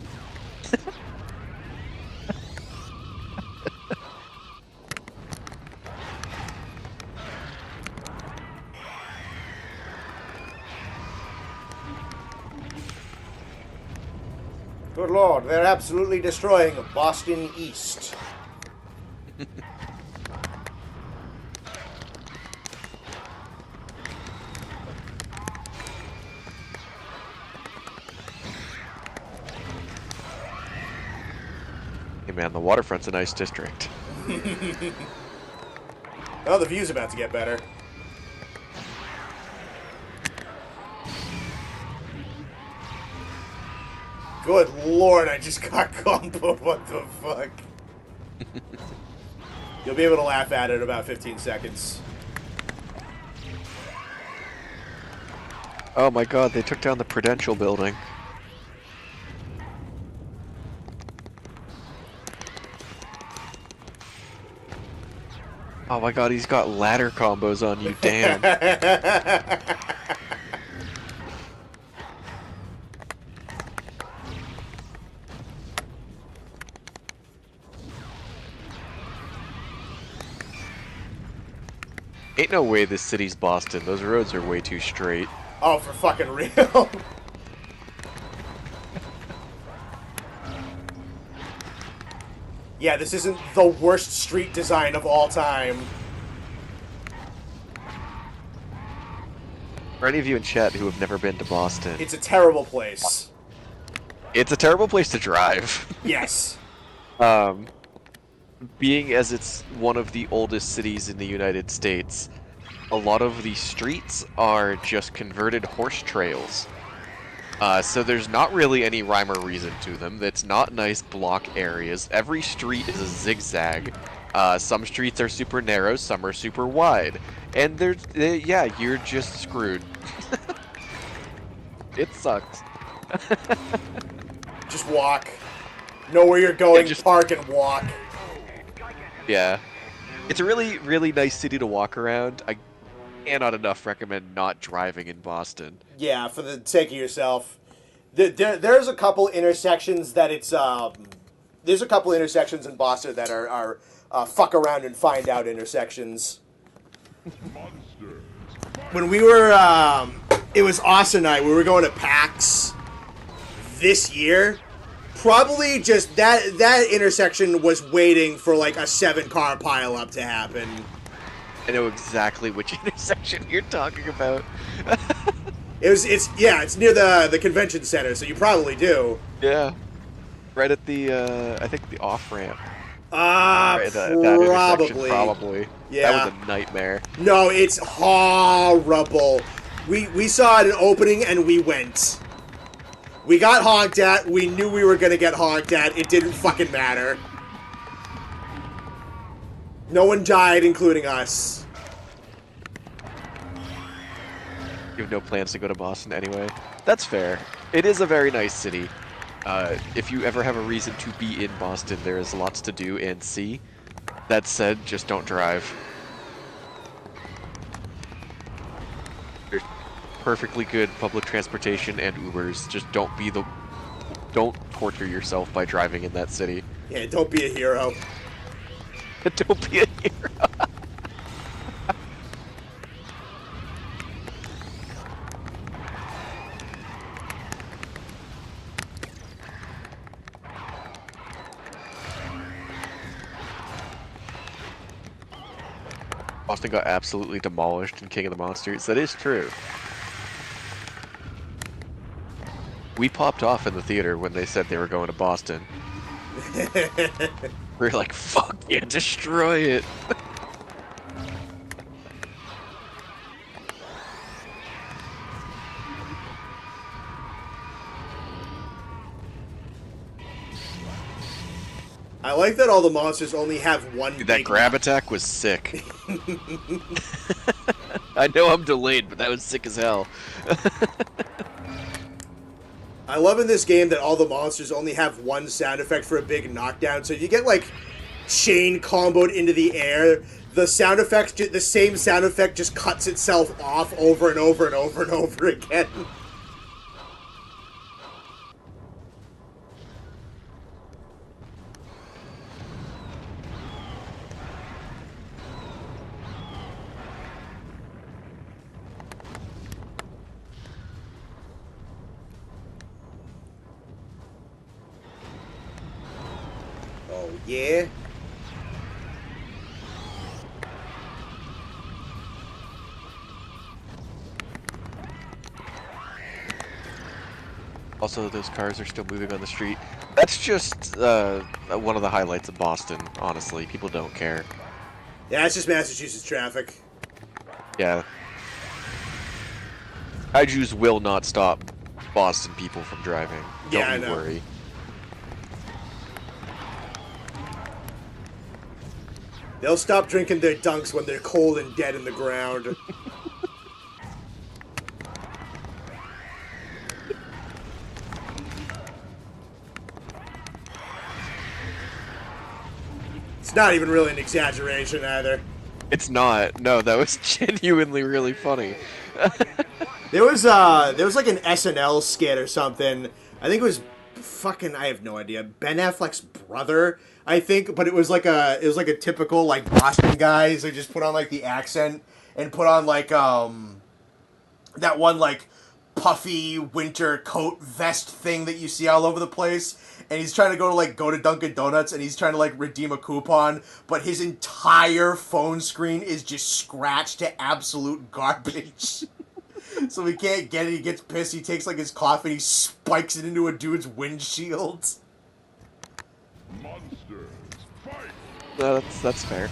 Good lord, they're absolutely destroying Boston East. Hey man, the waterfront's a nice district. Oh, the view's about to get better. Good lord, I just got comboed. What the fuck? You'll be able to laugh at it in about 15 seconds. Oh my god, they took down the Prudential building. Oh my god, he's got ladder combos on you, damn. Ain't no way this city's Boston. Those roads are way too straight. Oh, for fucking real. Yeah, this isn't the worst street design of all time. For any of you in chat who have never been to Boston, It's a terrible place. it's a terrible place to drive. Yes. Being as it's one of the oldest cities in the United States, a lot of the streets are just converted horse trails. So there's not really any rhyme or reason to them. It's not nice block areas. Every street is a zigzag. Some streets are super narrow, some are super wide. And yeah, you're just screwed. It sucks. Just walk. Know where you're going, Yeah, just- park and walk. Yeah. It's a really, really nice city to walk around. I cannot enough recommend not driving in Boston. Yeah, for the sake of yourself. There's a couple intersections that it's there's a couple intersections in Boston that are fuck around and find out intersections. Monsters. When we were it was Austin and I, we were going to PAX this year. Probably just that intersection was waiting for like a 7-car pileup to happen. I know exactly which intersection you're talking about. It's near the convention center, so you probably do. Yeah. Right at the, I think the off-ramp. Probably. Intersection, probably. Yeah. That was a nightmare. No, it's horrible. We saw an opening and we went. We got honked at. We knew we were gonna get honked at. It didn't fucking matter. No one died, including us. You have no plans to go to Boston anyway. That's fair. It is a very nice city. If you ever have a reason to be in Boston, there is lots to do and see. That said, just don't drive. There's perfectly good public transportation and Ubers. Just don't torture yourself by driving in that city. Yeah, don't be a hero. Don't be a hero. Boston got absolutely demolished in King of the Monsters. That is true. We popped off in the theater when they said they were going to Boston. We were like, fuck yeah, destroy it. I like that all the monsters only have one. Dude, that grab attack was sick. I know I'm delayed, but that was sick as hell. I love in this game that all the monsters only have one sound effect for a big knockdown. So if you get like chain comboed into the air, the sound effect, the same sound effect, just cuts itself off over and over and over and over again. Oh yeah. Also, those cars are still moving on the street. That's just one of the highlights of Boston, honestly. People don't care. Yeah, it's just Massachusetts traffic. Yeah. Kaijus will not stop Boston people from driving. Don't Yeah, I you know. worry. They'll stop drinking their dunks when they're cold and dead in the ground. It's not even really an exaggeration either. It's not. No, that was genuinely really funny. There was like an SNL skit or something. I think it was fucking, I have no idea. Ben Affleck's brother, I think, but it was like a typical like Boston guys. They just put on like the accent and put on like that one like puffy winter coat vest thing that you see all over the place. And he's trying to go to Dunkin' Donuts, and he's trying to like redeem a coupon, but his entire phone screen is just scratched to absolute garbage. So he can't get it. He gets pissed. He takes like his coffee, and he spikes it into a dude's windshield. Monsters, fight! No, that's fair.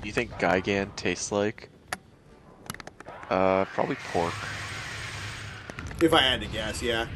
Do you think Gigan tastes like? Probably pork. If I had to guess, yeah.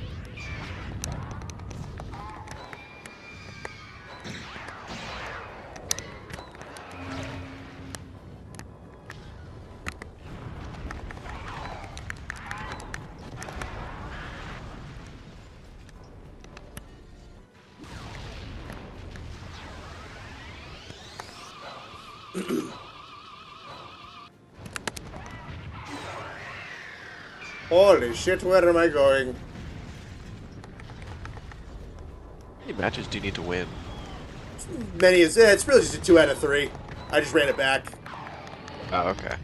Holy shit, where am I going? How many matches do you need to win? Many is it's really just a 2 out of 3. I just ran it back. Oh, okay.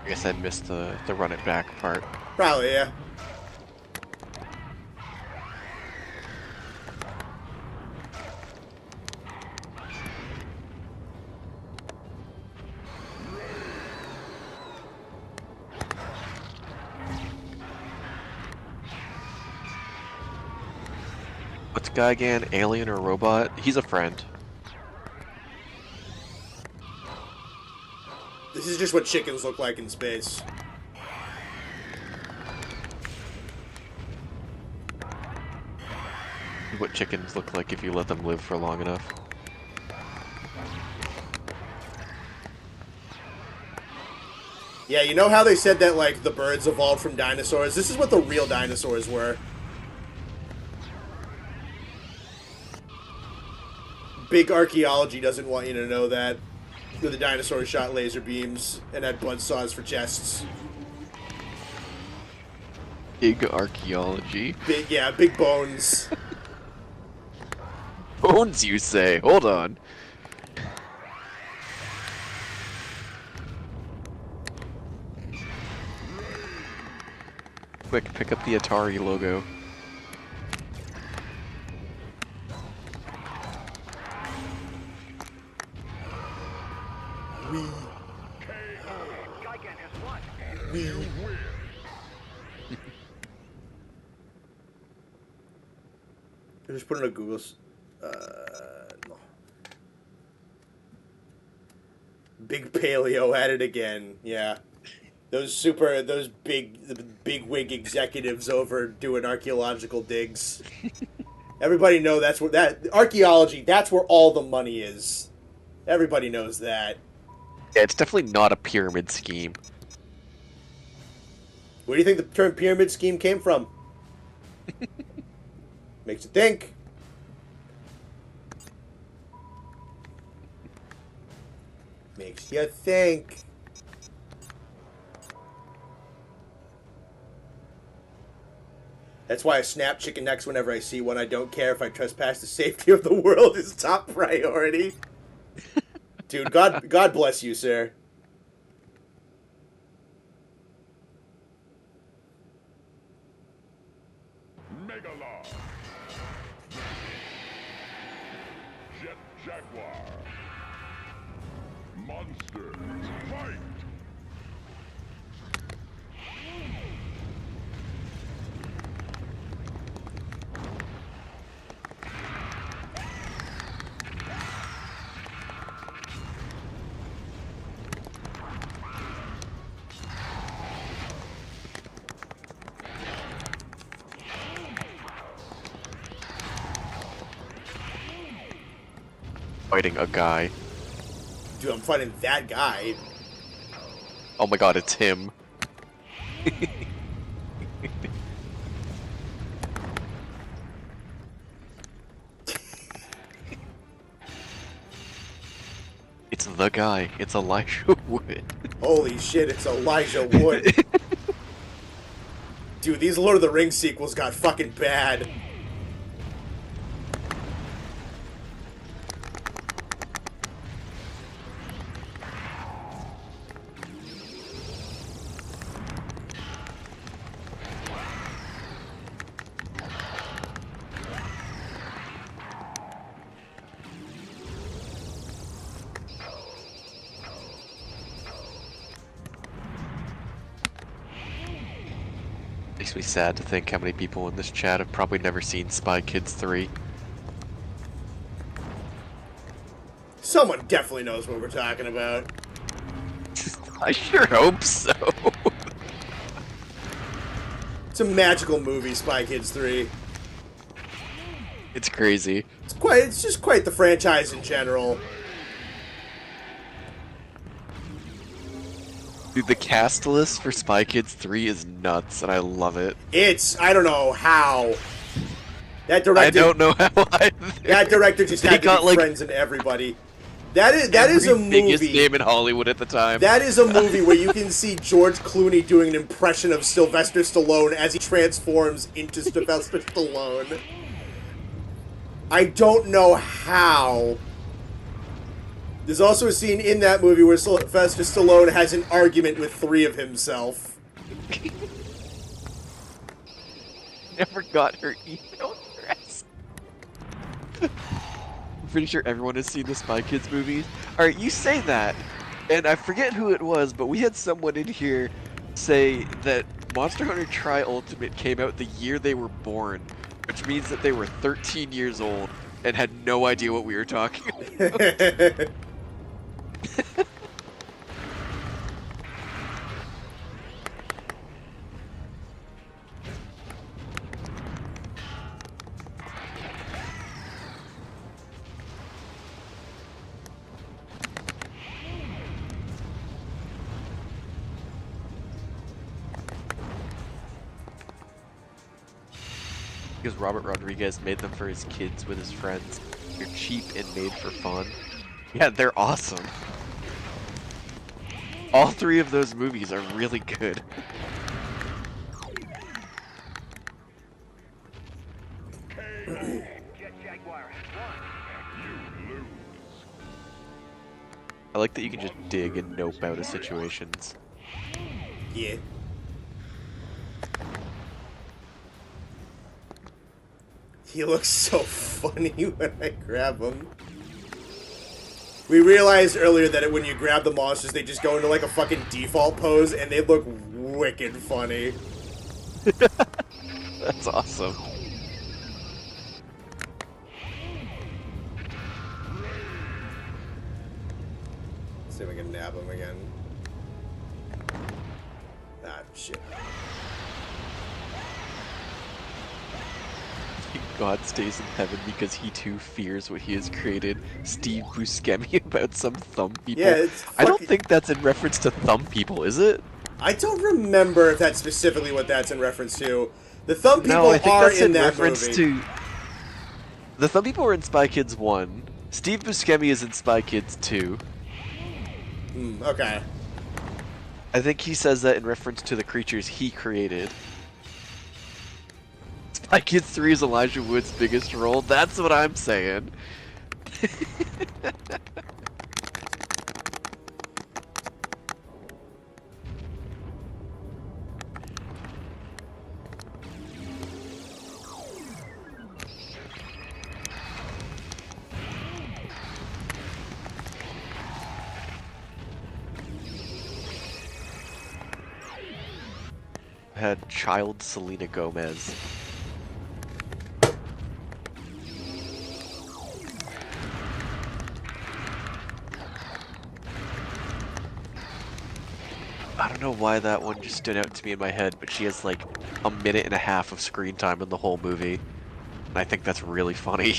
I guess I missed the run it back part. Probably, yeah. What's Gigan, alien or robot? He's a friend. This is just what chickens look like in space. What chickens look like if you let them live for long enough. Yeah, you know how they said that, like, the birds evolved from dinosaurs? This is what the real dinosaurs were. Big archaeology doesn't want you to know that. The dinosaurs shot laser beams and had buzzsaws for chests. Big archaeology. Big bones. Bones, you say? Hold on. Quick, pick up the Atari logo. Gigan has won. You win. I just put in a Google. No. Big Paleo at it again. Yeah, those big wig executives over doing archaeological digs. Everybody know that's where that archaeology. That's where all the money is. Everybody knows that. Yeah, it's definitely not a pyramid scheme. Where do you think the term pyramid scheme came from? Makes you think. Makes you think. That's why I snap chicken necks whenever I see one. I don't care if I trespass. The safety of the world is top priority. Dude, God bless you, sir. Megalon. Jet Jaguar. Monsters, fight! fighting a guy. Dude, I'm fighting that guy. Oh my god, it's him. It's the guy. It's Elijah Wood. Holy shit, it's Elijah Wood. Dude, these Lord of the Rings sequels got fucking bad. Makes me sad to think how many people in this chat have probably never seen Spy Kids 3. Someone definitely knows what we're talking about. I sure hope so. It's a magical movie, Spy Kids 3. It's crazy. It's just quite the franchise in general. Dude, the cast list for Spy Kids 3 is nuts, and I love it. I don't know how. That director, I don't know how either. That director just had to got, be like, friends in everybody. That is a biggest movie. name in Hollywood at the time. That is a movie where you can see George Clooney doing an impression of Sylvester Stallone as he transforms into Sylvester Stallone. I don't know how. There's also a scene in that movie where Sylvester Stallone has an argument with 3 of himself. Never got her email address. I'm pretty sure everyone has seen the Spy Kids movies. Alright, you say that, and I forget who it was, but we had someone in here say that Monster Hunter Tri-Ultimate came out the year they were born, which means that they were 13 years old and had no idea what we were talking about. Because Robert Rodriguez made them for his kids with his friends. They're cheap and made for fun. Yeah, they're awesome. All 3 of those movies are really good. Jet Jaguar has won. You lose. I like that you can just dig and nope out of situations. Yeah. He looks so funny when I grab him. We realized earlier that when you grab the monsters, they just go into like a fucking default pose, and they look wicked funny. That's awesome. Let's see if I can nab him again. Ah, shit. God stays in heaven because he too fears what he has created. Steve Buscemi about some thumb people. Yeah, it's I don't fucking- think that's in reference to thumb people, is it? I don't remember if that's specifically what that's in reference to. The thumb people No, I think are that's in in that reference movie. to... The thumb people are in Spy Kids 1. Steve Buscemi is in Spy Kids 2. Okay. I think he says that in reference to the creatures he created. Spy Kids 3 is Elijah Wood's biggest role. That's what I'm saying. Had child Selena Gomez. I don't know why that one just stood out to me in my head, but she has like a minute and a half of screen time in the whole movie. And I think that's really funny.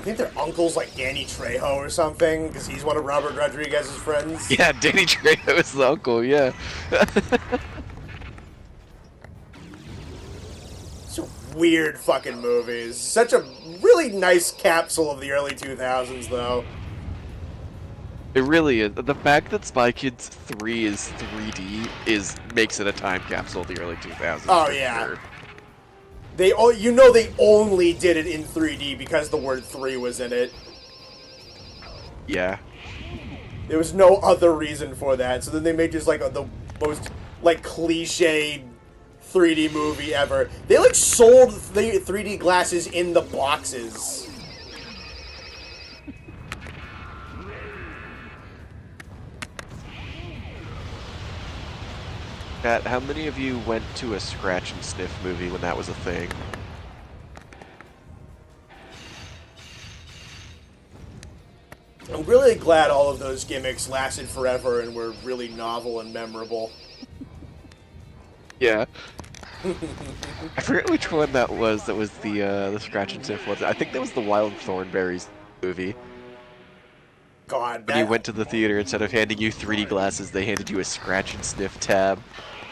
think their uncle's like Danny Trejo or something, because he's one of Robert Rodriguez's friends. Yeah, Danny Trejo is the uncle, yeah. Some weird fucking movies. Such a really nice capsule of the early 2000s, though. It really is. The fact that Spy Kids 3 is 3D makes it a time capsule of the early 2000s. Oh, yeah. Sure. They only did it in 3D because the word 3 was in it. Yeah. There was no other reason for that. So then they made just like the most like cliche 3D movie ever. They like sold the 3D glasses in the boxes. Pat, how many of you went to a scratch and sniff movie when that was a thing? I'm really glad all of those gimmicks lasted forever and were really novel and memorable. Yeah. I forget which one that was the scratch and sniff one. I think that was the Wild Thornberrys movie. God, when you went to the theater, instead of handing you 3D glasses, they handed you a scratch and sniff tab.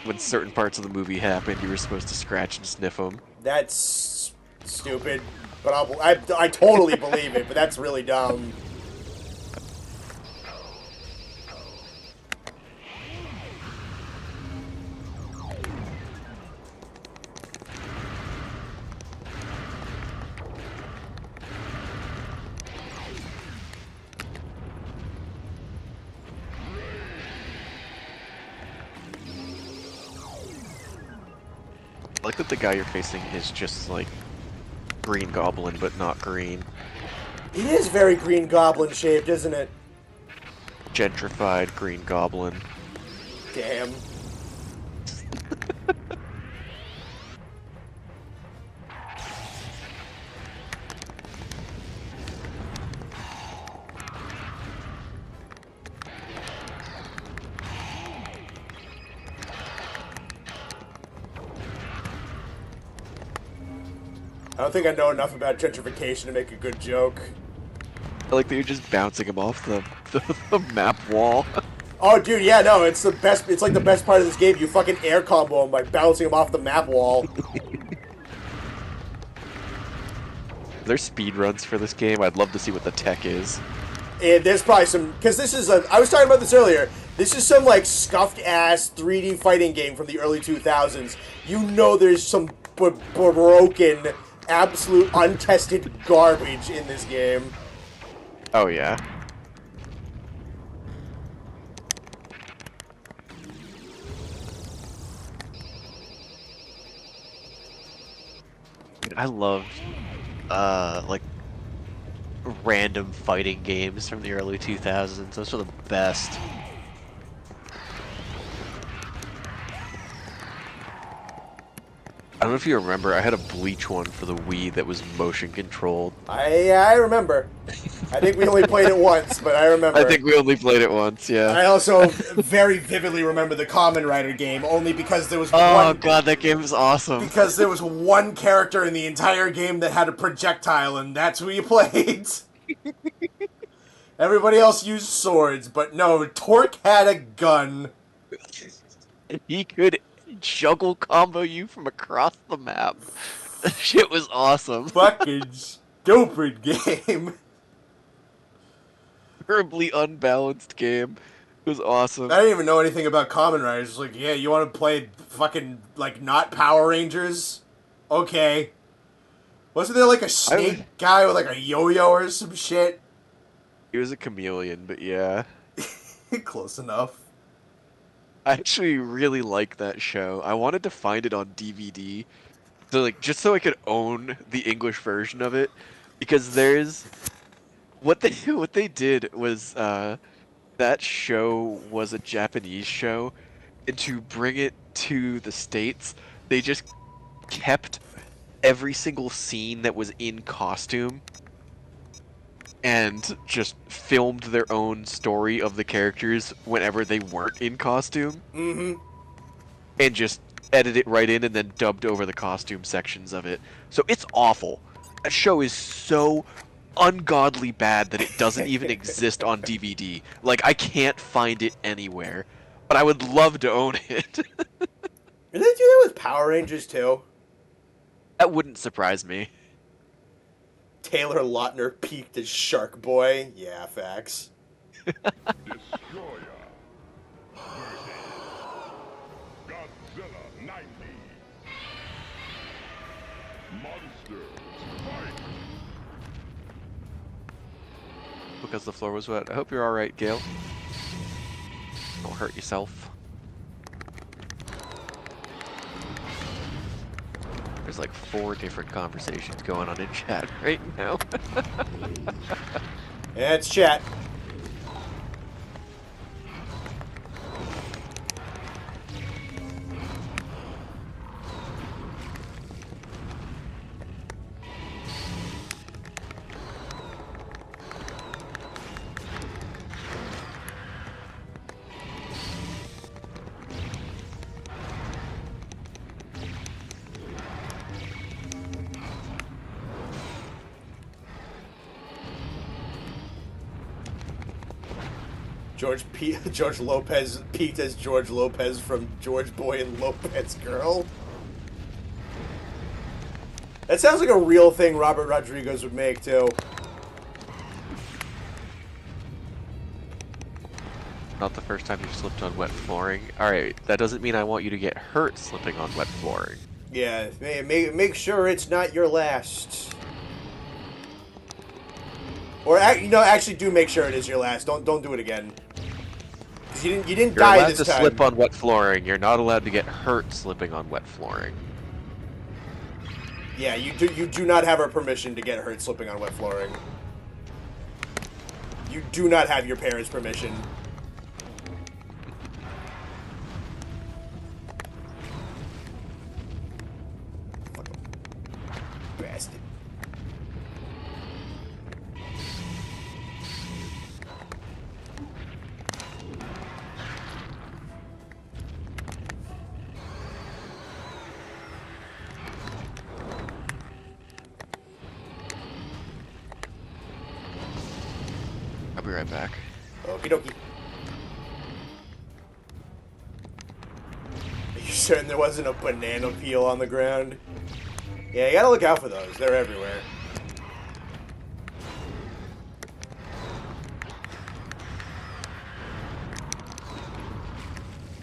When certain parts of the movie happened, you were supposed to scratch and sniff them. That's stupid, but I totally believe it, but that's really dumb. I like that the guy you're facing is just like Green Goblin, but not green. It is very Green Goblin shaped, isn't it? Gentrified Green Goblin. Damn. I don't think I know enough about gentrification to make a good joke. I like that you're just bouncing him off the map wall. Oh, dude, yeah, no, it's the best. It's like the best part of this game. You fucking air combo him by bouncing him off the map wall. There's speed runs for this game. I'd love to see what the tech is. And there's probably some, because this is I was talking about this earlier. This is some like scuffed ass 3D fighting game from the early 2000s. You know, there's some broken, absolute untested garbage in this game. Oh yeah. I loved like random fighting games from the early 2000s. Those were the best. I don't know if you remember, I had a Bleach one for the Wii that was motion controlled. I remember. I think we only played it once, but I remember. I think we only played it once, yeah. I also very vividly remember the Kamen Rider game, only because there was one... Oh god, that game was awesome. Because there was one character in the entire game that had a projectile, and that's who you played. Everybody else used swords, but no, Torque had a gun. He could juggle combo you from across the map. That shit was awesome. Fucking stupid game. Terribly unbalanced game. It was awesome. I didn't even know anything about Kamen Riders. It's like, yeah, you want to play fucking, like, not Power Rangers? Okay. Wasn't there, like, a snake guy with, like, a yo-yo or some shit? He was a chameleon, but yeah. Close enough. I actually really like that show. I wanted to find it on DVD, so like just so I could own the English version of it, because there's what they did was that show was a Japanese show, and to bring it to the States, they just kept every single scene that was in costume and just filmed their own story of the characters whenever they weren't in costume. Mm-hmm. And just edited it right in and then dubbed over the costume sections of it. So it's awful. That show is so ungodly bad that it doesn't even exist on DVD. Like, I can't find it anywhere, but I would love to own it. Did they do that with Power Rangers too? That wouldn't surprise me. Taylor Lautner peaked as Shark Boy. Yeah, facts. Destroyer versus Godzilla 90. Monsters fight. Because the floor was wet. I hope you're alright, Gale. Don't hurt yourself. There's like 4 different conversations going on in chat right now. Yeah, it's chat. George Lopez peaked as George Lopez from George Boy and Lopez Girl. That sounds like a real thing Robert Rodriguez would make, too. Not the first time you've slipped on wet flooring. Alright, that doesn't mean I want you to get hurt slipping on wet flooring. Yeah, make sure it's not your last. Or, actually do make sure it is your last. Don't do it again. 'Cause you didn't You're die allowed this to time. slip on wet flooring. You're not allowed to get hurt slipping on wet flooring. Yeah, you do not have our permission to get hurt slipping on wet flooring. You do not have your parents' permission. Fucking bastard. I'll be right back. Okie dokie. Are you certain there wasn't a banana peel on the ground? Yeah, you gotta look out for those. They're everywhere.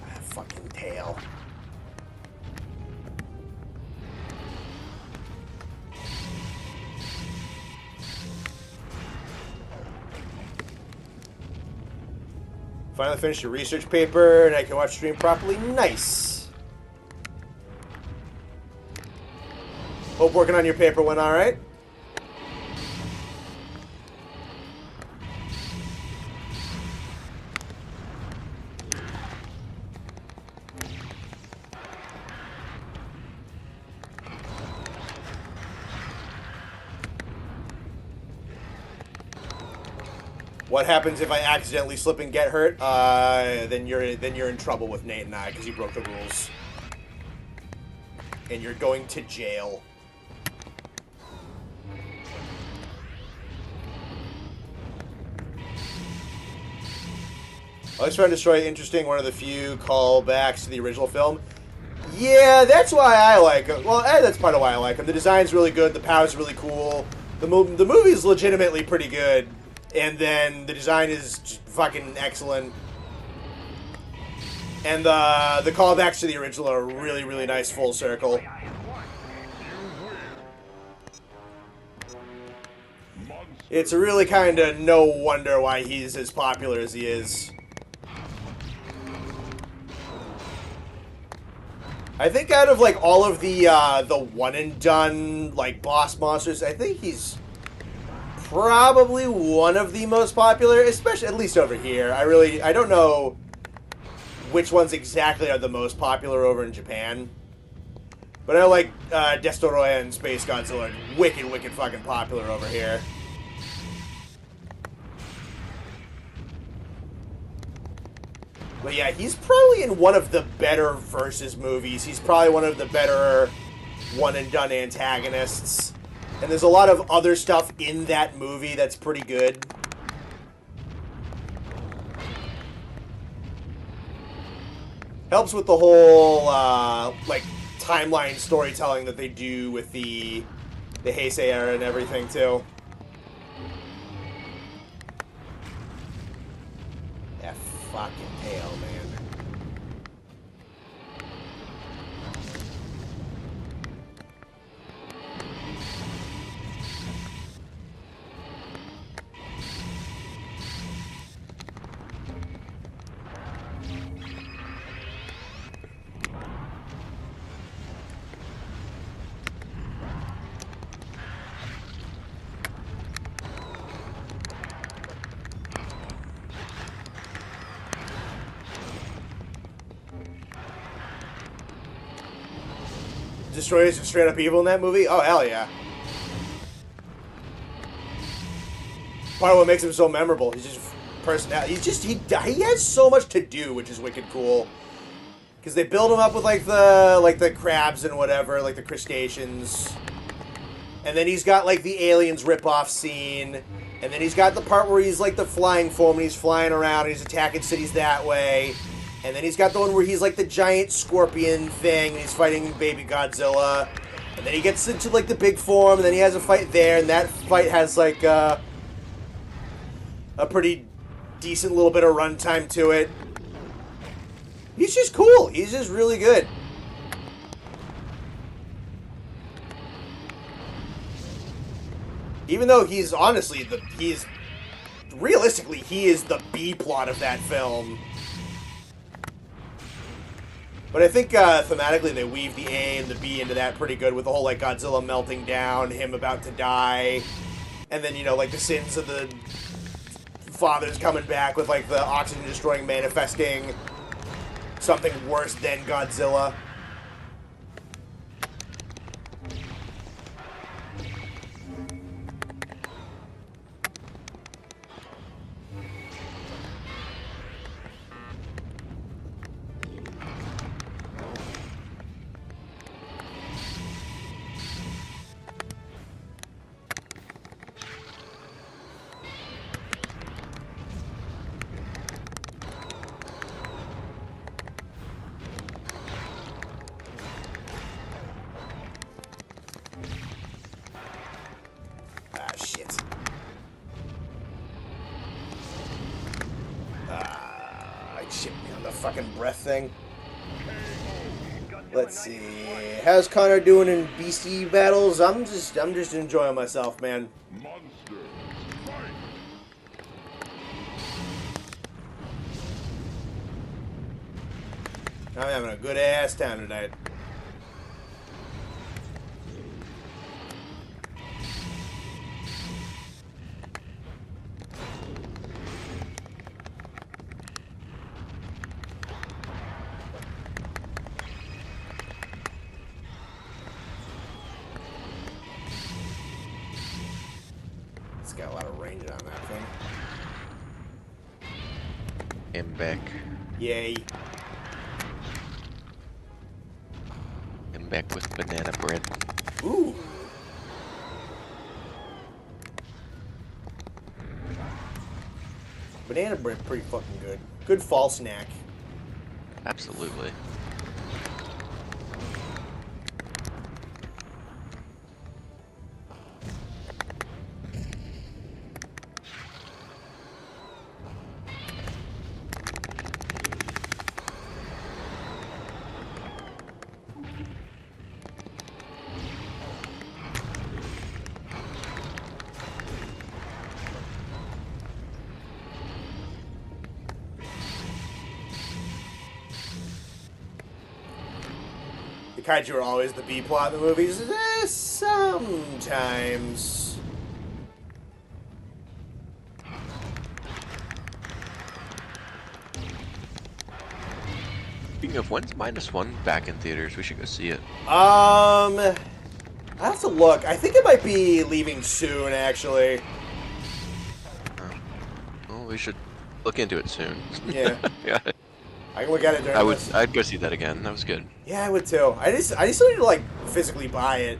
Ah, fucking tail. Finally finished your research paper, and I can watch stream properly. Nice. Hope working on your paper went all right. What happens if I accidentally slip and get hurt? Then you're in trouble with Nate and I because you broke the rules, and you're going to jail. Alex Trying to Destroy, interesting. One of the few callbacks to the original film. Yeah, that's why I like him. Well, that's part of why I like him. The design's really good. The power's really cool. The movie's legitimately pretty good. And then the design is just fucking excellent. And the callbacks to the original are really, really nice full circle. It's really kind of no wonder why he's as popular as he is. I think out of like all of the one and done like boss monsters, I think he's probably one of the most popular, especially at least over here. I don't know which ones exactly are the most popular over in Japan, but I know like Destoroyah and Space Godzilla are wicked fucking popular over here. But yeah, he's probably in one of the better versus movies. He's probably one of the better one and done antagonists. And there's a lot of other stuff in that movie that's pretty good. Helps with the whole, like, timeline storytelling that they do with the Heisei era and everything, too. That fucking tail, man. Destroyers are straight up evil in that movie? Oh, hell yeah. Part of what makes him so memorable. He's just personality. He has so much to do, which is wicked cool. Because they build him up with like the crabs and whatever, like the crustaceans. And then he's got like the aliens rip-off scene. And then he's got the part where he's like the flying form and he's flying around and he's attacking cities that way. And then he's got the one where he's like the giant scorpion thing and he's fighting baby Godzilla. And then he gets into like the big form and then he has a fight there and that fight has like a pretty decent little bit of runtime to it. He's just cool. He's just really good. Even though he's honestly realistically he is the B plot of that film. But I think thematically they weave the A and the B into that pretty good with the whole like Godzilla melting down, him about to die, and then, you know, like the sins of the fathers coming back with like the oxygen destroying manifesting something worse than Godzilla. Fucking breath thing. Let's see. How's Connor doing in BC battles? I'm just enjoying myself, man. Monsters, fight! I'm having a good ass time tonight. Got a lot of range on that thing. I'm back. Yay. I'm back with banana bread. Ooh. Banana bread, pretty fucking good. Good fall snack. Absolutely. The kaiju are always the B plot in the movies. Sometimes. Speaking of, when's -1 back in theaters? We should go see it. I have to look. I think it might be leaving soon, actually. Well, we should look into it soon. Yeah. Yeah. I can look at it during this. I'd go see that again. That was good. Yeah, I would too. I just still need to like physically buy it.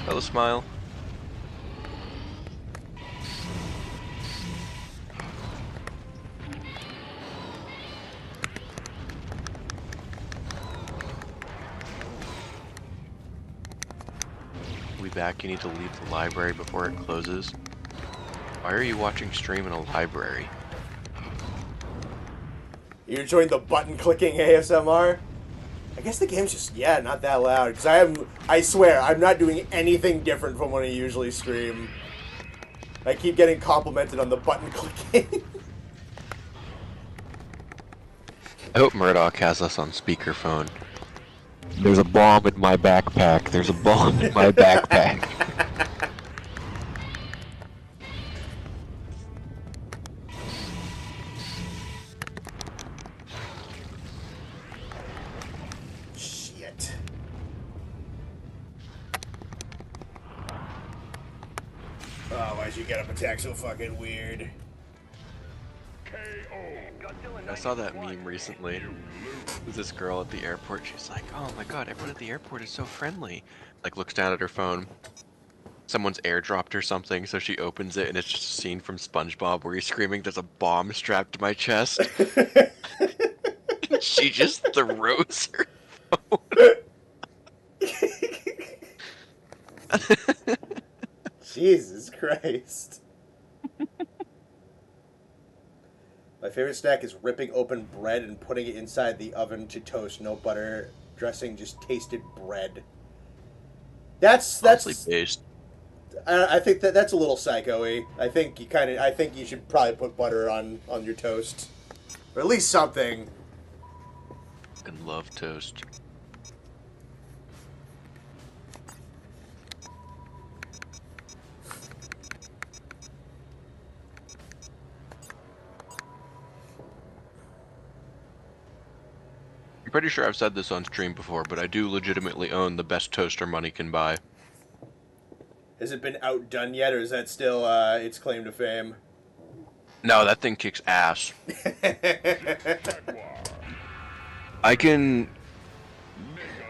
Hello, smile. We back, you need to leave the library before it closes. Why are you watching stream in a library? You enjoying the button clicking ASMR? I guess the game's just, yeah, not that loud. Because I swear, I'm not doing anything different from when I usually stream. I keep getting complimented on the button clicking. I hope Murdoch has us on speakerphone. There's a bomb in my backpack. There's a bomb in my backpack. Shit. Oh, why'd you get up attack so fucking weird? I saw that meme recently. There's this girl at the airport. She's like, "Oh my god, everyone at the airport is so friendly." Like, looks down at her phone. Someone's airdropped her something, so she opens it, and it's just a scene from SpongeBob where he's screaming, "There's a bomb strapped to my chest." She just throws her phone. Jesus Christ. My favorite snack is ripping open bread and putting it inside the oven to toast. No butter, dressing, just tasted bread. That's based. I think that's a little psycho-y. I think you should probably put butter on your toast. Or at least something. Fucking love toast. I'm pretty sure I've said this on stream before, but I do legitimately own the best toaster money can buy. Has it been outdone yet, or is that still its claim to fame? No, that thing kicks ass. I can...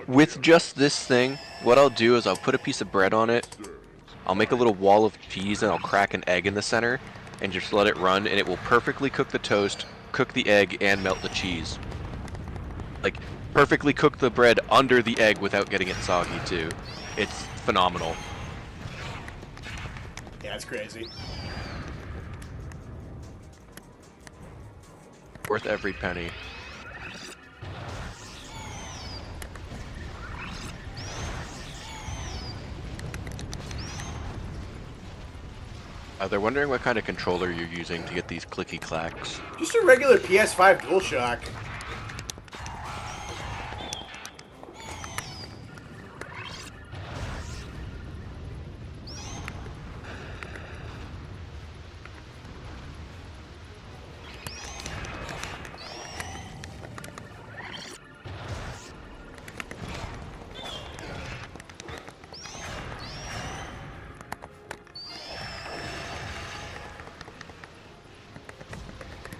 With just this thing, what I'll do is I'll put a piece of bread on it, I'll make a little wall of cheese, and I'll crack an egg in the center, and just let it run, and it will perfectly cook the toast, cook the egg, and melt the cheese. Like, perfectly cook the bread under the egg without getting it soggy, too. It's phenomenal. Yeah, it's crazy. Worth every penny. They're wondering what kind of controller you're using to get these clicky clacks. Just a regular PS5 DualShock.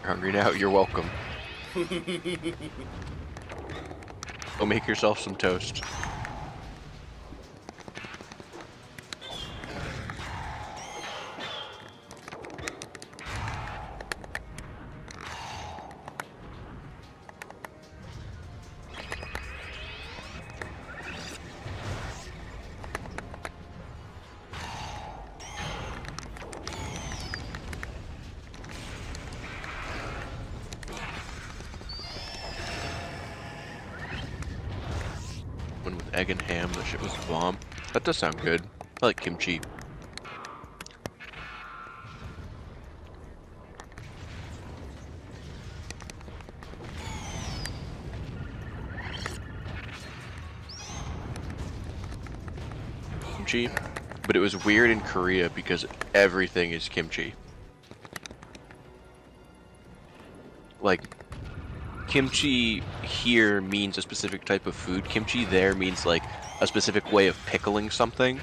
Hungry now? You're welcome. Go make yourself some toast. One with egg and ham, that shit was a bomb. That does sound good. I like kimchi. Kimchi, but it was weird in Korea because everything is kimchi. Like, kimchi here means a specific type of food. Kimchi there means like a specific way of pickling something.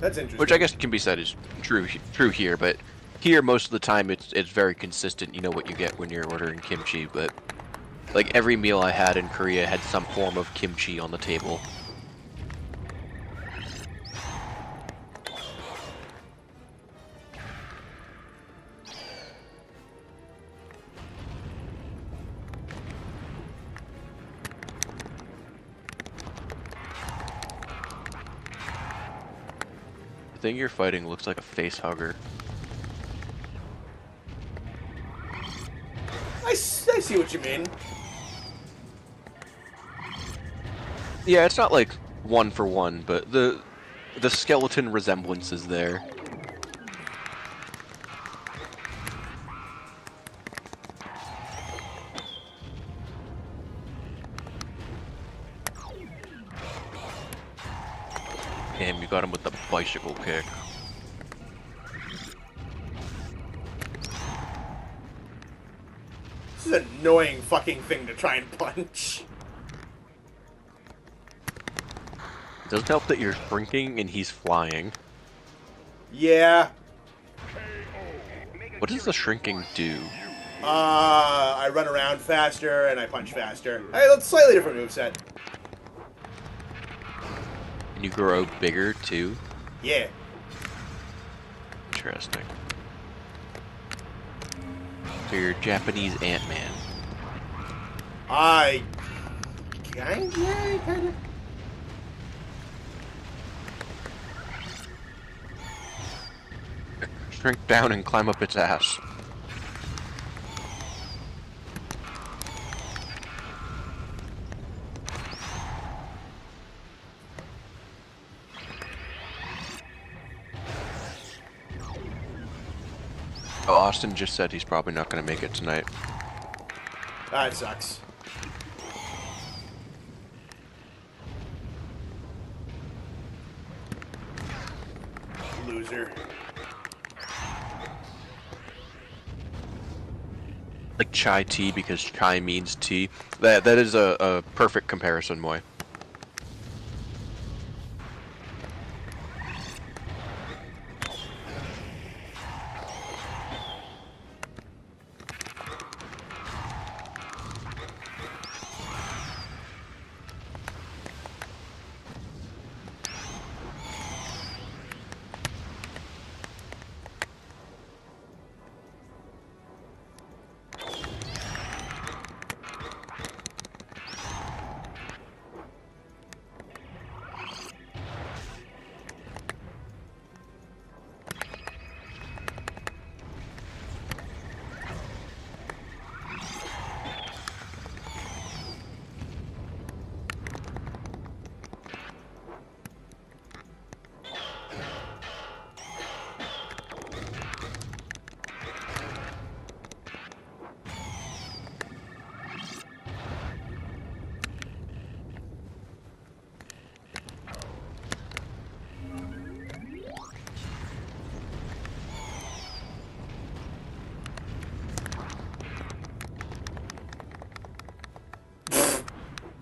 That's interesting. Which I guess can be said is true here, but here most of the time it's very consistent. You know what you get when you're ordering kimchi, but like every meal I had in Korea had some form of kimchi on the table. thing you're fighting looks like a face hugger. I see what you mean. Yeah, it's not like one for one, but the skeleton resemblance is there. Damn, you got him with the bicycle kick. This is an annoying fucking thing to try and punch. It doesn't help that you're shrinking and he's flying. Yeah. What does the shrinking do? I run around faster and I punch faster. Hey, that's a slightly different moveset. And you grow bigger too? Yeah. Interesting. So you're Japanese Ant-Man. Kinda. Shrink down and climb up its ass. Oh, Austin just said he's probably not going to make it tonight. That sucks. Loser. Like chai tea because chai means tea. That is a perfect comparison, Moy.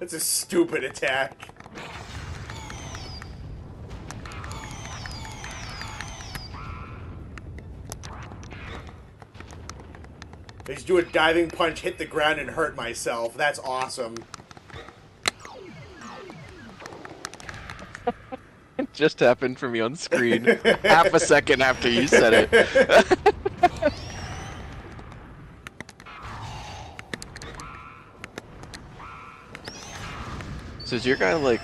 That's a stupid attack. I just do a diving punch, hit the ground, and hurt myself. That's awesome. It just happened for me on screen half a second after you said it. So is your guy like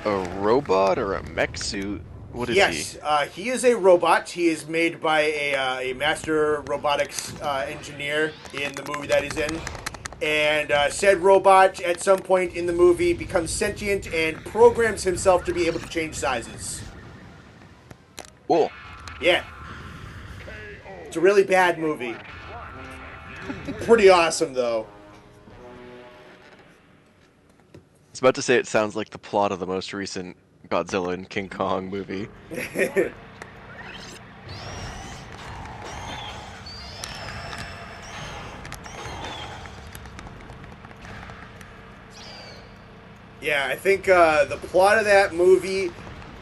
a robot or a mech suit? What is he? Yes, he is a robot. He is made by a master robotics engineer in the movie that he's in. And said robot, at some point in the movie, becomes sentient and programs himself to be able to change sizes. Cool. Yeah. It's a really bad movie. Pretty awesome, though. I was about to say it sounds like the plot of the most recent Godzilla and King Kong movie. Yeah, I think the plot of that movie,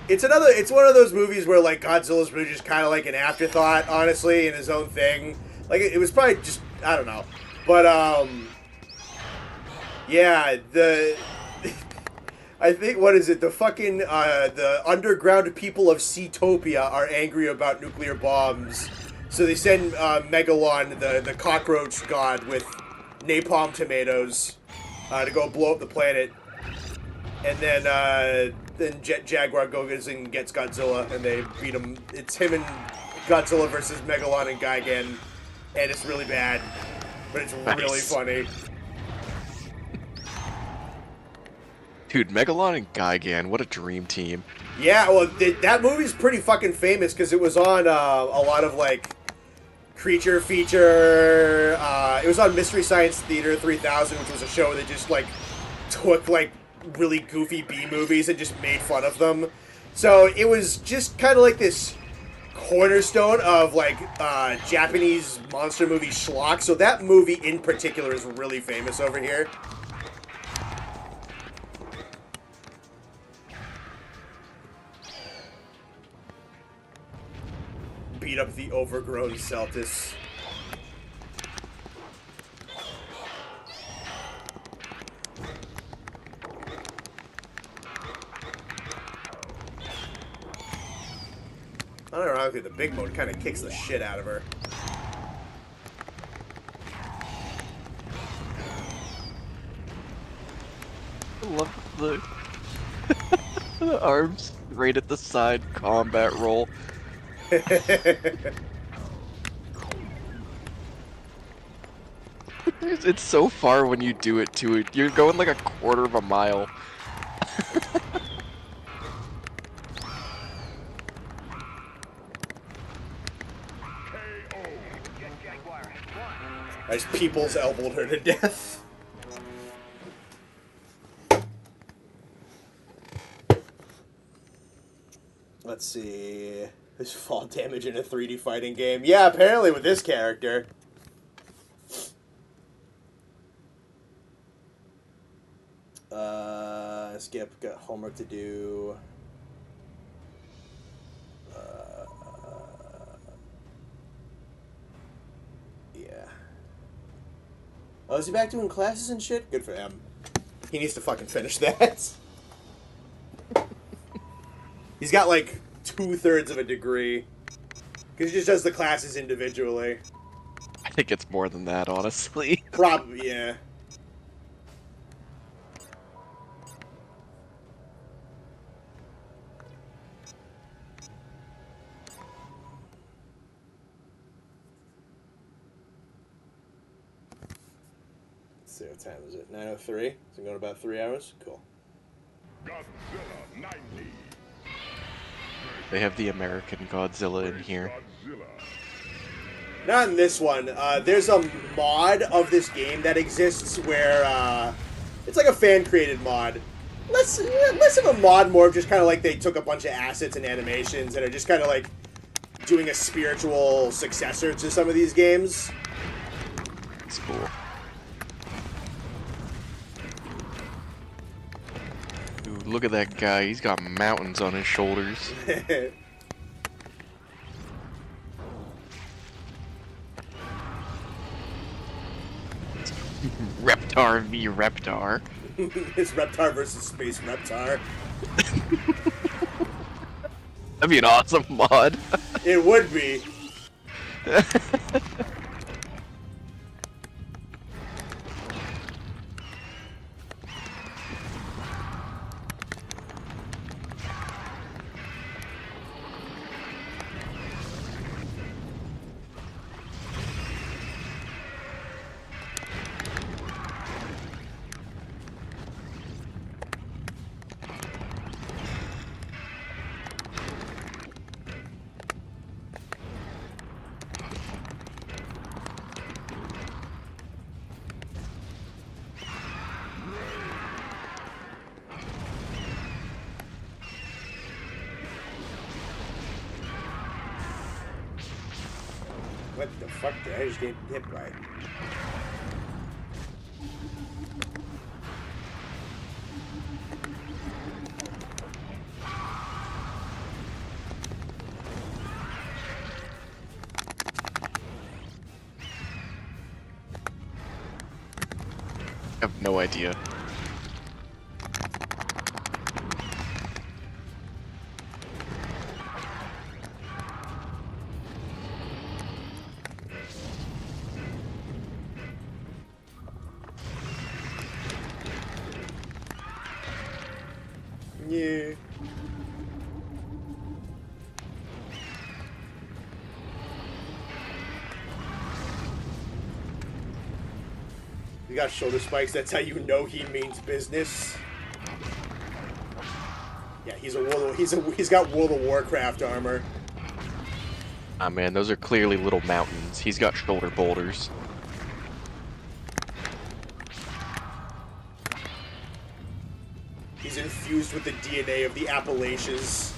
it's one of those movies where like Godzilla's really just kind of like an afterthought, honestly, in his own thing. Like it was probably just, I don't know, but yeah, I think, what is it? The fucking the underground people of Seatopia are angry about nuclear bombs, so they send Megalon, the cockroach god, with napalm tomatoes to go blow up the planet. And then Jet Jaguar goes and gets Godzilla, and they beat him. It's him and Godzilla versus Megalon and Gigan, and it's really bad, but it's really funny. Dude, Megalon and Gigan, what a dream team. Yeah, well, that movie's pretty fucking famous because it was on a lot of, like, creature feature. It was on Mystery Science Theater 3000, which was a show that just, like, took, like, really goofy B-movies and just made fun of them. So it was just kind of like this cornerstone of, like, Japanese monster movie schlock. So that movie in particular is really famous over here. Beat up the overgrown Celtis. Unironically, the big mode kind of kicks the shit out of her. I love the, the arms right at the side combat roll. It's so far when you do it too. You're going like a quarter of a mile. As people's elbowed her to death. Let's see. There's fall damage in a 3D fighting game. Yeah, apparently with this character. Skip, got homework to do. Yeah. Oh, is he back doing classes and shit? Good for him. He needs to fucking finish that. He's got like 2/3 of a degree. Because he just does the classes individually. I think it's more than that, honestly. Probably, yeah. Let's see, what time is it? 9:03? Is it going about 3 hours? Cool. Godzilla 90. They have the American Godzilla in here. Godzilla. Not in this one. There's a mod of this game that exists where it's like a fan-created mod. Less of a mod, more of just kind of like they took a bunch of assets and animations and are just kind of like doing a spiritual successor to some of these games. It's cool. Ooh, look at that guy. He's got mountains on his shoulders. Reptar v Reptar. It's Reptar versus Space Reptar. That'd be an awesome mod. It would be. What the fuck did I just get hit by? I have no idea. Yeah. You got shoulder spikes, that's how you know he means business. Yeah, he's got World of Warcraft armor. Ah man, those are clearly little mountains. He's got shoulder boulders. He's infused with the DNA of the Appalachians.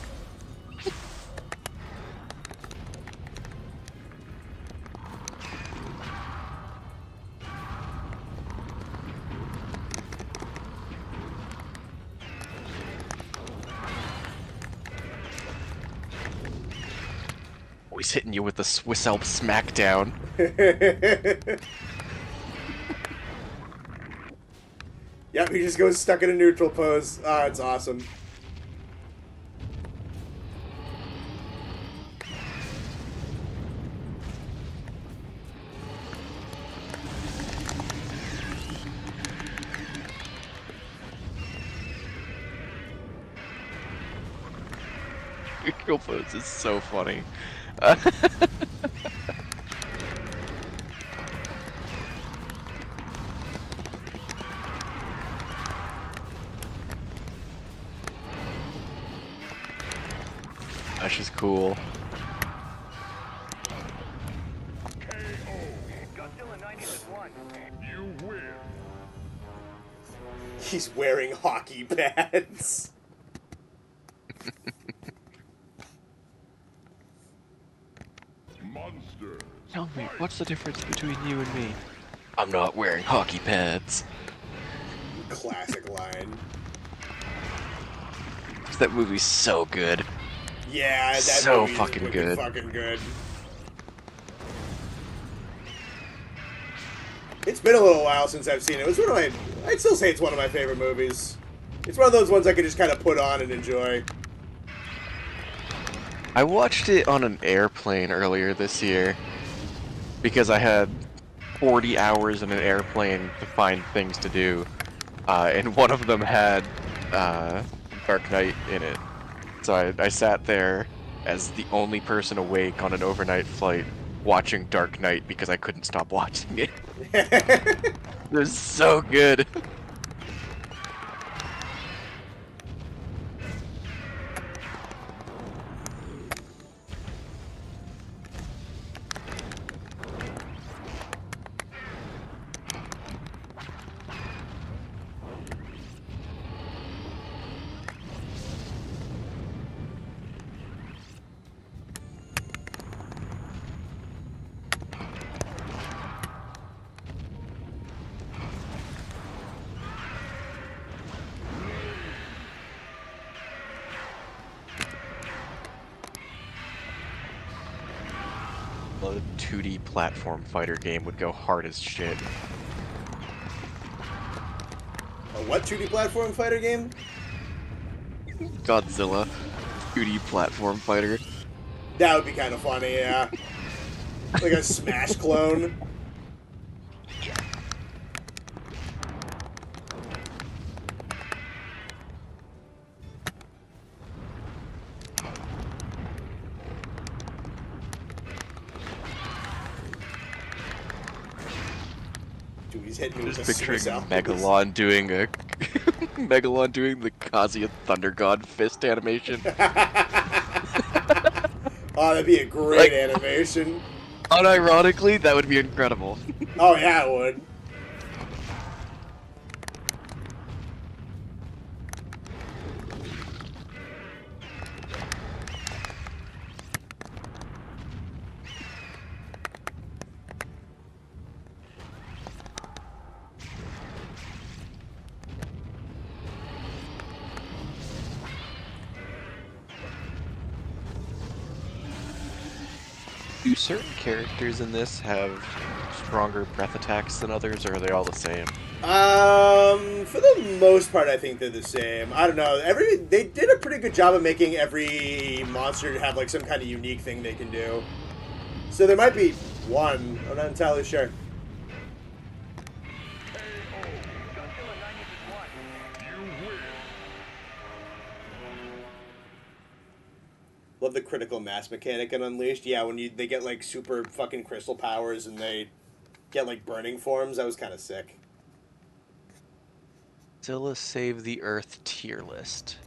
He's hitting you with the Swiss Alps smackdown. Yep, he just goes stuck in a neutral pose. Ah, it's awesome. Neutral pose is so funny. That's just cool. Godzilla 90 has won. You win. He's wearing hockey pads. Monsters. Tell me, what's the difference between you and me? I'm not wearing hockey pads. Classic line. That movie's so good. Yeah, that So movie is fucking wicked good. Fucking good. It's been a little while since I've seen it. It was one of my. I'd still say it's one of my favorite movies. It's one of those ones I could just kind of put on and enjoy. I watched it on an airplane earlier this year because I had 40 hours in an airplane to find things to do, and one of them had Dark Knight in it. So I sat there as the only person awake on an overnight flight watching Dark Knight because I couldn't stop watching it. It was so good. A 2D platform fighter game would go hard as shit. A what 2D platform fighter game? Godzilla 2D platform fighter. That would be kind of funny, yeah. Like a Smash clone. Dude, he's hitting me with Just a picturing Swiss Alps. Megalon doing a Megalon doing the Kazuya Thunder God fist animation. Oh, that'd be a great Like- animation. Unironically, that would be incredible. Oh, yeah, it would. Do certain characters in this have stronger breath attacks than others, or are they all the same? For the most part, I think they're the same. I don't know. They did a pretty good job of making every monster have like some kind of unique thing they can do. So there might be one. I'm not entirely sure. Godzilla 90 has won. You win. love the critical mass mechanic in Unleashed. Yeah, when they get like super fucking crystal powers and they get like burning forms, that was kind of sick. Godzilla Save the Earth tier list.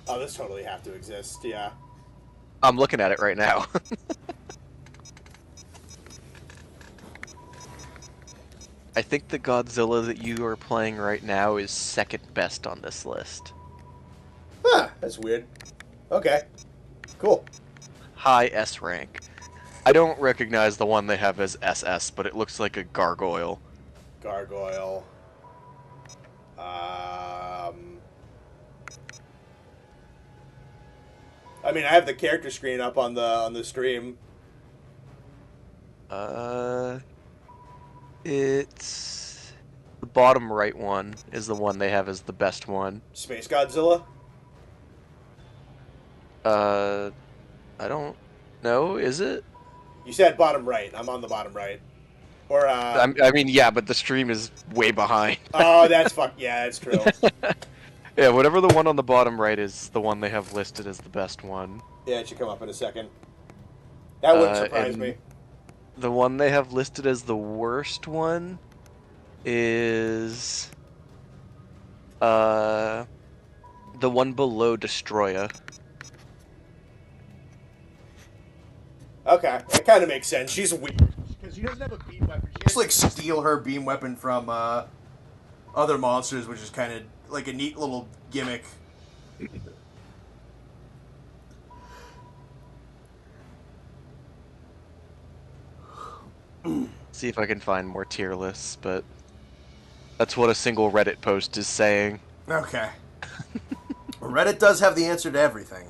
Oh, this totally have to exist. Yeah. I'm looking at it right now. I think the Godzilla that you are playing right now is second best on this list. Huh, that's weird. Okay. Cool. High S rank. I don't recognize the one they have as SS, but it looks like a gargoyle. Gargoyle. I mean, I have the character screen up on the stream. It's the bottom right one is the one they have as the best one. Space Godzilla? I don't know, is it? You said bottom right. I'm on the bottom right. Or, I mean, yeah, but the stream is way behind. Oh, that's yeah, that's true. Yeah, whatever the one on the bottom right is the one they have listed as the best one. Yeah, it should come up in a second. That wouldn't surprise me. The one they have listed as the worst one is the one below Destroya. Okay, that kind of makes sense. She's weird. Because she doesn't have a beam weapon. She Just like steal her beam weapon from other monsters, which is kind of like a neat little gimmick. See if I can find more tier lists, but that's what a single Reddit post is saying. Okay. Reddit does have the answer to everything.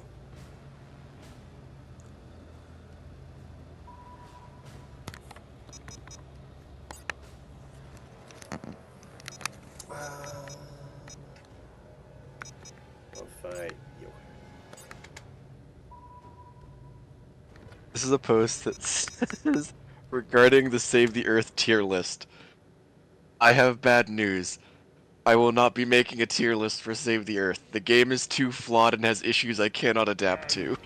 This is a post that says, regarding the Save the Earth tier list, I have bad news. I will not be making a tier list for Save the Earth. The game is too flawed and has issues I cannot adapt to.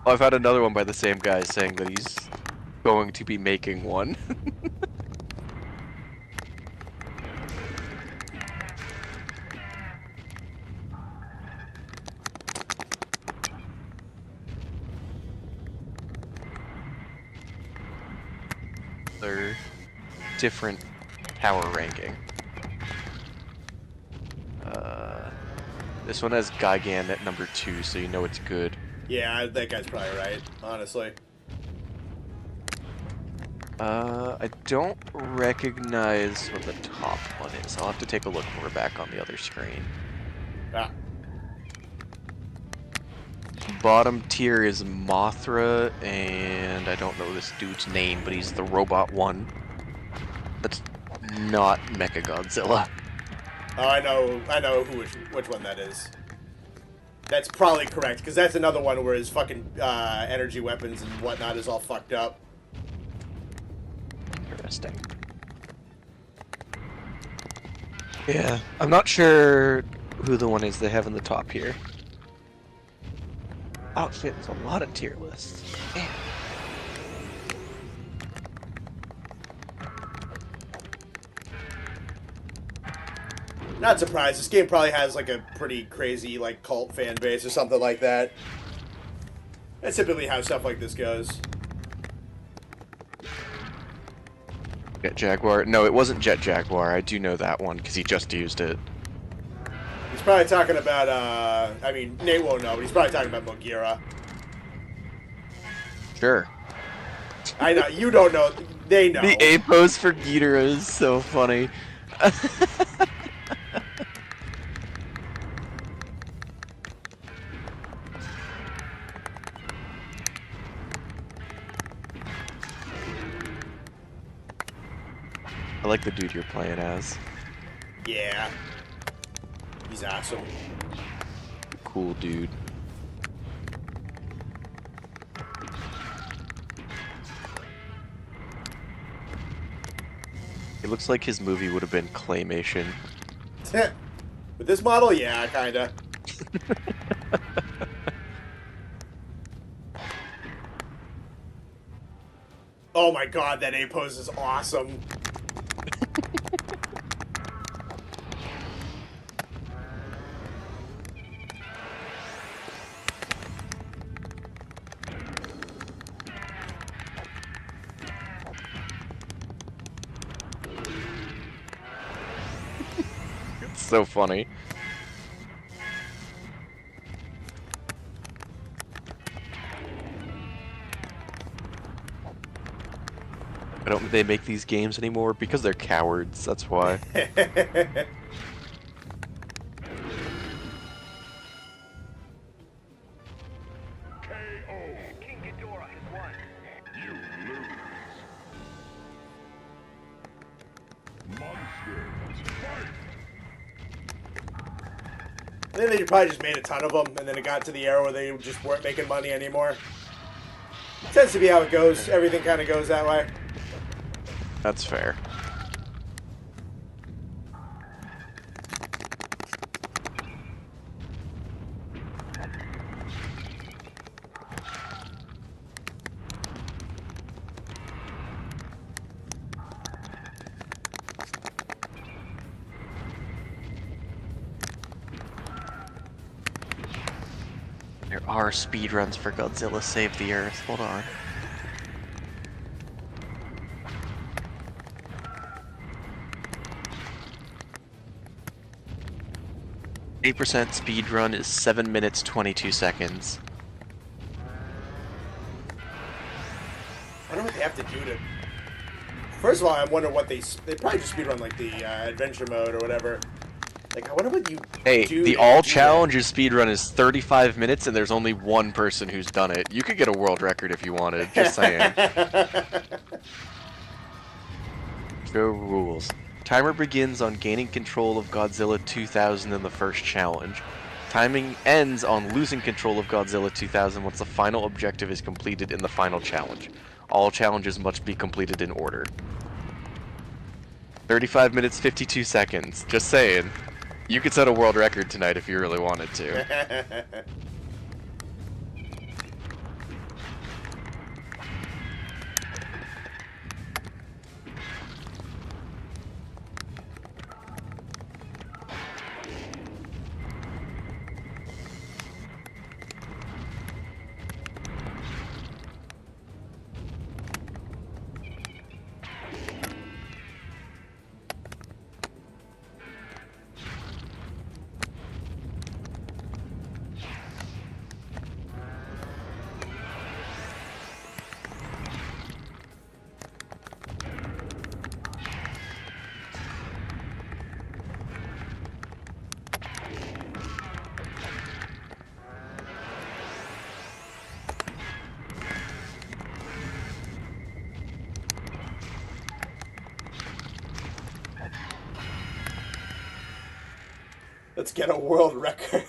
I've had another one by the same guy saying that he's going to be making one. They're different power ranking. This one has Gigan at number 2, so you know it's good. Yeah, that guy's probably right, honestly. I don't recognize what the top one is. I'll have to take a look when we're back on the other screen. Ah. Bottom tier is Mothra, and I don't know this dude's name, but he's the robot one. That's not Mechagodzilla. Oh, I know which one that is. That's probably correct, because that's another one where his fucking energy weapons and whatnot is all fucked up. Interesting. Yeah, I'm not sure who the one is they have in the top here. Oh shit, there's a lot of tier lists. Damn. Not surprised. This game probably has like a pretty crazy like cult fan base or something like that. That's typically how stuff like this goes. Jet Jaguar? No, it wasn't Jet Jaguar. I do know that one because he just used it. He's probably talking about, I mean, Nate won't know, but he's probably talking about Mogira. Sure. I know, you don't know, they know. The A pose for Ghidorah is so funny. I like the dude you're playing as. Yeah. He's awesome. Cool dude. looks like his movie would have been claymation. With this model, yeah, kinda. Oh my god, that A pose is awesome. It's so funny. Why don't they make these games anymore? Because they're cowards, that's why. King Ghidorah has won. You lose. Monsters, fight! I think they probably just made a ton of them, and then it got to the era where they just weren't making money anymore. Tends to be how it goes. Everything kind of goes that way. That's fair. There are speedruns for Godzilla Save the Earth. Hold on. %, speedrun is 7 minutes 22 seconds. I wonder what they have to do to... First of all, I wonder what they probably just speedrun like the adventure mode or whatever. Like, I wonder what you Hey, do the to all do challenges speedrun is 35 minutes and there's only one person who's done it. You could get a world record if you wanted, just saying. Show rules. Timer begins on gaining control of Godzilla 2000 in the first challenge. Timing ends on losing control of Godzilla 2000 once the final objective is completed in the final challenge. All challenges must be completed in order. 35 minutes 52 seconds. Just saying. You could set a world record tonight if you really wanted to. Let's get a world record.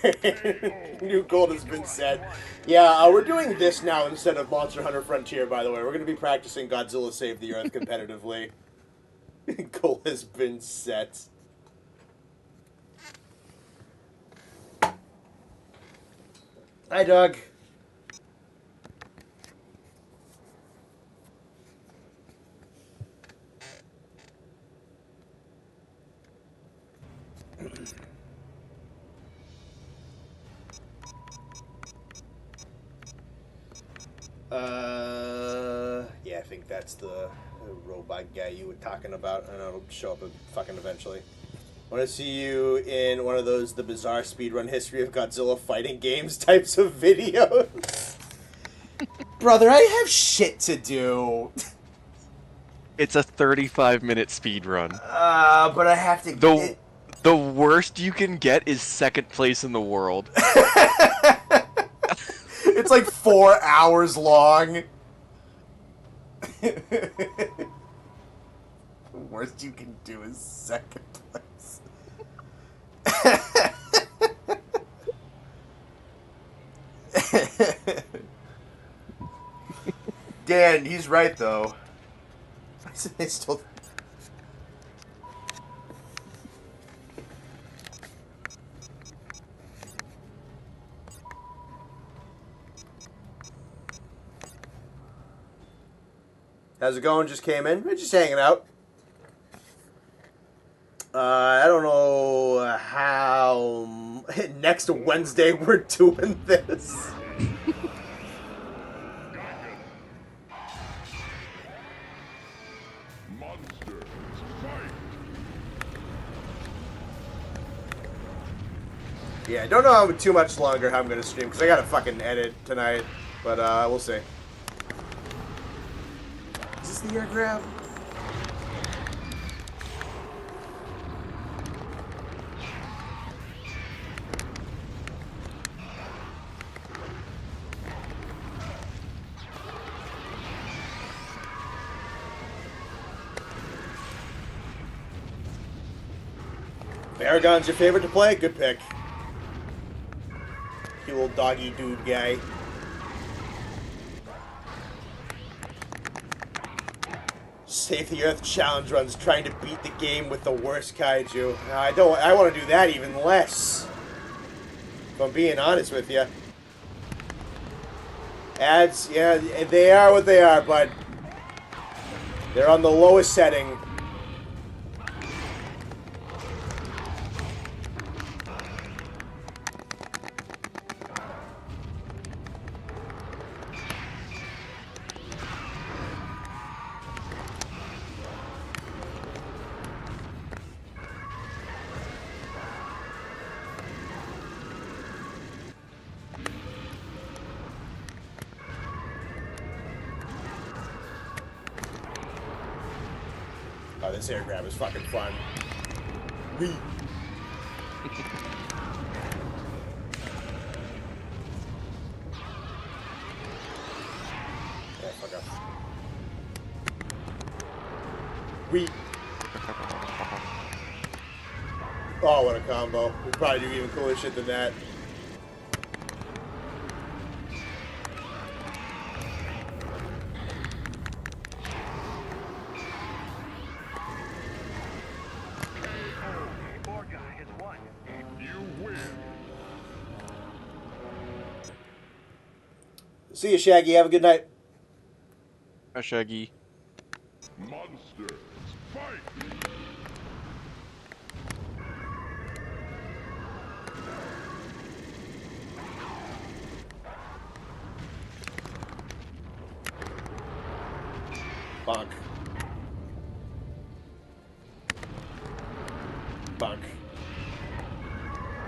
New goal has been set. Yeah, we're doing this now instead of Monster Hunter Frontier, by the way. We're going to be practicing Godzilla Save the Earth competitively. Goal has been set. Hi, Doug. Yeah, I think that's the robot guy you were talking about. I know it'll show up fucking eventually. I want to see you in one of those the bizarre speedrun history of Godzilla fighting games types of videos. Brother, I have shit to do. It's a 35-minute speedrun. But I have to... The worst you can get is second place in the world. It's like 4 hours long. The worst you can do is second place. Dan, he's right though. How's it going? Just came in. We're just hanging out. I don't know how next Wednesday we're doing this. Monsters, fight! Yeah, I don't know how too much longer how I'm gonna stream because I gotta fucking edit tonight, but we'll see. Is this the air grab? Aragon's your favorite to play? Good pick. You little doggy dude guy. Save the Earth challenge runs trying to beat the game with the worst kaiju. I want to do that even less. If I'm being honest with you. Ads, yeah, they are what they are, but they're on the lowest setting. Oh, this air grab is fucking fun. Wee. Yeah, fuck off. Wee. Oh, what a combo. We probably do even cooler shit than that. See you, Shaggy. Have a good night. Hi, Shaggy. Monsters, fight! Bonk. Bonk.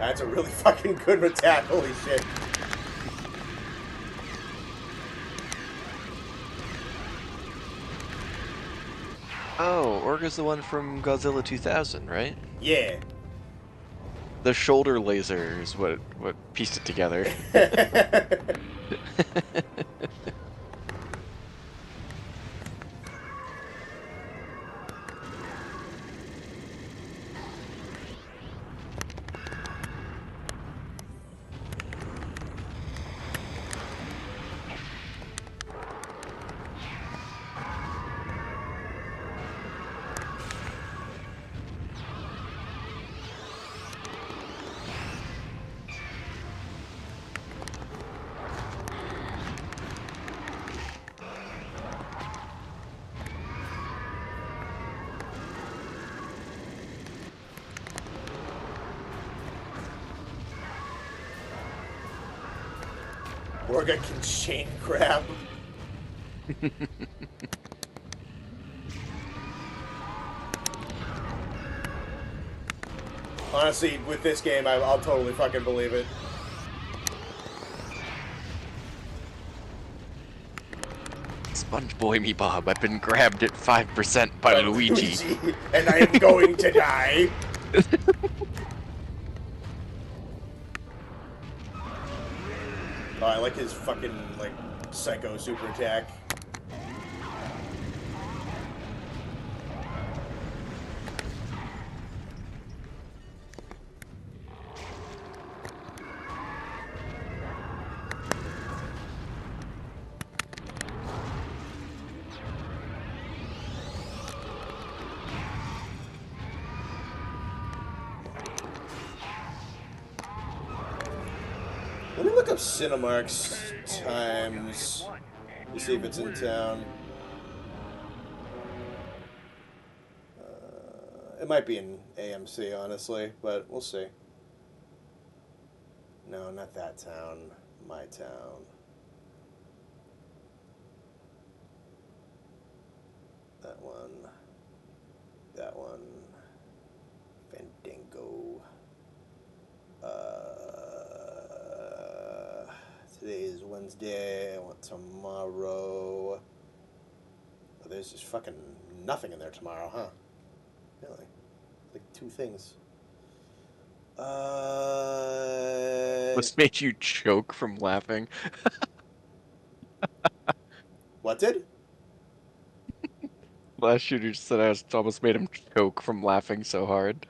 That's a really fucking good attack. Holy shit. Oh, Orga's the one from Godzilla 2000, right? Yeah. The shoulder laser is what pieced it together. Orga can chain grab. Honestly, with this game, I'll totally fucking believe it. Sponge Boy me Bob, I've been grabbed at 5% by Luigi. And I am going to die. Oh, I like his fucking, like, psycho super attack. Let me look up Cinemark's times to see if it's in town. It might be in AMC, honestly, but we'll see. No, not that town. My town. That one. That one. Fandango. Today is Wednesday. I want tomorrow. Oh, there's just fucking nothing in there tomorrow, huh? Really? Like 2 things. What's made you choke from laughing? What did? Last shooter said I almost made him choke from laughing so hard.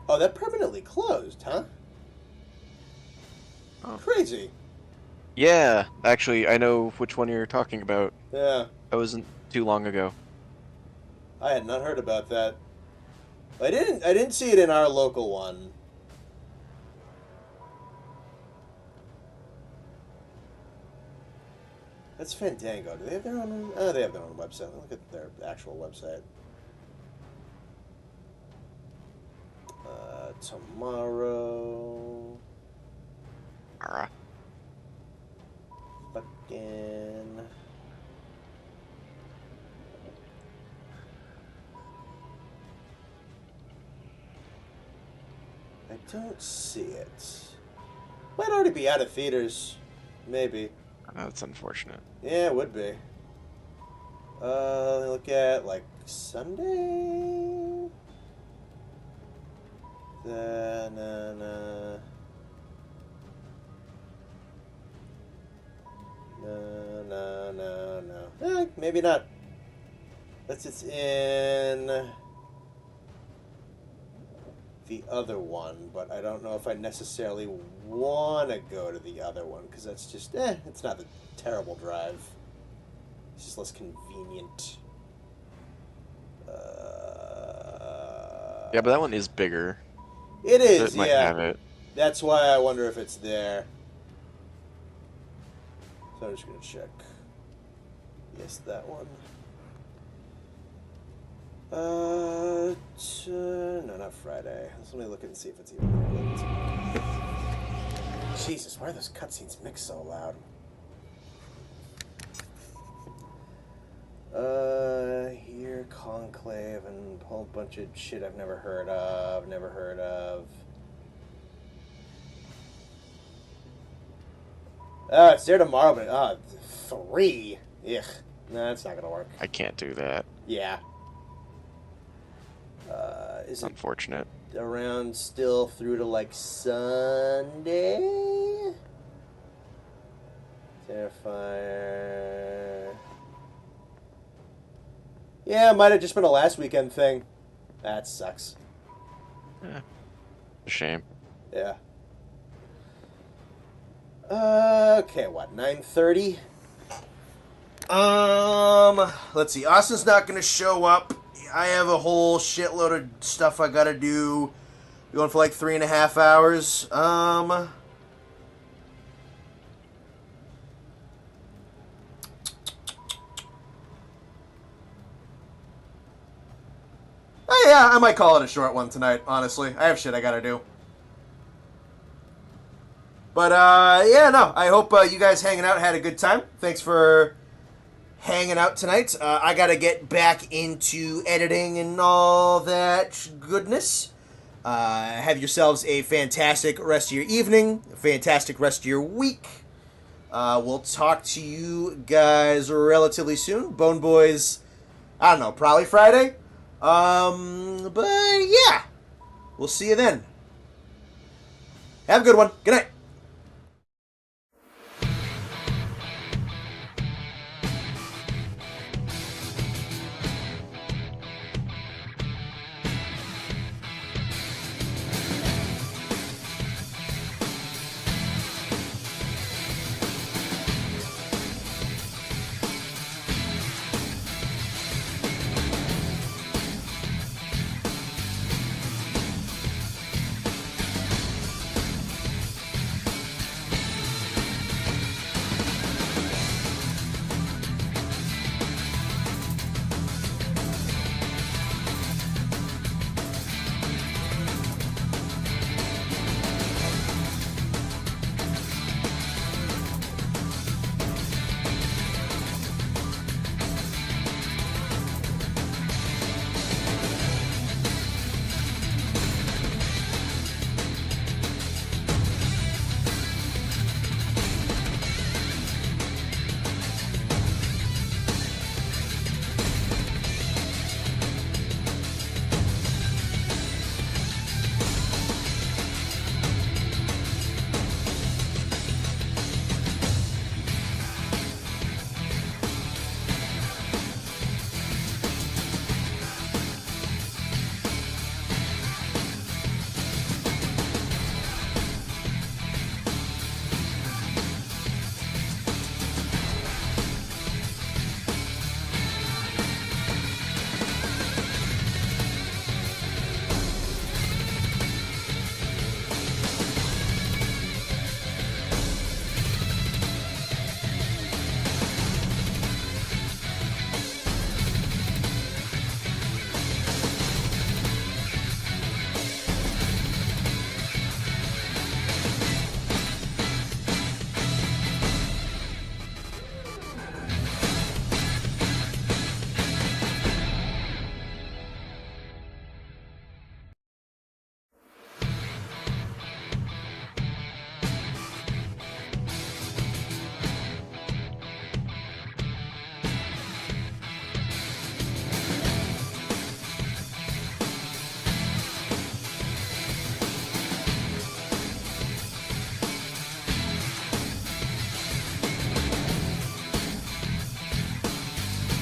Oh, that permanently closed, huh? Oh. Crazy. Yeah, actually, I know which one you're talking about. Yeah. That wasn't too long ago. I had not heard about that. I didn't see it in our local one. That's Fandango. Do they have their own? Oh, they have their own website. Look at their actual website. Tomorrow. Fucking. I don't see it. Might already be out of theaters. Maybe. That's unfortunate. Yeah, it would be. Look at, like, Sunday? No. Maybe not. It's in the other one, but I don't know if I necessarily want to go to the other one, because that's just, it's not a terrible drive. It's just less convenient. Yeah, but that one is bigger. It So is, it might yeah. have it. That's why I wonder if it's there. So I'm just going to check. Yes, that one. No, not Friday. Let me look and see if it's even there. Jesus, why are those cutscenes mixed so loud? Here, Conclave, and a whole bunch of shit I've never heard of. It's there tomorrow, but, 3? Ugh. No, that's not gonna work. I can't do that. Yeah. Is it Unfortunate. around still through to, like, Sunday? Terrifier. Yeah, it might have just been a last weekend thing. That sucks. Yeah. A shame. Yeah. Okay, what, 9:30? Let's see. Austin's not going to show up. I have a whole shitload of stuff I got to do. Going for like 3.5 hours. Oh, yeah, I might call it a short one tonight, honestly. I have shit I got to do. But, yeah, no, I hope you guys hanging out had a good time. Thanks for hanging out tonight. I got to get back into editing and all that goodness. Have yourselves a fantastic rest of your evening, a fantastic rest of your week. We'll talk to you guys relatively soon. Bone Boys, I don't know, probably Friday. But, yeah, we'll see you then. Have a good one. Good night.